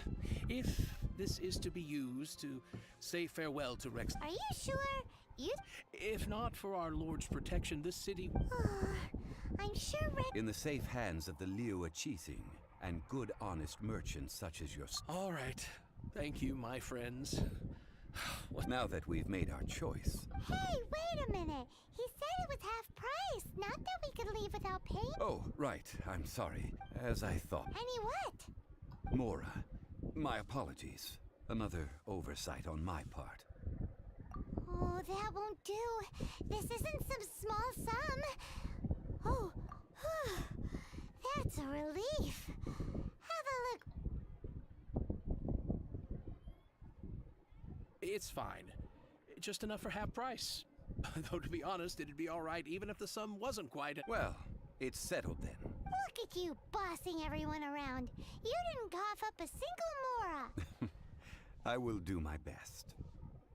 if this is to be used to say farewell to Rex... Are you sure? If not for our Lord's protection, this city... I'm sure Rex... In the safe hands of the Liyue Chithing and good honest merchants such as yourself. All right. Thank you, my friends. Now that we've made our choice, Hey, wait a minute. He said it was half price, not that we could leave without paying. oh, right, I'm sorry. As I thought. Any what? Mora, my apologies. Another oversight on my part. Oh, that won't do. This isn't some small sum. Oh, that's a relief. Have a look. It's fine. Just enough for half price. Though, to be honest, it'd be all right even if the sum wasn't quite... Well, it's settled then. Look at you bossing everyone around. You didn't cough up a single Mora. I will do my best.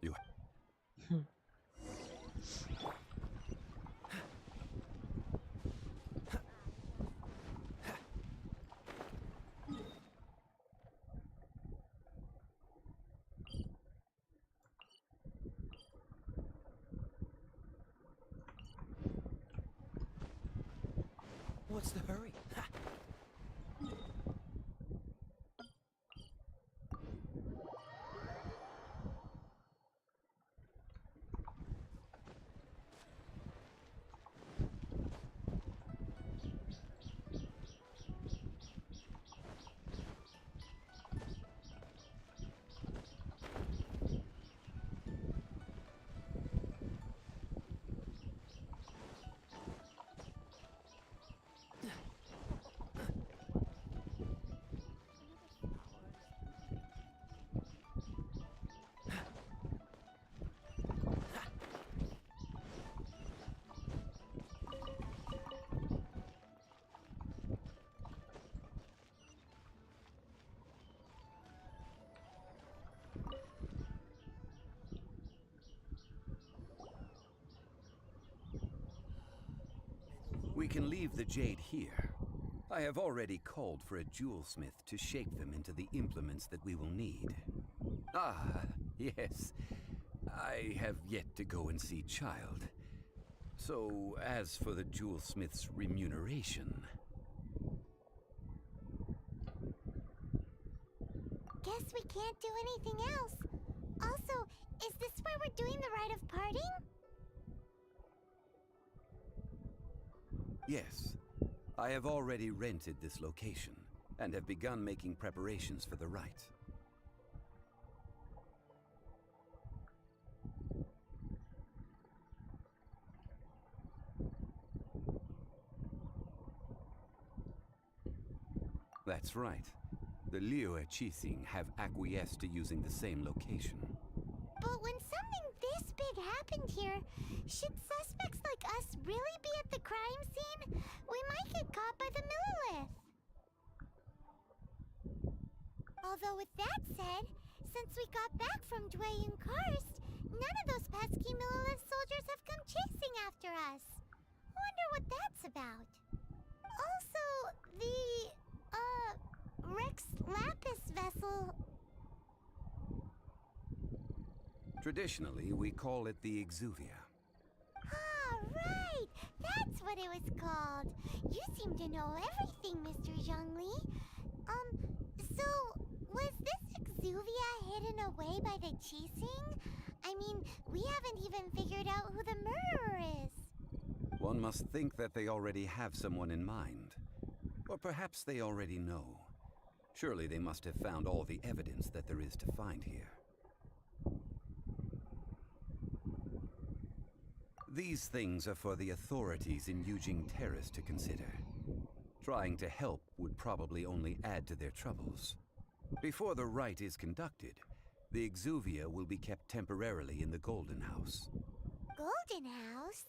You... What's the hurry? We can leave the jade here. I have already called for a jewelsmith to shape them into the implements that we will need. Ah, yes. I have yet to go and see Child. So, as for the jewelsmith's remuneration... Guess we can't do anything else. Also, is this where we're doing the rite of parting? Yes. I have already rented this location, and have begun making preparations for the rite. That's right. The Liyue Qixing have acquiesced to using the same location. But when something this big happened here, should suspects like us really be at the crime scene? We might get caught by the Millilith. Although with that said, since we got back from Dwayne Karst, none of those pesky Millilith soldiers have come chasing after us. Wonder what that's about. Also, the, Rex Lapis vessel... Traditionally, we call it the Exuvia. Ah, right! That's what it was called. You seem to know everything, Mr. Zhongli. So, was this Exuvia hidden away by the Qixing? I mean, we haven't even figured out who the murderer is. One must think that they already have someone in mind. Or perhaps they already know. Surely they must have found all the evidence that there is to find here. These things are for the authorities in Yujing Terrace to consider. Trying to help would probably only add to their troubles. Before the rite is conducted, the Exuvia will be kept temporarily in the Golden House. Golden House?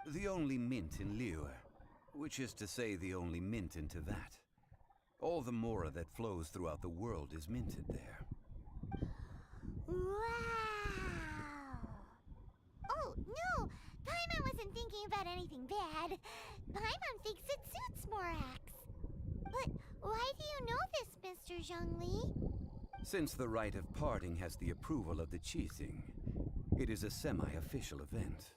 The only mint in Liyue, which is to say the only mint in Teyvat. All the Mora that flows throughout the world is minted there. Wow! Oh, no! Paimon wasn't thinking about anything bad. Paimon thinks it suits Morax. But why do you know this, Mr. Zhongli? Since the rite of parting has the approval of the Qixing, it is a semi-official event.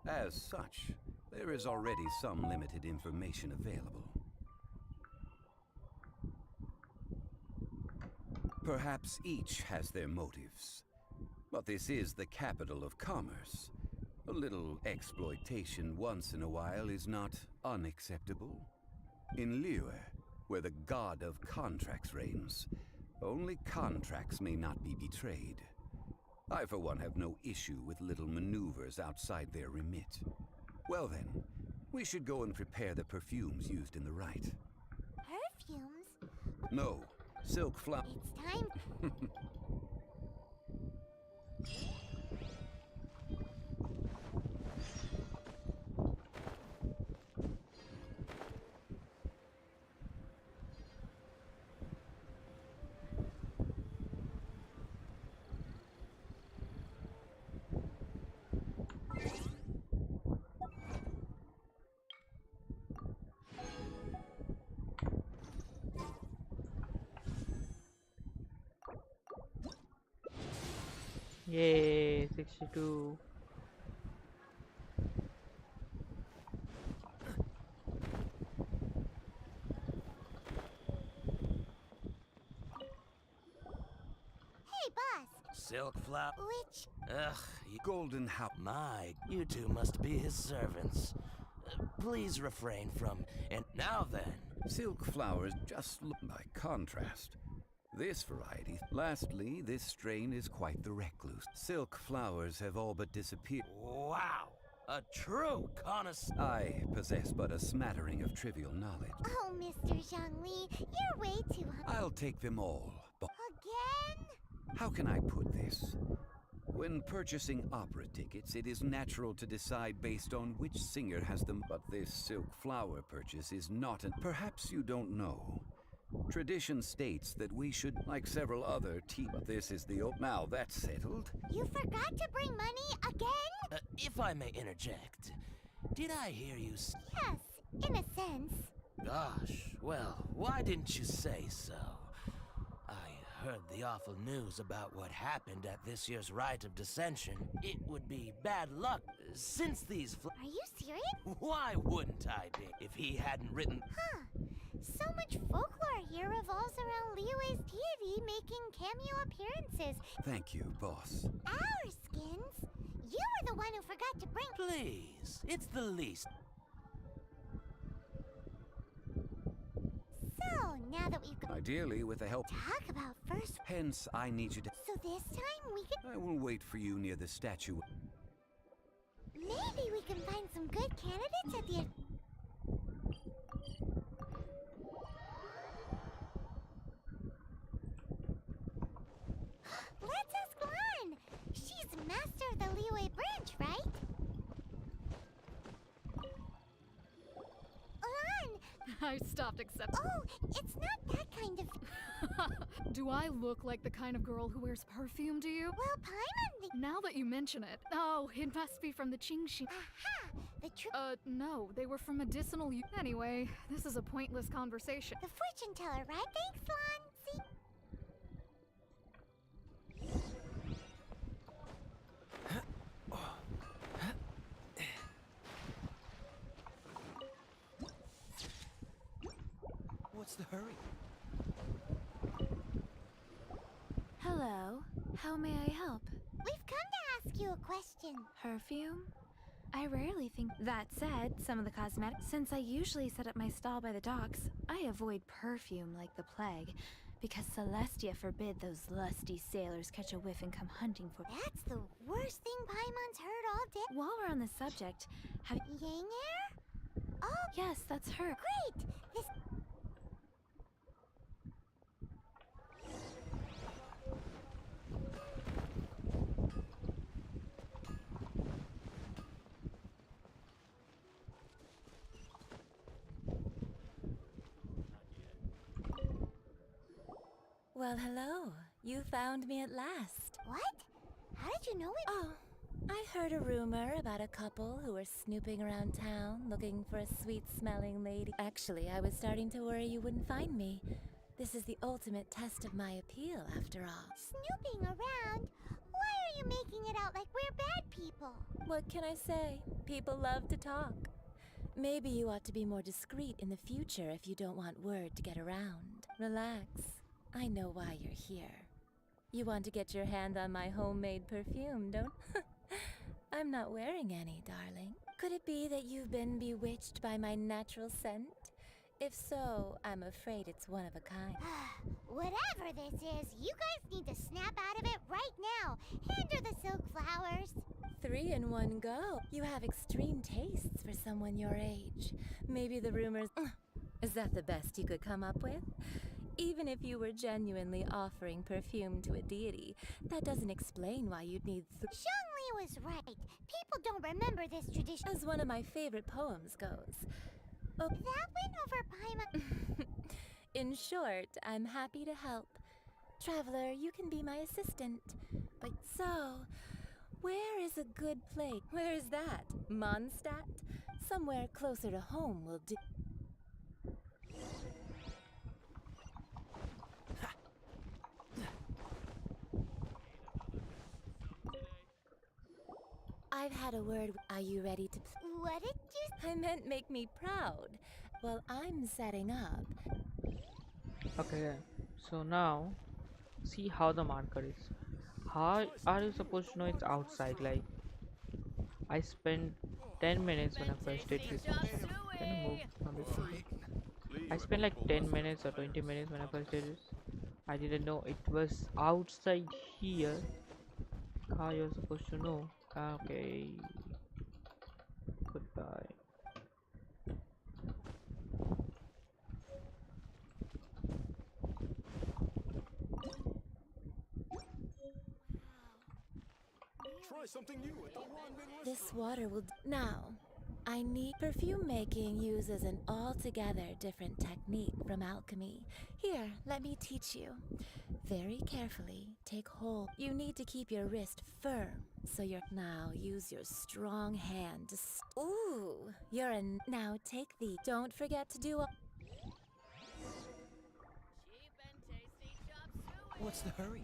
As such, there is already some limited information available. Perhaps each has their motives. But this is the capital of commerce. A little exploitation once in a while is not unacceptable. In Liyue, where the god of contracts reigns, only contracts may not be betrayed. I, for one, have no issue with little maneuvers outside their remit. Well then, we should go and prepare the perfumes used in the rite. Perfumes? No, silk flower. It's time. Yay, 62. Hey, boss. Silk flower. Which? Ugh, you Golden house. My, you two must be his servants. Please refrain from. And now then. Silk flowers just look by contrast. This variety. Lastly, this strain is quite the recluse. Silk flowers have all but disappeared. Wow! A true connoisseur. I possess but a smattering of trivial knowledge. Oh, Mr. Xiangling, you're way too I'll take them all. But Again? how can I put this? When purchasing opera tickets, it is natural to decide based on which singer has them. But this silk flower purchase is not an. Perhaps you don't know. Tradition states that we should, like several other but this is the now that's settled. You forgot to bring money again? If I may interject, did I hear you Yes, in a sense. Gosh, well, why didn't you say so? I heard the awful news about what happened at this year's Rite of Dissension. It would be bad luck, since these Are you serious? Why wouldn't I be, if he hadn't written... Huh. So much folklore here revolves around Liyue's deity making cameo appearances. Thank you, boss. Our skins? You were the one who forgot to bring... Please, it's the least. So, now that we've got... Ideally, with the help... Talk about first... Hence, I need you to... So this time we can... I will wait for you near the statue. Maybe we can find some good candidates at the... Let's ask Lan! She's master of the Liyue branch, right? Lan! I stopped accepting. Oh, it's not that kind of... Do I look like the kind of girl who wears perfume to you? Well, Paimon... Now that you mention it. Oh, it must be from the Qingxi. Aha! The No, they were from medicinal Anyway, this is a pointless conversation. The fortune teller, right? Thanks, Lan. See? What's the hurry? Hello. How may I help? We've come to ask you a question. Perfume? I rarely think. That said, some of the cosmetics. Since I usually set up my stall by the docks, I avoid perfume like the plague. Because Celestia forbid those lusty sailors catch a whiff and come hunting for. That's the worst thing Paimon's heard all day. While we're on the subject, have. Yang Air? Oh! Yes, that's her. Great! This. Well, hello. You found me at last. What? How did you know it? Oh, I heard a rumor about a couple who were snooping around town looking for a sweet-smelling lady. Actually, I was starting to worry you wouldn't find me. This is the ultimate test of my appeal, after all. Snooping around? Why are you making it out like we're bad people? What can I say? People love to talk. Maybe you ought to be more discreet in the future if you don't want word to get around. Relax. I know why you're here. You want to get your hand on my homemade perfume, don't? I'm not wearing any, darling. Could it be that you've been bewitched by my natural scent? If so, I'm afraid it's one of a kind. Whatever this is, you guys need to snap out of it right now. Hand her the silk flowers. 3 in one go. You have extreme tastes for someone your age. Maybe the rumors... Is that the best you could come up with? Even if you were genuinely offering perfume to a deity, that doesn't explain why you'd need... Xiangling was right. People don't remember this tradition. As one of my favorite poems goes. Oh. That went over Paima. In short, I'm happy to help. Traveler, you can be my assistant. But so, where is a good place? Where is that? Mondstadt? Somewhere closer to home will do. I've had a word. Are you ready to... What did you... I meant make me proud. Well, I'm setting up. Okay, so now see how the marker is. How are you supposed to know it's outside? Like, I spent 10 minutes when I first did this. Can you move a bit? I spent like 10 minutes or 20 minutes when I first did this. I didn't know it was outside here. How you're supposed to know? Okay. Goodbye. Try something new at the This water will... Now, I need... Perfume making uses an altogether different technique from alchemy. Here, let me teach you. Very carefully, take hold. You need to keep your wrist firm, so you're... Now, use your strong hand to... Ooh, you're a... Now, take the... Don't forget to do a... What's the hurry?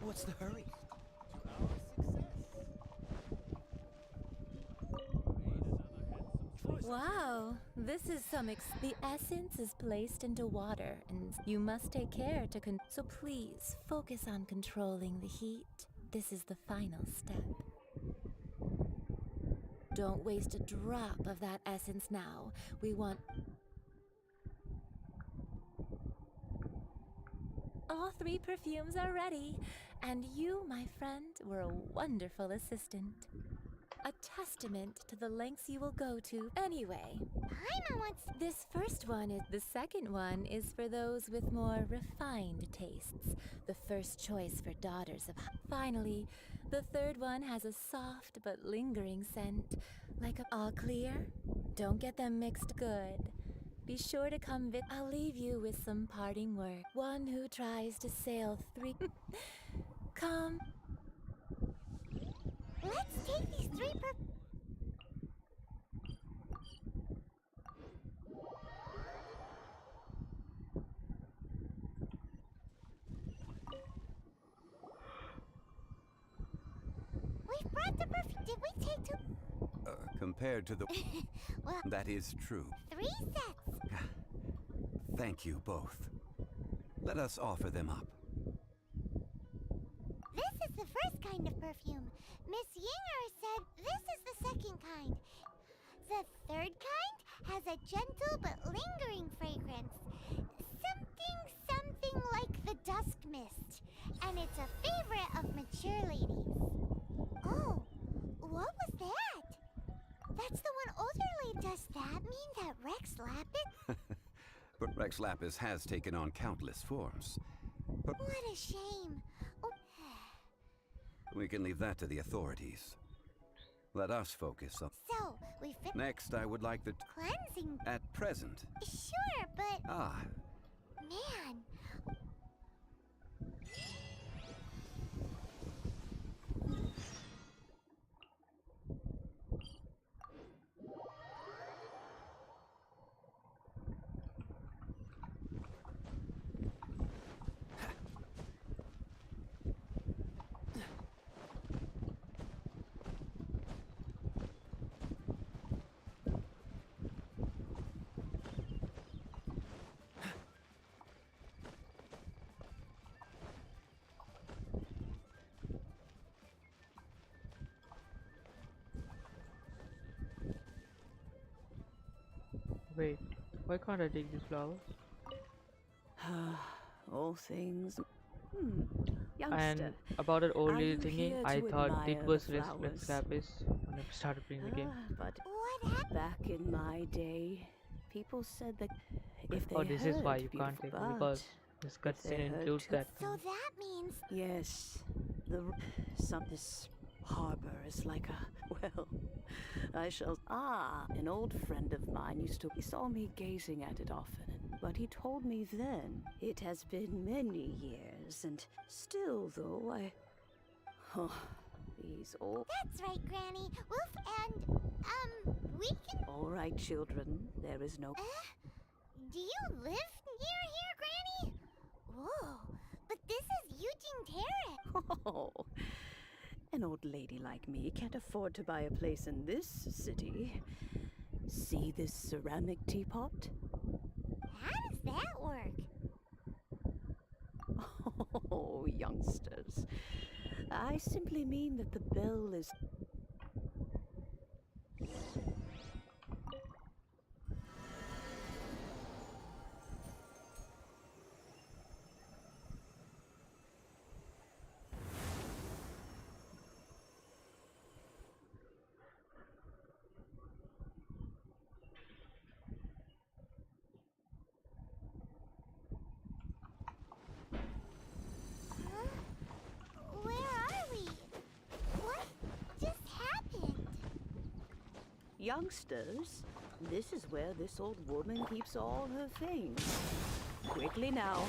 What's the hurry? Wow, this is some The essence is placed into water, and you must take care to So please, focus on controlling the heat. This is the final step. Don't waste a drop of that essence now. We want... All 3 perfumes are ready, and you, my friend, were a wonderful assistant. A testament to the lengths you will go to. Anyway, Paima wants... This first one is... The second one is for those with more refined tastes. The first choice for daughters of... Finally, the third one has a soft but lingering scent. Like a... All clear? Don't get them mixed good. Be sure to come I'll leave you with some parting word. One who tries to sail 3... Come. Let's take these 3 We've brought the perfume. Did we take 2? Compared to the... Well... That is true. 3 sets. Thank you both. Let us offer them up. This is the first kind of perfume. Miss Yinger said this is the second kind. The third kind has a gentle but lingering fragrance. Something like the dusk mist. And it's a favorite of mature ladies. Oh, what was that? That's the one older lady. Does that mean that Rex Lapis? But Rex Lapis has taken on countless forms. But what a shame. Oh. We can leave that to the authorities. Let us focus on... So, we fit... Next, I would like the... Cleansing... At present. Sure, but... Ah. Man. Wait, why can't I take these flowers? All things. And Youngster, about that old are lady you thingy, here I to thought it admire was the Rex flowers? Lapis when I started playing the game. But back in my day, people said that if they Oh, this is why heard you can't beautiful take it, because this if they cutscene heard includes too- that. So that means Yes, this harbor is like a well, I shall. An old friend of mine used to. He saw me gazing at it often, but he told me then it has been many years, and still, though these old. that's right, Granny. Wolf and we can. All right, children, there is no. Do you live near here, Granny? Whoa, but this is Eugene Terrace. Oh, an old lady like me can't afford to buy a place in this city. See this ceramic teapot? How does that work? Oh, youngsters. I simply mean that the bell is. Where are we? What just happened? Youngsters, this is where this old woman keeps all her things. Quickly now,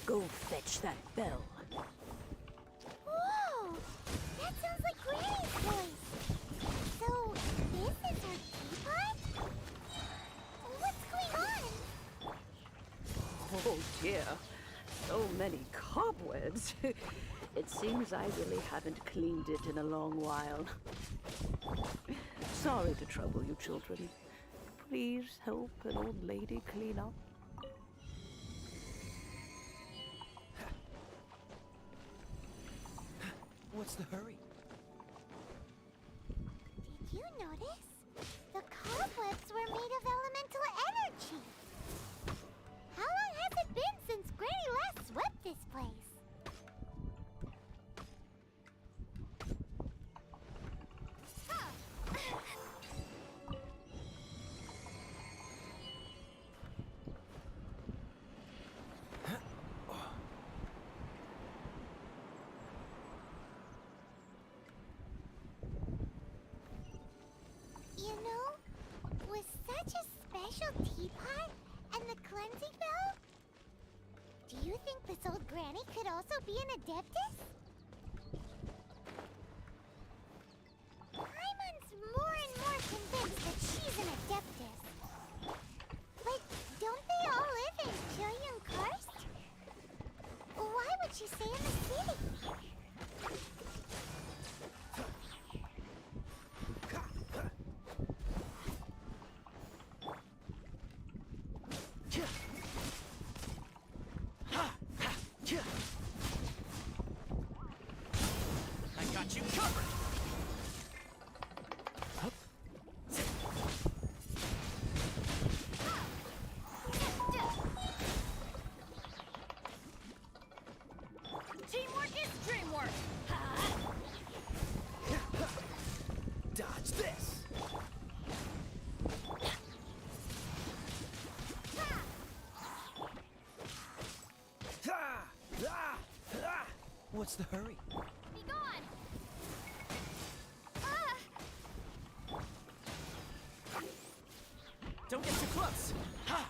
go fetch that bell. Whoa! That sounds like Granny's voice. So, this is her teapot? What's going on? Oh dear, so many cobwebs. It seems I really haven't cleaned it in a long while. Sorry to trouble you, children. Please help an old lady clean up. What's the hurry? Did you notice? The cobwebs were made of elemental energy. How long has it been since Granny last swept this place? You know, with such a special teapot and the cleansing bell, do you think this old granny could also be an adeptus? Paimon's more and more convinced that she's an adeptus. But don't they all live in Julian Karst? Why would she stay in the city? I got you covered! Teamwork is dreamwork. Dodge this! What's the hurry? Be gone. Don't get too close! Ha!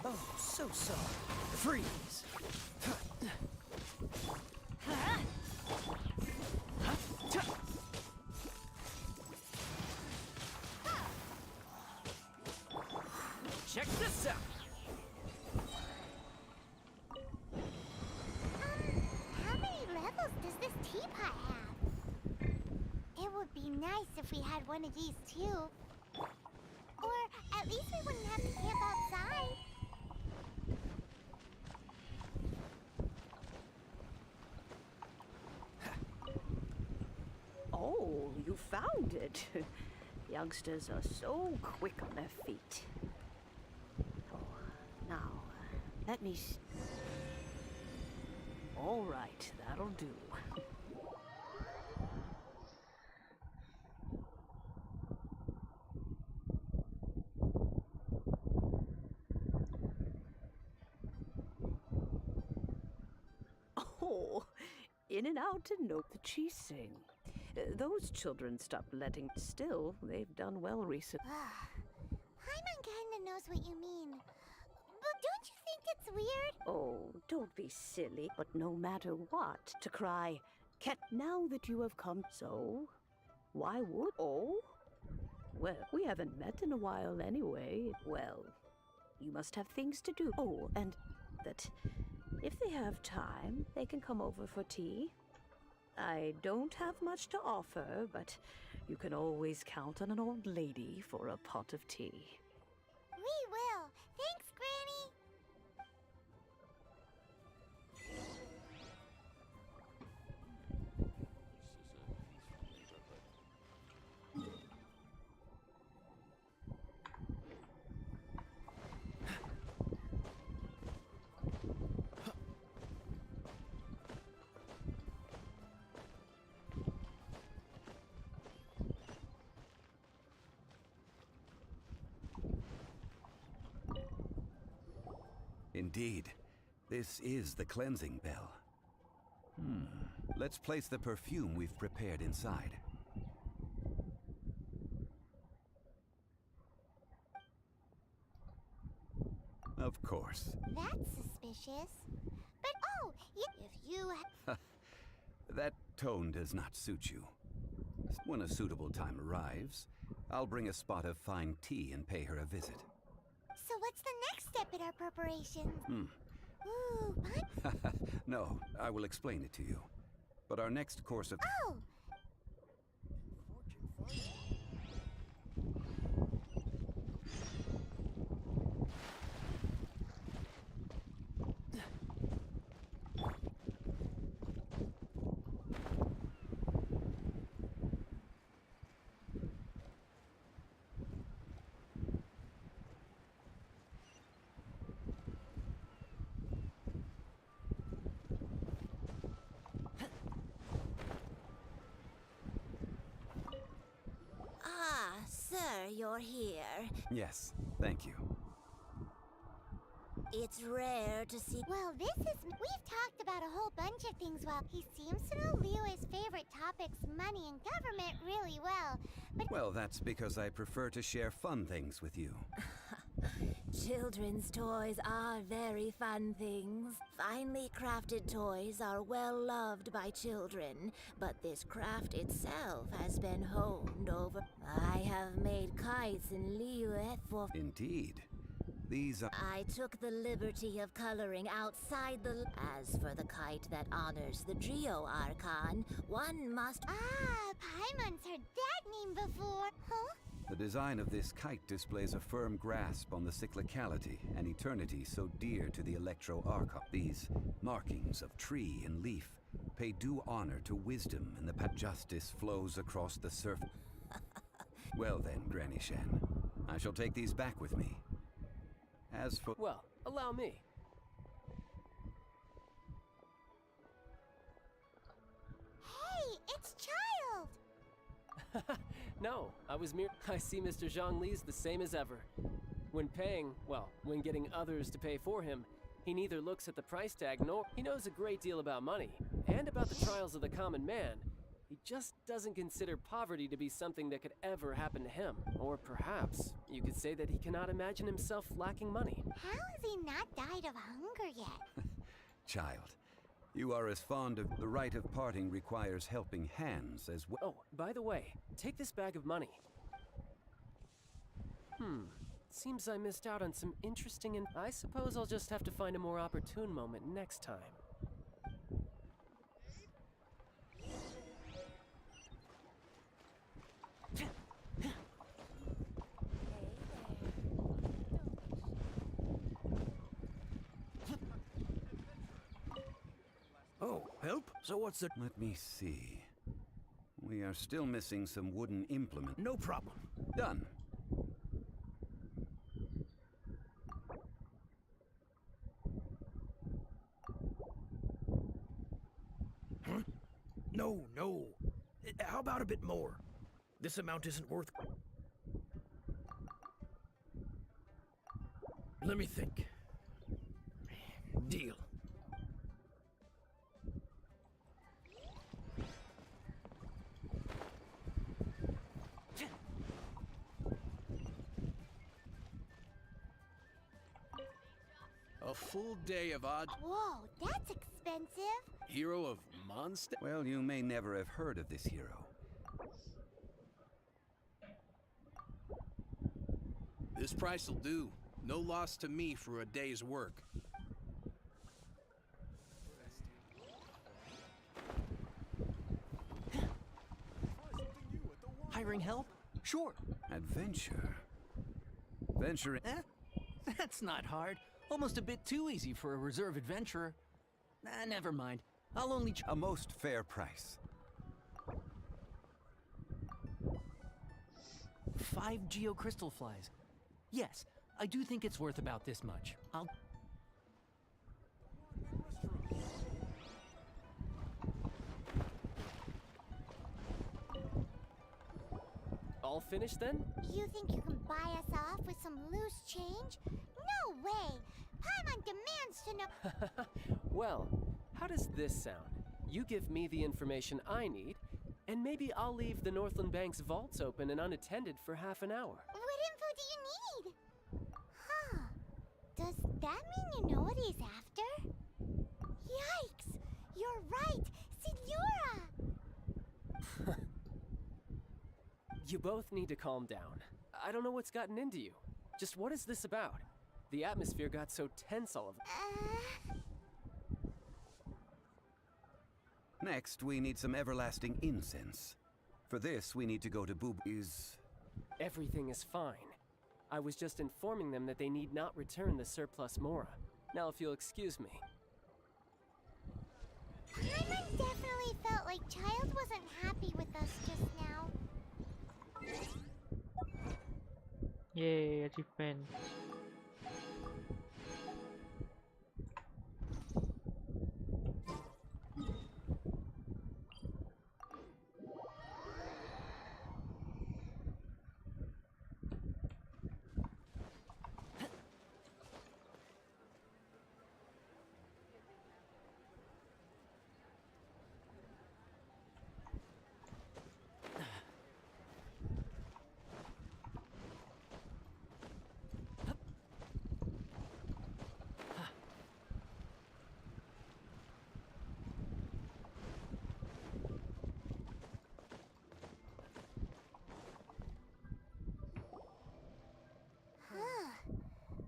Oh, so sorry. Freeze! Check this out! How many levels does this teapot have? It would be nice if we had one of these too. Or at least we wouldn't have to camp outside. Oh, you found it. Youngsters are so quick on their feet. Let me. All right, that'll do. Oh, in and out and no the cheese sing. Those children stopped letting. Still, they've done well recently. Paimon kinda knows what you mean. But don't you think it's weird? Oh, don't be silly. But no matter what, to cry, cat, now that you have come, so why would? Oh, well, we haven't met in a while anyway. Well, you must have things to do. Oh, and that if they have time, they can come over for tea. I don't have much to offer, but you can always count on an old lady for a pot of tea. We will. Thanks, Granny. Indeed, this is the cleansing bell. Let's place the perfume we've prepared inside. Of course. That's suspicious. But if you That tone does not suit you. When a suitable time arrives, I'll bring a spot of fine tea and pay her a visit. So what's the next step in our preparations? Ooh, No, I will explain it to you. But our next course of... Oh! Sir, you're here. Yes, thank you. It's rare to see. Well, we've talked about a whole bunch of things. Well, he seems to know Liyue's favorite topics, money and government, really well. But Well, that's because I prefer to share fun things with you. children's toys are very fun things. Finely crafted toys are well loved by children, but this craft itself has been honed over. I have made kites in Liyue for... Indeed. These are... I took the liberty of coloring outside the... As for the kite that honors the Geo Archon, one must... Paimon's heard that name before. Huh? The design of this kite displays a firm grasp on the cyclicality and eternity so dear to the Electro-Archon. These markings of tree and leaf pay due honor to wisdom, and the justice flows across the surface. Well then, Granny Shan, I shall take these back with me. As for... Well, allow me. Hey, it's Child! No, I see Mr. Xlice the same as ever. When when getting others to pay for him, he neither looks at the price tag nor... He knows a great deal about money, and about the trials of the common man. He just doesn't consider poverty to be something that could ever happen to him. Or perhaps, you could say that he cannot imagine himself lacking money. How has he not died of hunger yet? Child, you are as fond of... The rite of parting requires helping hands as well. Oh, by the way, take this bag of money. Seems I missed out on some interesting and... I suppose I'll just have to find a more opportune moment next time. Oh, help? So what's the... Let me see. We are still missing some wooden implement. No problem. Done. No, no. How about a bit more? This amount isn't worth... Let me think. Deal. A full day of odd... Whoa, that's expensive. Hero of Mondstadt? Well, you may never have heard of this hero. This price will do. No loss to me for a day's work. Hiring help? Sure. Adventure. Venture. That's not hard. Almost a bit too easy for a reserve adventurer. Never mind. I'll only... A most fair price. 5 geocrystal flies. Yes, I do think it's worth about this much. I'll... All finished then? You think you can buy us off with some loose change? No way! Paimon demands to know. Well, how does this sound? You give me the information I need, and maybe I'll leave the Northland Bank's vaults open and unattended for half an hour. What info do you need? Huh. Does that mean you know what he's after? Yikes! You're right! Signora! You both need to calm down. I don't know what's gotten into you. Just what is this about? The atmosphere got so tense all of Next, we need some everlasting incense. For this, we need to go to Everything is fine. I was just informing them that they need not return the surplus Mora. Now, if you'll excuse me. Paimon definitely felt like Child wasn't happy with us just now. Yay, achievement.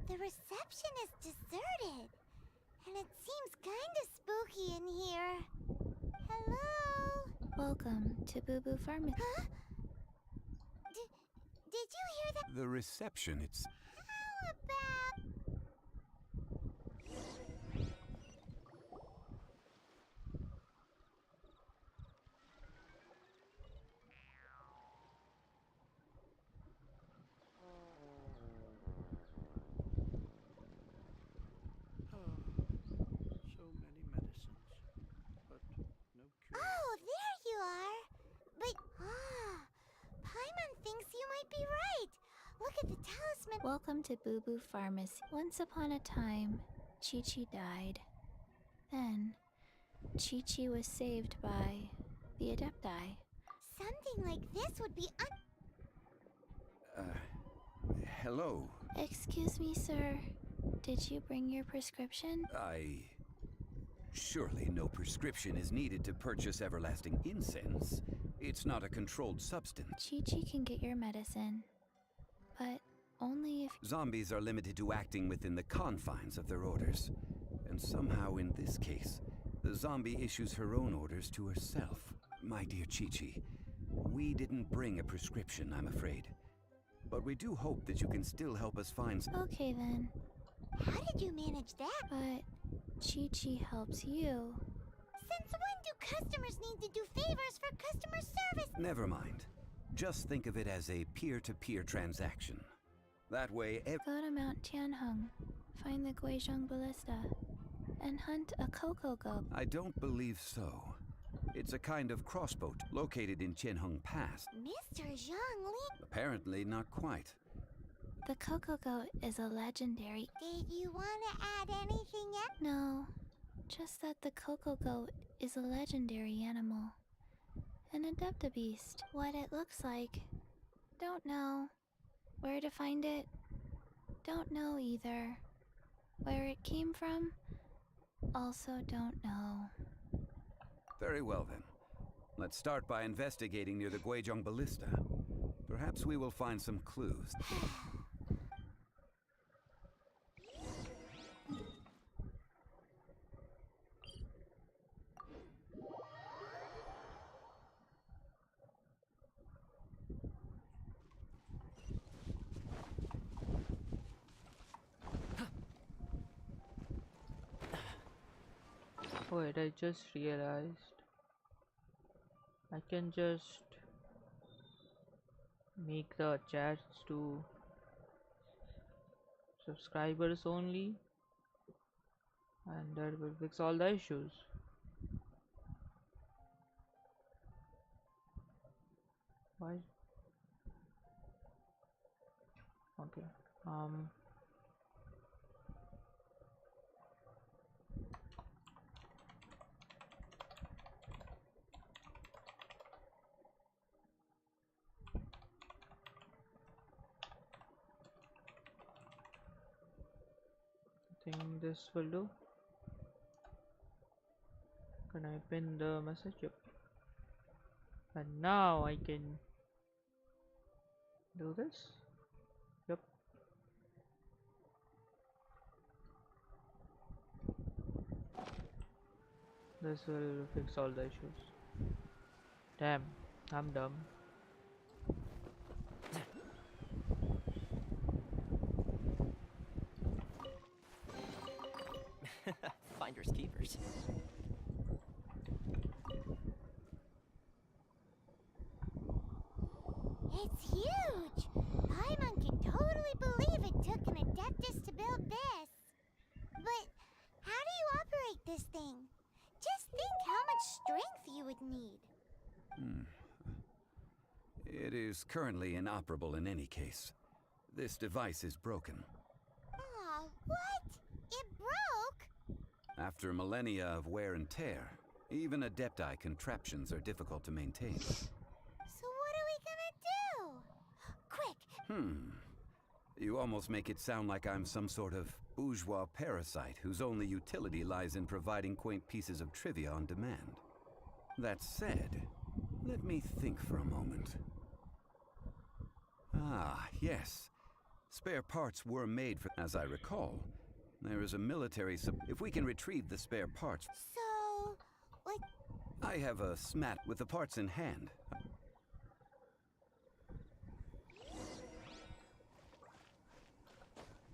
The reception is deserted. And it seems kinda spooky in here. Hello? Welcome to Boo Boo Pharmacy. Huh? Did you hear that? The reception, it's... How about... Oh, there you are. But, Paimon thinks you might be right. Look at the talisman. Welcome to Boo Boo Pharmacy. Once upon a time, Chi-Chi died. Then, Chi-Chi was saved by the Adepti. Something like this would be Hello. Excuse me, sir. Did you bring your prescription? Surely no prescription is needed to purchase everlasting incense. It's not a controlled substance. Chi-Chi can get your medicine, but only if... Zombies are limited to acting within the confines of their orders. And somehow in this case, the zombie issues her own orders to herself. My dear Chi-Chi, we didn't bring a prescription, I'm afraid. But we do hope that you can still help us find... Okay then. How did you manage that? But Chi-Chi helps you. Since when do customers need to do favors for customer service? Never mind. Just think of it as a peer-to-peer transaction. That way Go to Mount Tianheng, find the Guizhong Ballista, and hunt a Coco Goat. I don't believe so. It's a kind of crossbow located in Qianheng Pass. Mr. Xiangling? Apparently not quite. The Coco Goat is a legendary. Did you want to add anything else? No, just that the Coco Goat is a legendary animal. An Adepta beast. What it looks like. Don't know. Where to find it? Don't know either. Where it came from? Also don't know. Very well then. Let's start by investigating near the Guizhong Ballista. Perhaps we will find some clues. Wait, I just realized I can just make the chats to subscribers only, and that will fix all the issues. Why? Okay. I think this will do. Can I pin the message? Yep. And now I can do this. Yep. This will fix all the issues. Damn, I'm dumb. Finders keepers. It's huge! Paimon can totally believe it took an Adeptus to build this. But how do you operate this thing? Just think how much strength you would need. It is currently inoperable in any case. This device is broken. Aw, what? It broke? After millennia of wear and tear, even Adepti contraptions are difficult to maintain. So what are we gonna do? Quick! You almost make it sound like I'm some sort of bourgeois parasite whose only utility lies in providing quaint pieces of trivia on demand. That said, let me think for a moment. Ah, yes. Spare parts were made for, as I recall. There is a military if we can retrieve the spare parts. So, like... I have a smat with the parts in hand.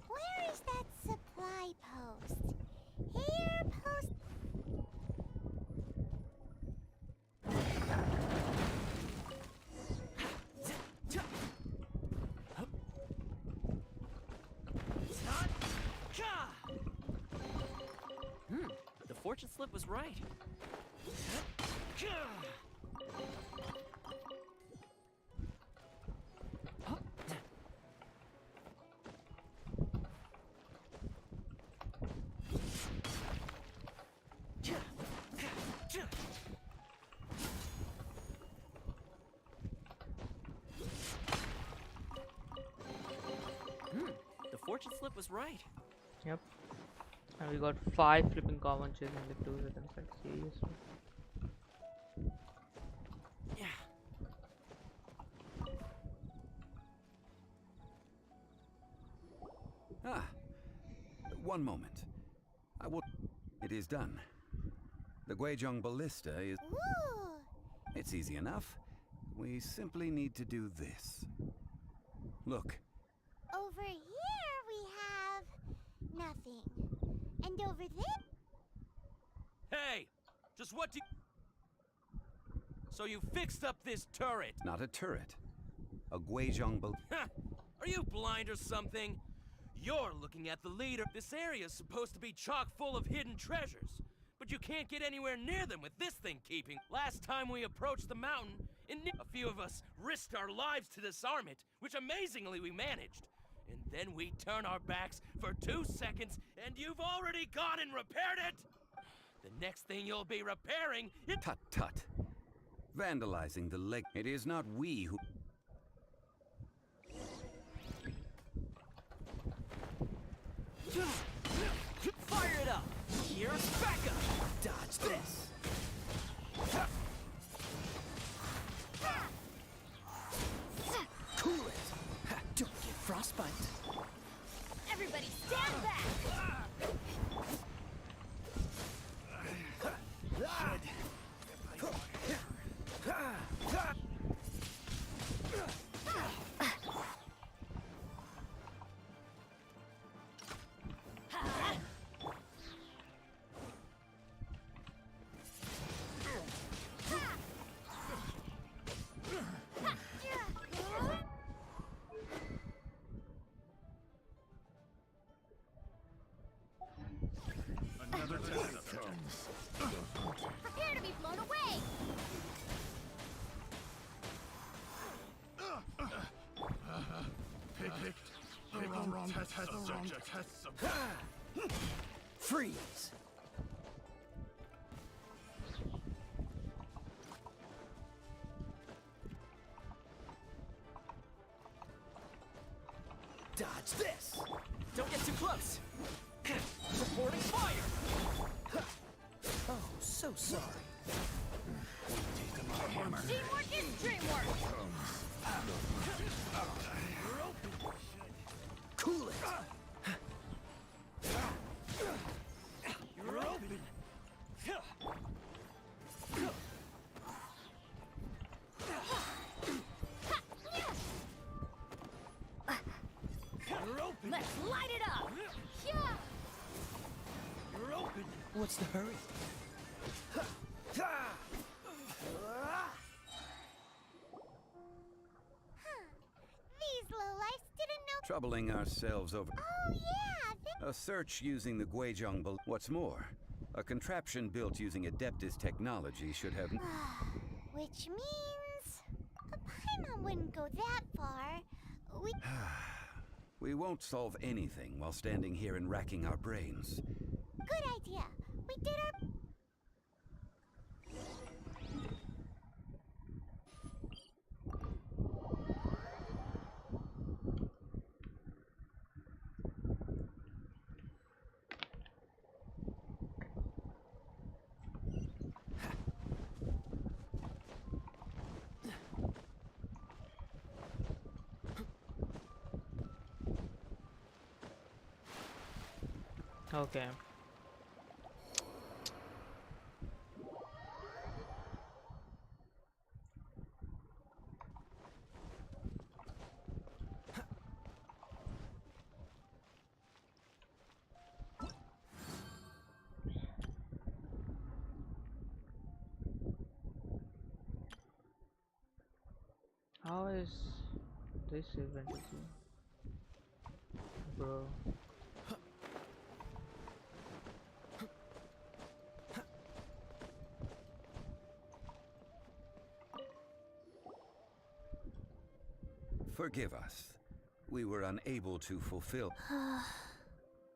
Where is that supply post? Here, post... The fortune slip was right. The fortune slip was right. Yep. And we got 5 flipping common chairs in the 2 seconds, like seriously. Yeah. Ah, one moment. I will. It is done. The Guizhong Ballista is. Ooh! It's easy enough. We simply need to do this. Look. Over here we have... nothing. And over there... Hey! Just what do you... So you fixed up this turret? Not a turret. A Guizhong Ballista. Are you blind or something? You're looking at the leader. This area's supposed to be chock full of hidden treasures. But But you can't get anywhere near them with this thing keeping. Last time we approached the mountain, a few of us risked our lives to disarm it, which amazingly we managed. And then we turn our backs for 2 seconds, and you've already gone and repaired it! The next thing you'll be repairing is— Tut tut. Vandalizing the leg. It is not we who... Fire it up! Here's backup! Dodge this! Cool it! Don't get frostbite! Everybody stand back! Another test. Prepare to be blown away! Pick the wrong test subject. Freeze! Dodge this! Don't get too close! Reporting fire! Oh, so sorry. Hammer. Teamwork is dreamwork! Cool it! You're open. You're open. Let's light it up! You're open. What's the hurry? These lowlifes didn't know— Troubling ourselves over... Oh yeah, A search using the Guizhong... What's more, a contraption built using Adeptus technology should have... which means a Paimon wouldn't go that far. We won't solve anything while standing here and racking our brains. Good idea. We did our— Okay. How is this event looking? Bro. Forgive us. We were unable to fulfill...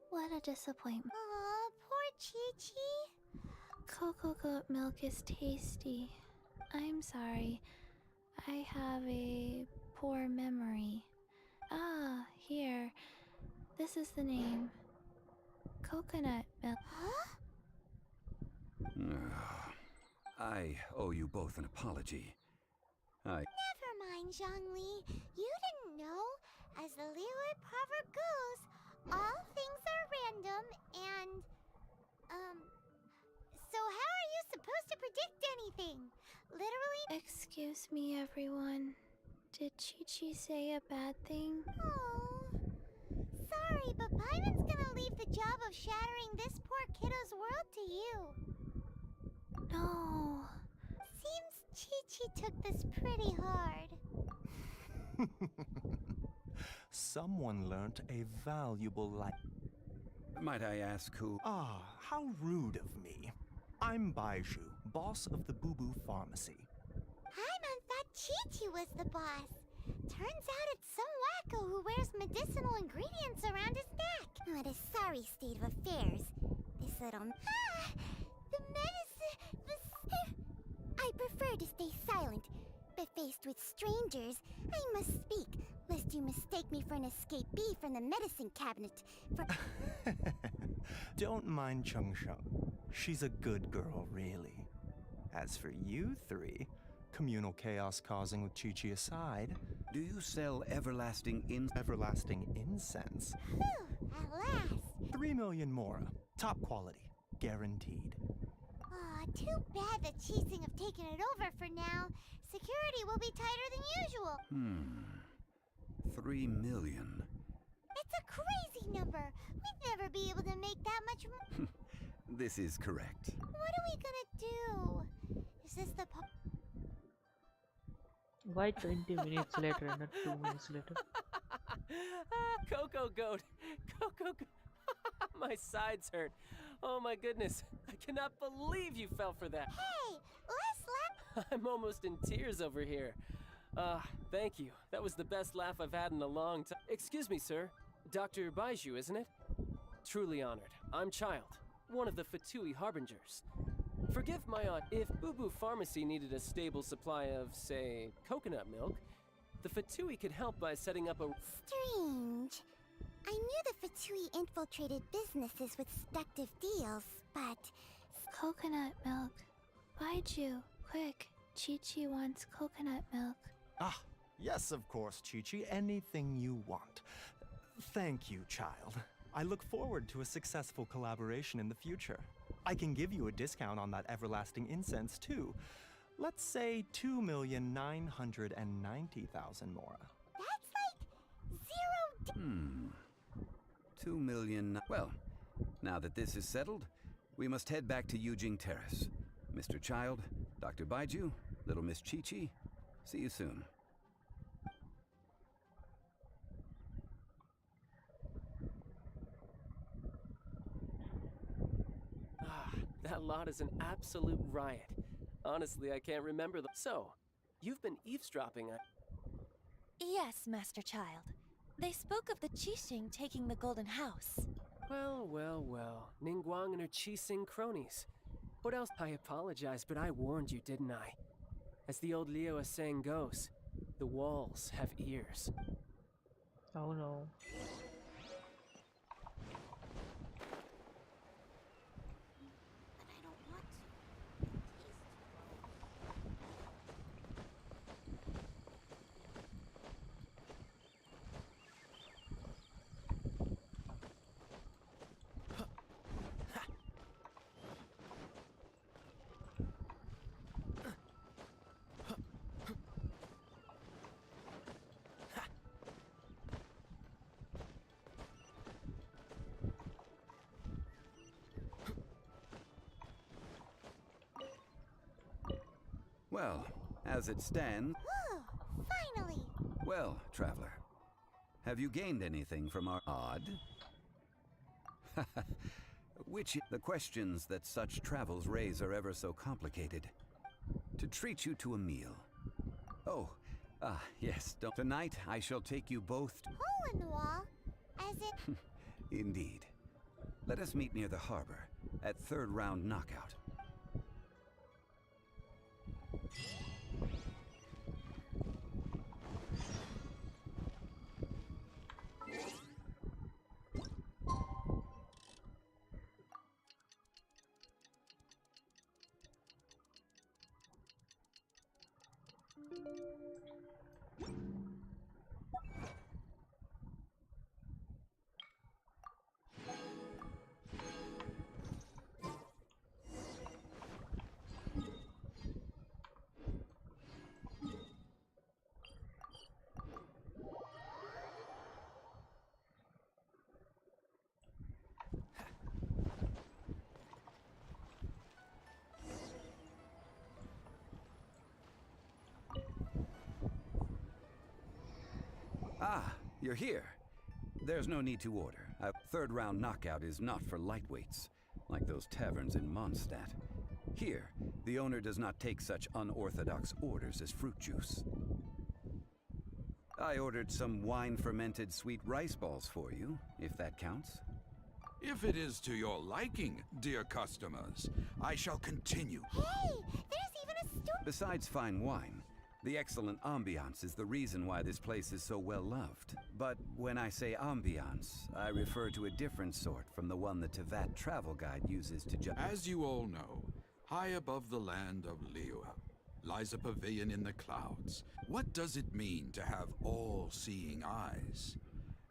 What a disappointment. Aw, poor Chi-Chi. Cocoa goat milk is tasty. I'm sorry. I have a poor memory. Ah, here. This is the name. Coconut milk. I owe you both an apology. Never mind, Zhongli. You didn't know. As the Liyue proverb goes, all things are random and, so how are you supposed to predict anything? Literally— Excuse me, everyone. Did Chi-Chi say a bad thing? Oh, sorry, but Paimon's gonna leave the job of shattering this poor kiddo's world to you. No. Seems Chi-Chi took this pretty hard. Someone learnt a valuable life. Might I ask who? Ah, how rude of me. I'm Baiju, boss of the Boo Boo Pharmacy. I thought Chi-Chi was the boss. Turns out it's some wacko who wears medicinal ingredients around his neck. What a sorry state of affairs. This little... the medicine... I prefer to stay silent, but faced with strangers, I must speak, lest you mistake me for an escapee from the medicine cabinet. For... Don't mind Chung Sheng. She's a good girl, really. As for you three, communal chaos causing with Chi-Chi aside... Do you sell everlasting incense? Whew, at last. 3 million mora. Top quality. Guaranteed. Aw, too bad the Cheesing have taken it over for now. Security will be tighter than usual. 3 million. It's a crazy number. We'd never be able to make that much more. This is correct. What are we gonna do? Is this the Why 20 minutes later and not 2 minutes later? Coco Goat! Coco Goat! My sides hurt. Oh my goodness. I cannot believe you fell for that. Hey, let's laugh. I'm almost in tears over here. Thank you. That was the best laugh I've had in a long time. Excuse me, sir. Dr. Baiju, isn't it? Truly honored. I'm Child, one of the Fatui Harbingers. Forgive my odd. If Boo Boo Pharmacy needed a stable supply of, say, coconut milk, the Fatui could help by setting up a... Strange. I knew the Fatui infiltrated businesses with seductive deals, but... Coconut milk. Baiju, quick. Chi-Chi wants coconut milk. Ah, yes, of course, Chi-Chi. Anything you want. Thank you, child. I look forward to a successful collaboration in the future. I can give you a discount on that everlasting incense, too. Let's say 2,990,000 mora. That's like 0... 2 million... Well, now that this is settled, we must head back to Yujing Terrace. Mr. Child, Dr. Baiju, little Miss Chi-Chi, see you soon. That lot is an absolute riot. Honestly, I can't remember them. So, you've been eavesdropping on... Yes, Master Child. They spoke of the Qixing taking the Golden House. Well, well, well. Ningguang and her Qixing cronies. What else? I apologize, but I warned you, didn't I? As the old Liyue saying goes, the walls have ears. Oh no. Well, as it stands... Finally! Well, traveler, have you gained anything from our odd? Which the questions that such travels raise are ever so complicated. To treat you to a meal. Oh, yes, tonight I shall take you both to... Hole in the wall? As it... Indeed. Let us meet near the harbor, at third round knockout. Ah, you're here. There's no need to order. A third round knockout is not for lightweights, like those taverns in Mondstadt. Here, the owner does not take such unorthodox orders as fruit juice. I ordered some wine-fermented sweet rice balls for you, if that counts. If it is to your liking, dear customers, I shall continue. Hey, there's even a store. Besides fine wine, the excellent ambiance is the reason why this place is so well loved. But when I say ambiance, I refer to a different sort from the one the Tevat travel guide uses to judge. As you all know, high above the land of Liyue lies a pavilion in the clouds. What does it mean to have all-seeing eyes?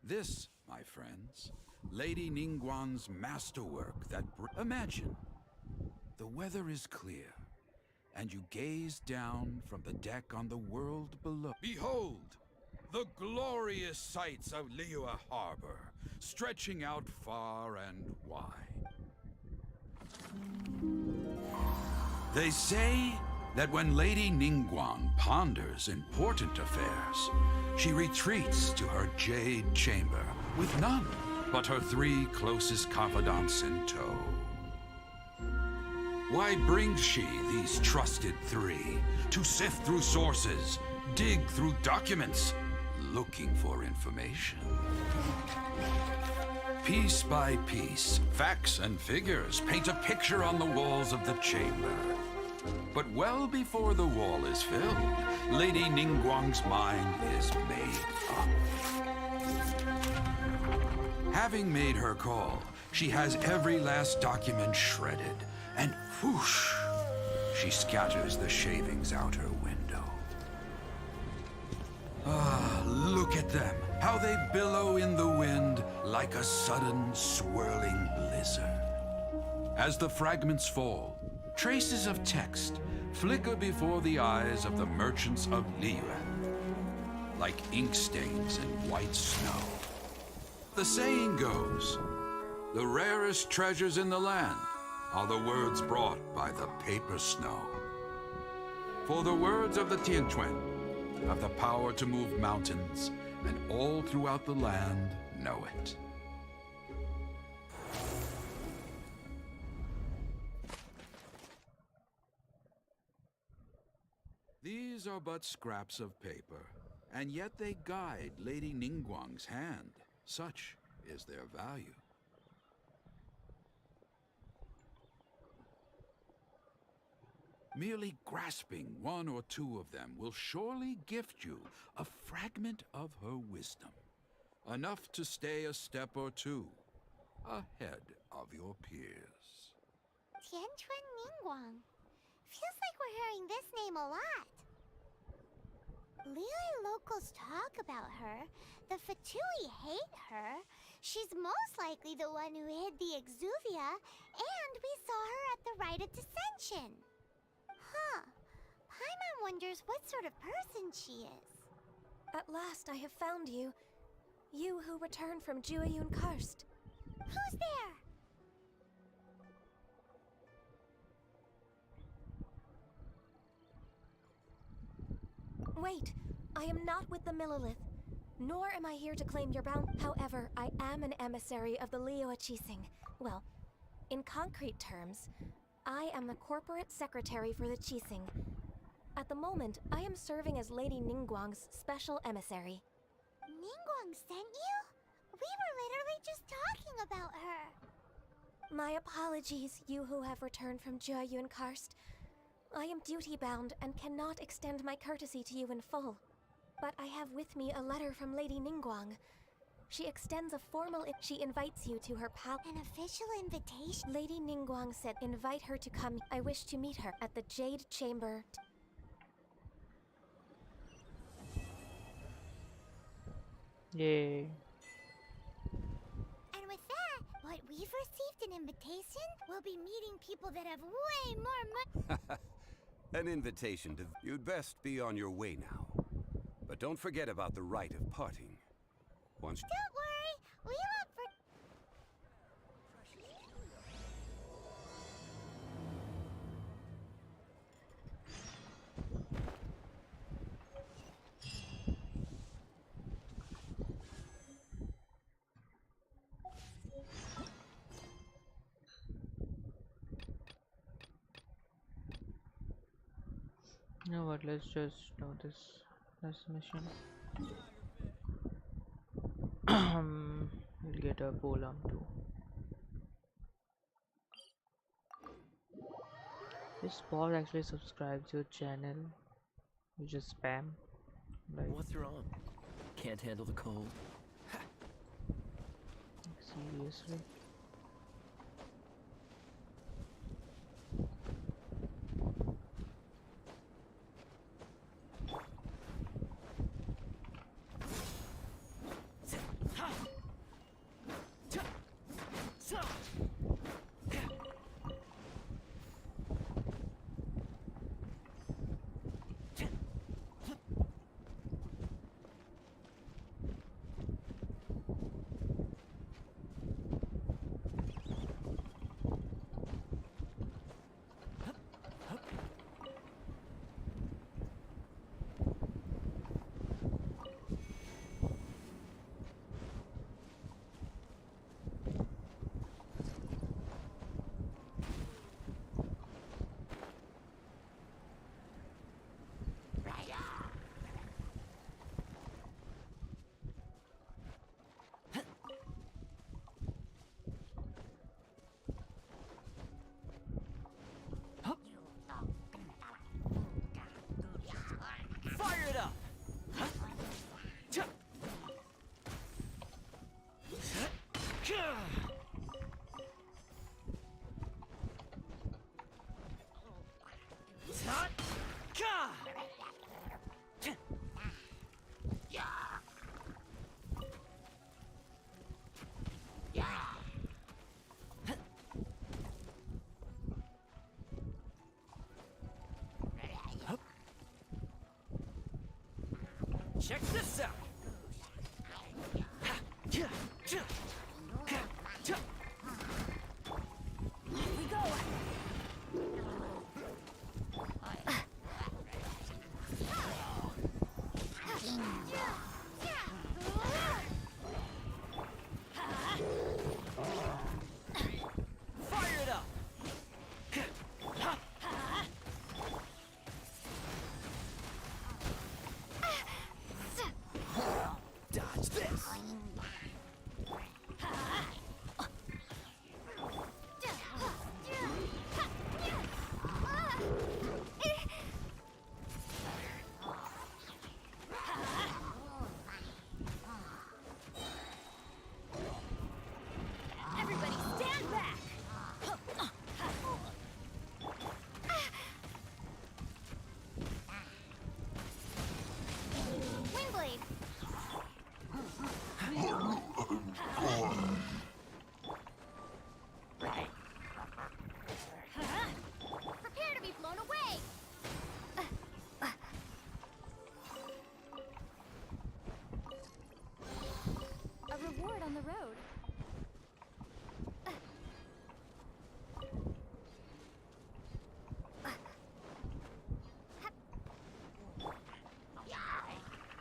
This, my friends, Lady Ningguang's masterwork that imagine, the weather is clear, and you gaze down from the deck on the world below. Behold, the glorious sights of Liyue Harbor, stretching out far and wide. They say that when Lady Ningguang ponders important affairs, she retreats to her jade chamber with none but her 3 closest confidants in tow. Why brings she these trusted 3 to sift through sources, dig through documents, looking for information? Piece by piece, facts and figures paint a picture on the walls of the chamber. But well before the wall is filled, Lady Ningguang's mind is made up. Having made her call, she has every last document shredded, and whoosh, she scatters the shavings out her window. Ah, look at them, how they billow in the wind like a sudden swirling blizzard. As the fragments fall, traces of text flicker before the eyes of the merchants of Liyue, like ink stains in white snow. The saying goes, the rarest treasures in the land are the words brought by the paper snow. For the words of the Intertwined have the power to move mountains, and all throughout the land know it. These are but scraps of paper, and yet they guide Lady Ningguang's hand. Such is their value. Merely grasping 1 or 2 of them will surely gift you a fragment of her wisdom, enough to stay a step or 2 ahead of your peers. Tianchuan Ningguang. Feels like we're hearing this name a lot. Liyue locals talk about her. The Fatui hate her. She's most likely the one who hid the Exuvia, and we saw her at the Rite of Dissension. Huh. Paimon wonders what sort of person she is. At last I have found you. You who returned from Jueyun Karst. Who's there? Wait, I am not with the Millelith, nor am I here to claim your bounty. However, I am an emissary of the Liyue Qixing. Well, in concrete terms, I am the corporate secretary for the Qixing. At the moment, I am serving as Lady Ningguang's special emissary. Ningguang sent you? We were literally just talking about her. My apologies, you who have returned from Jueyun Karst. I am duty-bound and cannot extend my courtesy to you in full. But I have with me a letter from Lady Ningguang. She extends a formal she invites you to her palace. An official invitation? Lady Ningguang said invite her to come. I wish to meet her at the Jade Chamber. Yay. And with that, what we've received an invitation, we'll be meeting people that have way more money. An invitation to... You'd best be on your way now. But don't forget about the rite of parting. Once... Don't worry, we won't for... You know what? Let's just do this mission. We'll get a polearm too. This bot actually subscribes to your channel. You just spam. Like, What's wrong? Can't handle the cold? seriously? Fire it up! Check this out! Here we go! Fire it up! Dodge this! Everybody stand back! Windblade! Prepare to be blown away! A reward on the road.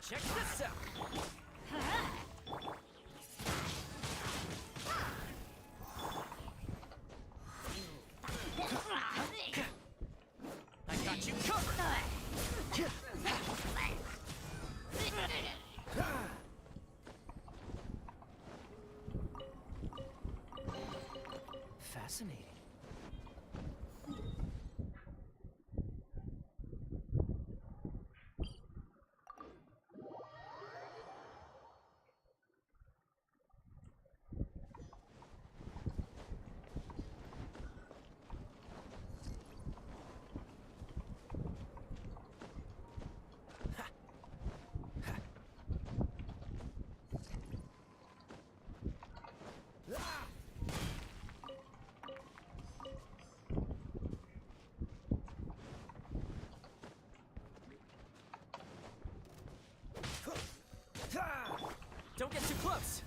Check this out! I got you covered! Fascinating. Don't get too close!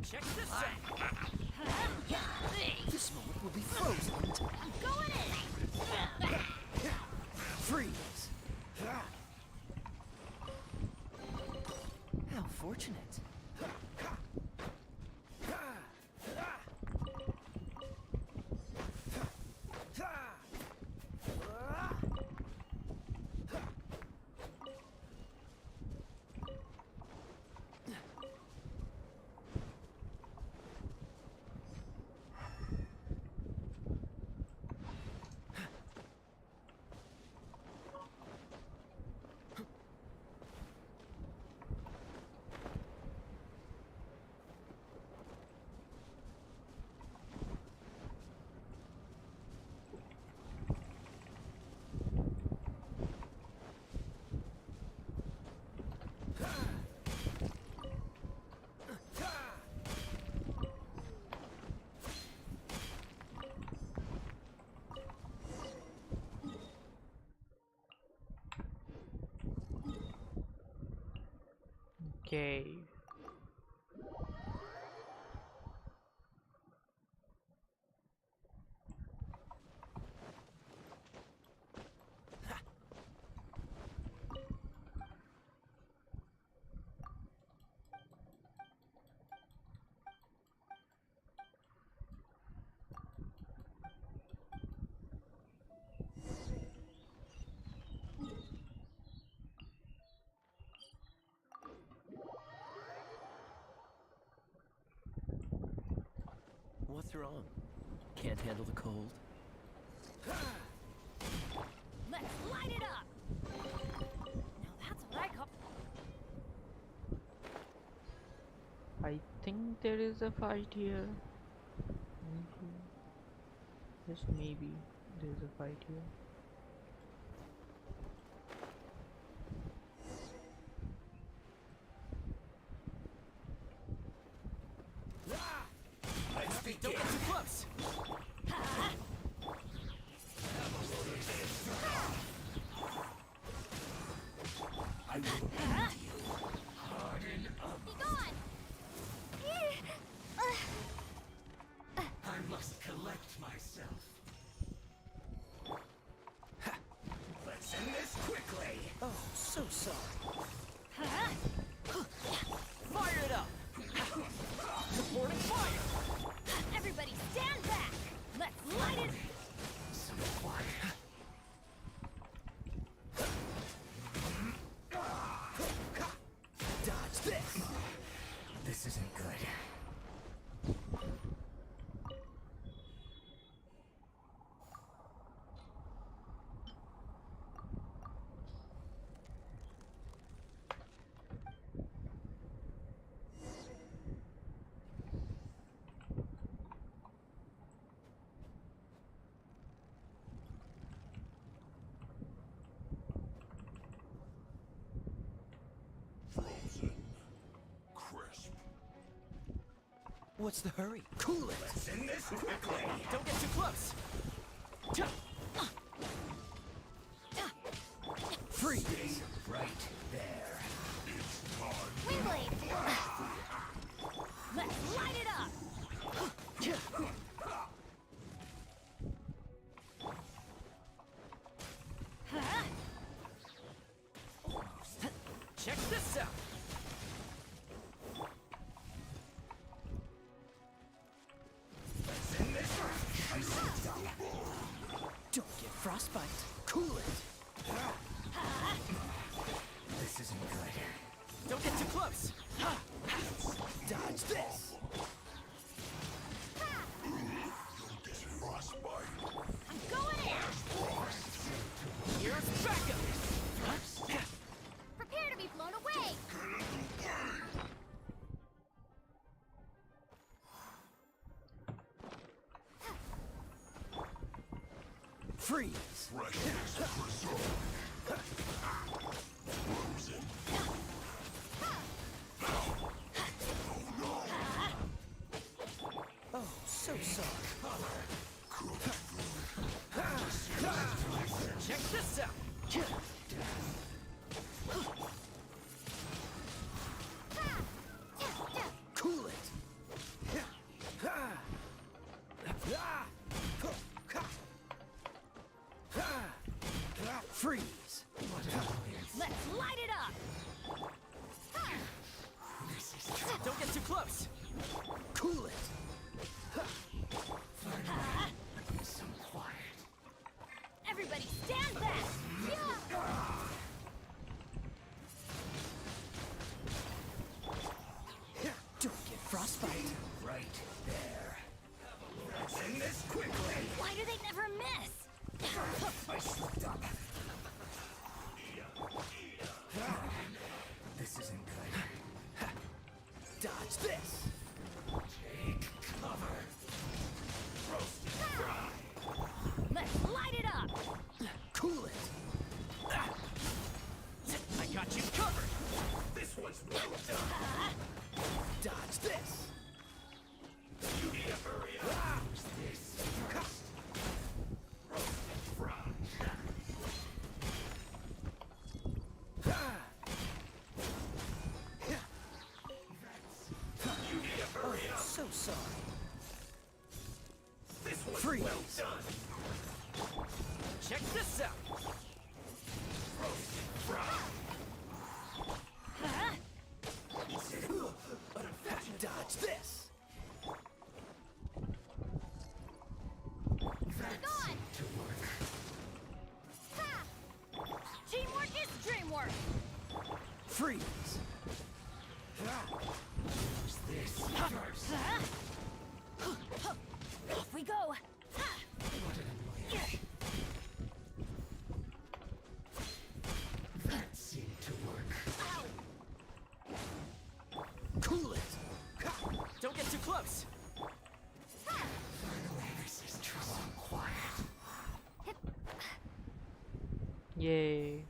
Check this out. This moment will be frozen in time. I'm going in! Freeze! How fortunate. Okay. What's wrong? Can't handle the cold? Let's light it up! Now that's what I call... I think there is a fight here. Maybe. Just maybe there's a fight here. Don't get too close. I will end you. Harden up. Be gone! I must collect myself. Let's end this quickly. Oh, so sorry. Fire it up. Supporting fire. Everybody stand back! Let's light it! So quiet. Dodge this! This isn't good. Frozen. Crisp. What's the hurry? Cool it! Let's end this quickly. Don't get too close. Freeze! Stay right there. It's time. Windblade! Let's light it up! Check this out. Let's end this. Don't get frostbite. Cool it! This isn't good. Don't get too close. Dodge this! You'll get frostbite. I'm going in! Here's backup. Prepare to be blown away! Freeze! Freshness preserved. Frozen. Oh, so sorry. Check this out. Cool it! Freeze! Let's light it up! Don't get too close! Cool it! Some quiet. Everybody stand back! Don't get frostbite. Right there. Send this quickly. Why do they never miss? I slipped up. This isn't good. Dodge this! Take cover. Roasted fry. Let's light it up! Cool it! I got you covered! This one's well done. Dodge this! You need to hurry up. Use this first. Roasted fry. You need to hurry up. So sorry. This one's Freeze. well done. Check this out! Roasted fry. Dodge this! Gone! To work. Ha! Teamwork is dreamwork! Freeze! Use this first. Off we go! That seemed to work. Cool it! Don't get too close! Finally, this is true. Quiet. Yay.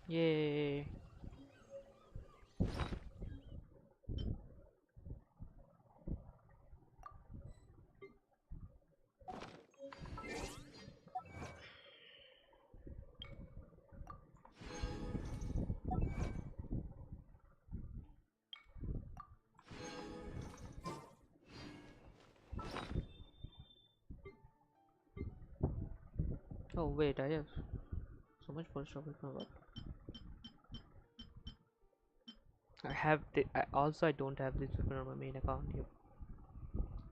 Yay. Oh wait, I have so much for shopping for work. I don't have this weapon on my main account. Yep.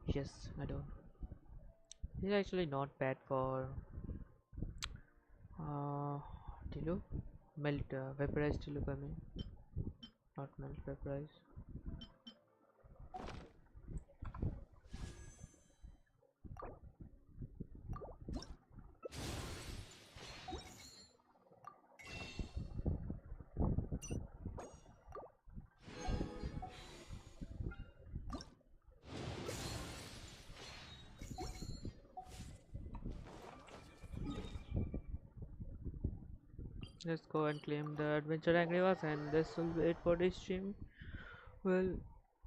Yes, I don't. It's actually not bad for Tillo. Melt vaporized Tillo, I mean. Not melt, vaporize. Let's go and claim the adventure agrivas, and this will be it for this stream. Well,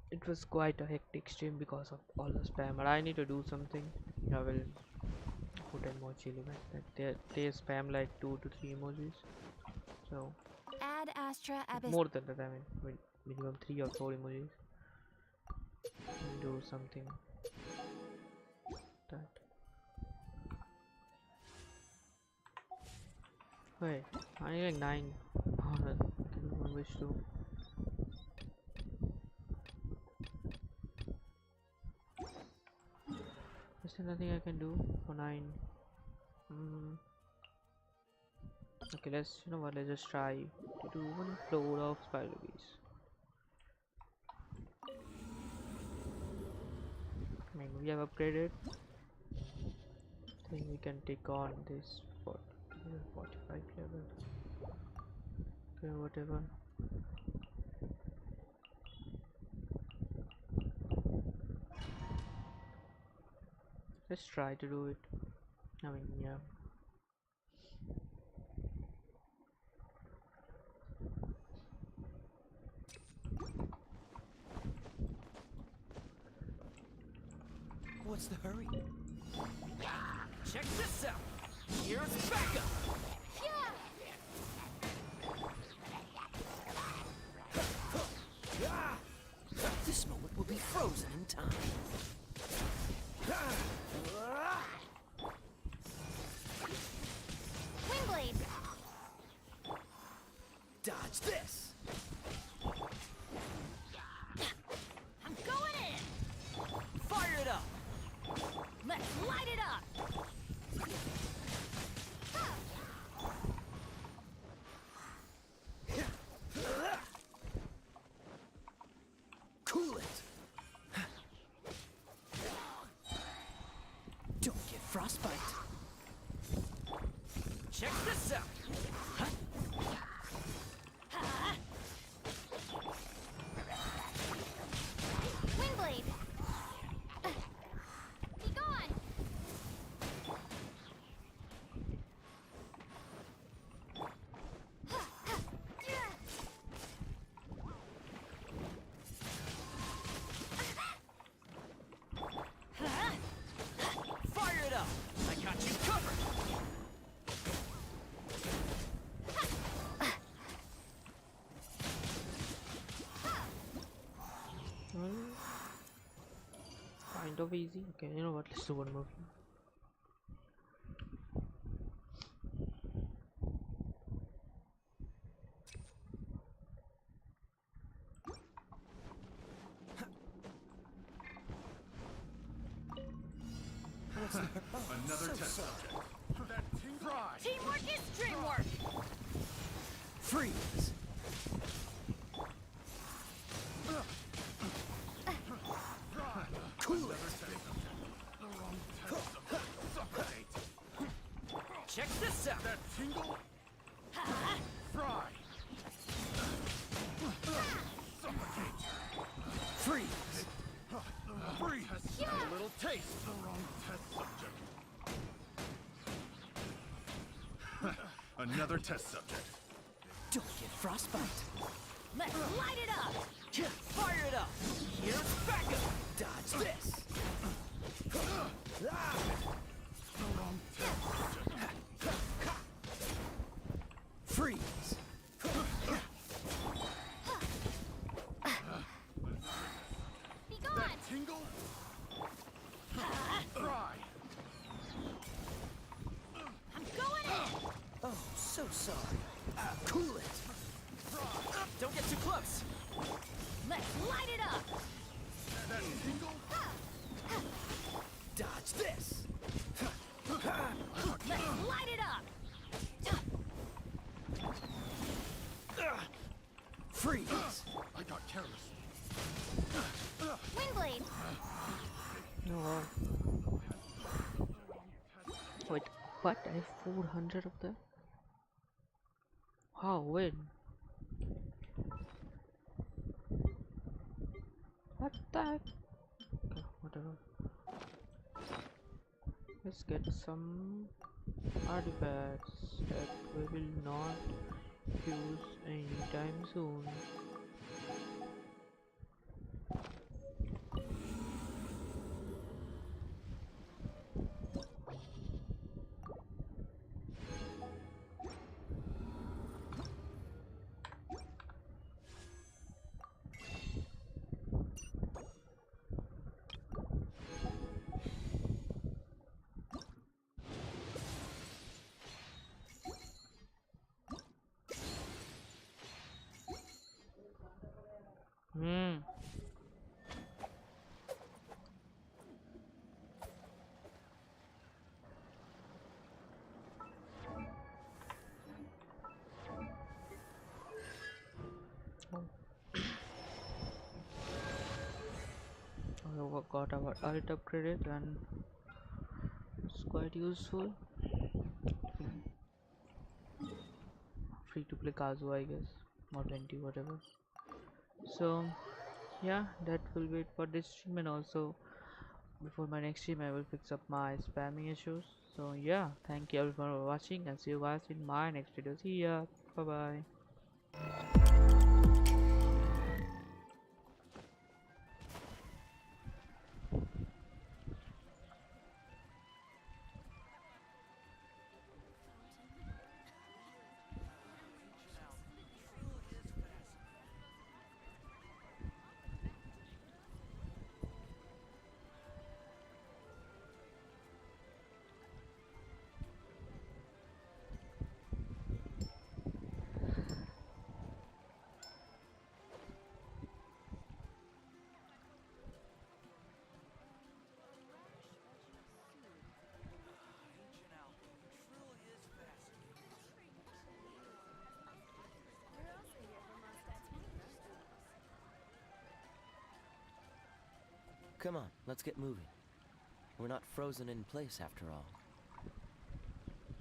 it was quite a hectic stream because of all the spam, but I need to do something. I will put emoji limit. They spam like 2 to 3 emojis, so Add Astra Abyss. more than that. I mean, minimum 3 or 4 emojis. Do something that. Wait, I need like 9. Oh, I don't wish to. Is there nothing I can do for 9? Okay, let's, you know what, let's just try to do one floor of spider bees. I mean, we have upgraded. Then we can take on this 45 level. Okay, whatever. Let's try to do it. I mean, yeah. What's the hurry? Check this out! Here's backup! This moment will be frozen in time. Windblade! Dodge this! I'm going in! Fire it up! Let's light it up! Cool it! Don't get frostbite. Check this out! Windblade! Be gone! Fire it up! I got you covered! Kind of easy. Okay, you know what? Let's do one more. Another test subject. That Teamwork is dreamwork! Freeze! Cool it! Check this out! That tingle. Fry. Suffocate. Freeze! Freeze. A little taste. The wrong test subject. Another test subject. Don't get frostbite. Let's light it up! Fire it up! Here's backup! Dodge this! The wrong test subject. Freeze! Be gone! That tingle. Fry. I'm going in! Oh, so sorry. Cool it! Don't get too close! Let's light it up! That tingle. Dodge this! Let's light it up! Freeze! I got careless. Windblade! No. Wait, what? I have 400 of them? How? When? What the heck? Okay, whatever. Let's get some artifacts that we will not use anytime soon. got our ult upgraded and it's quite useful. Free to play Kazu, I guess, or 20, whatever. So yeah, that will be it for this stream, and also before my next stream I will fix up my spamming issues. So yeah, thank you everyone for watching, and see you guys in my next video. See ya, bye bye. Come on, let's get moving. We're not frozen in place after all.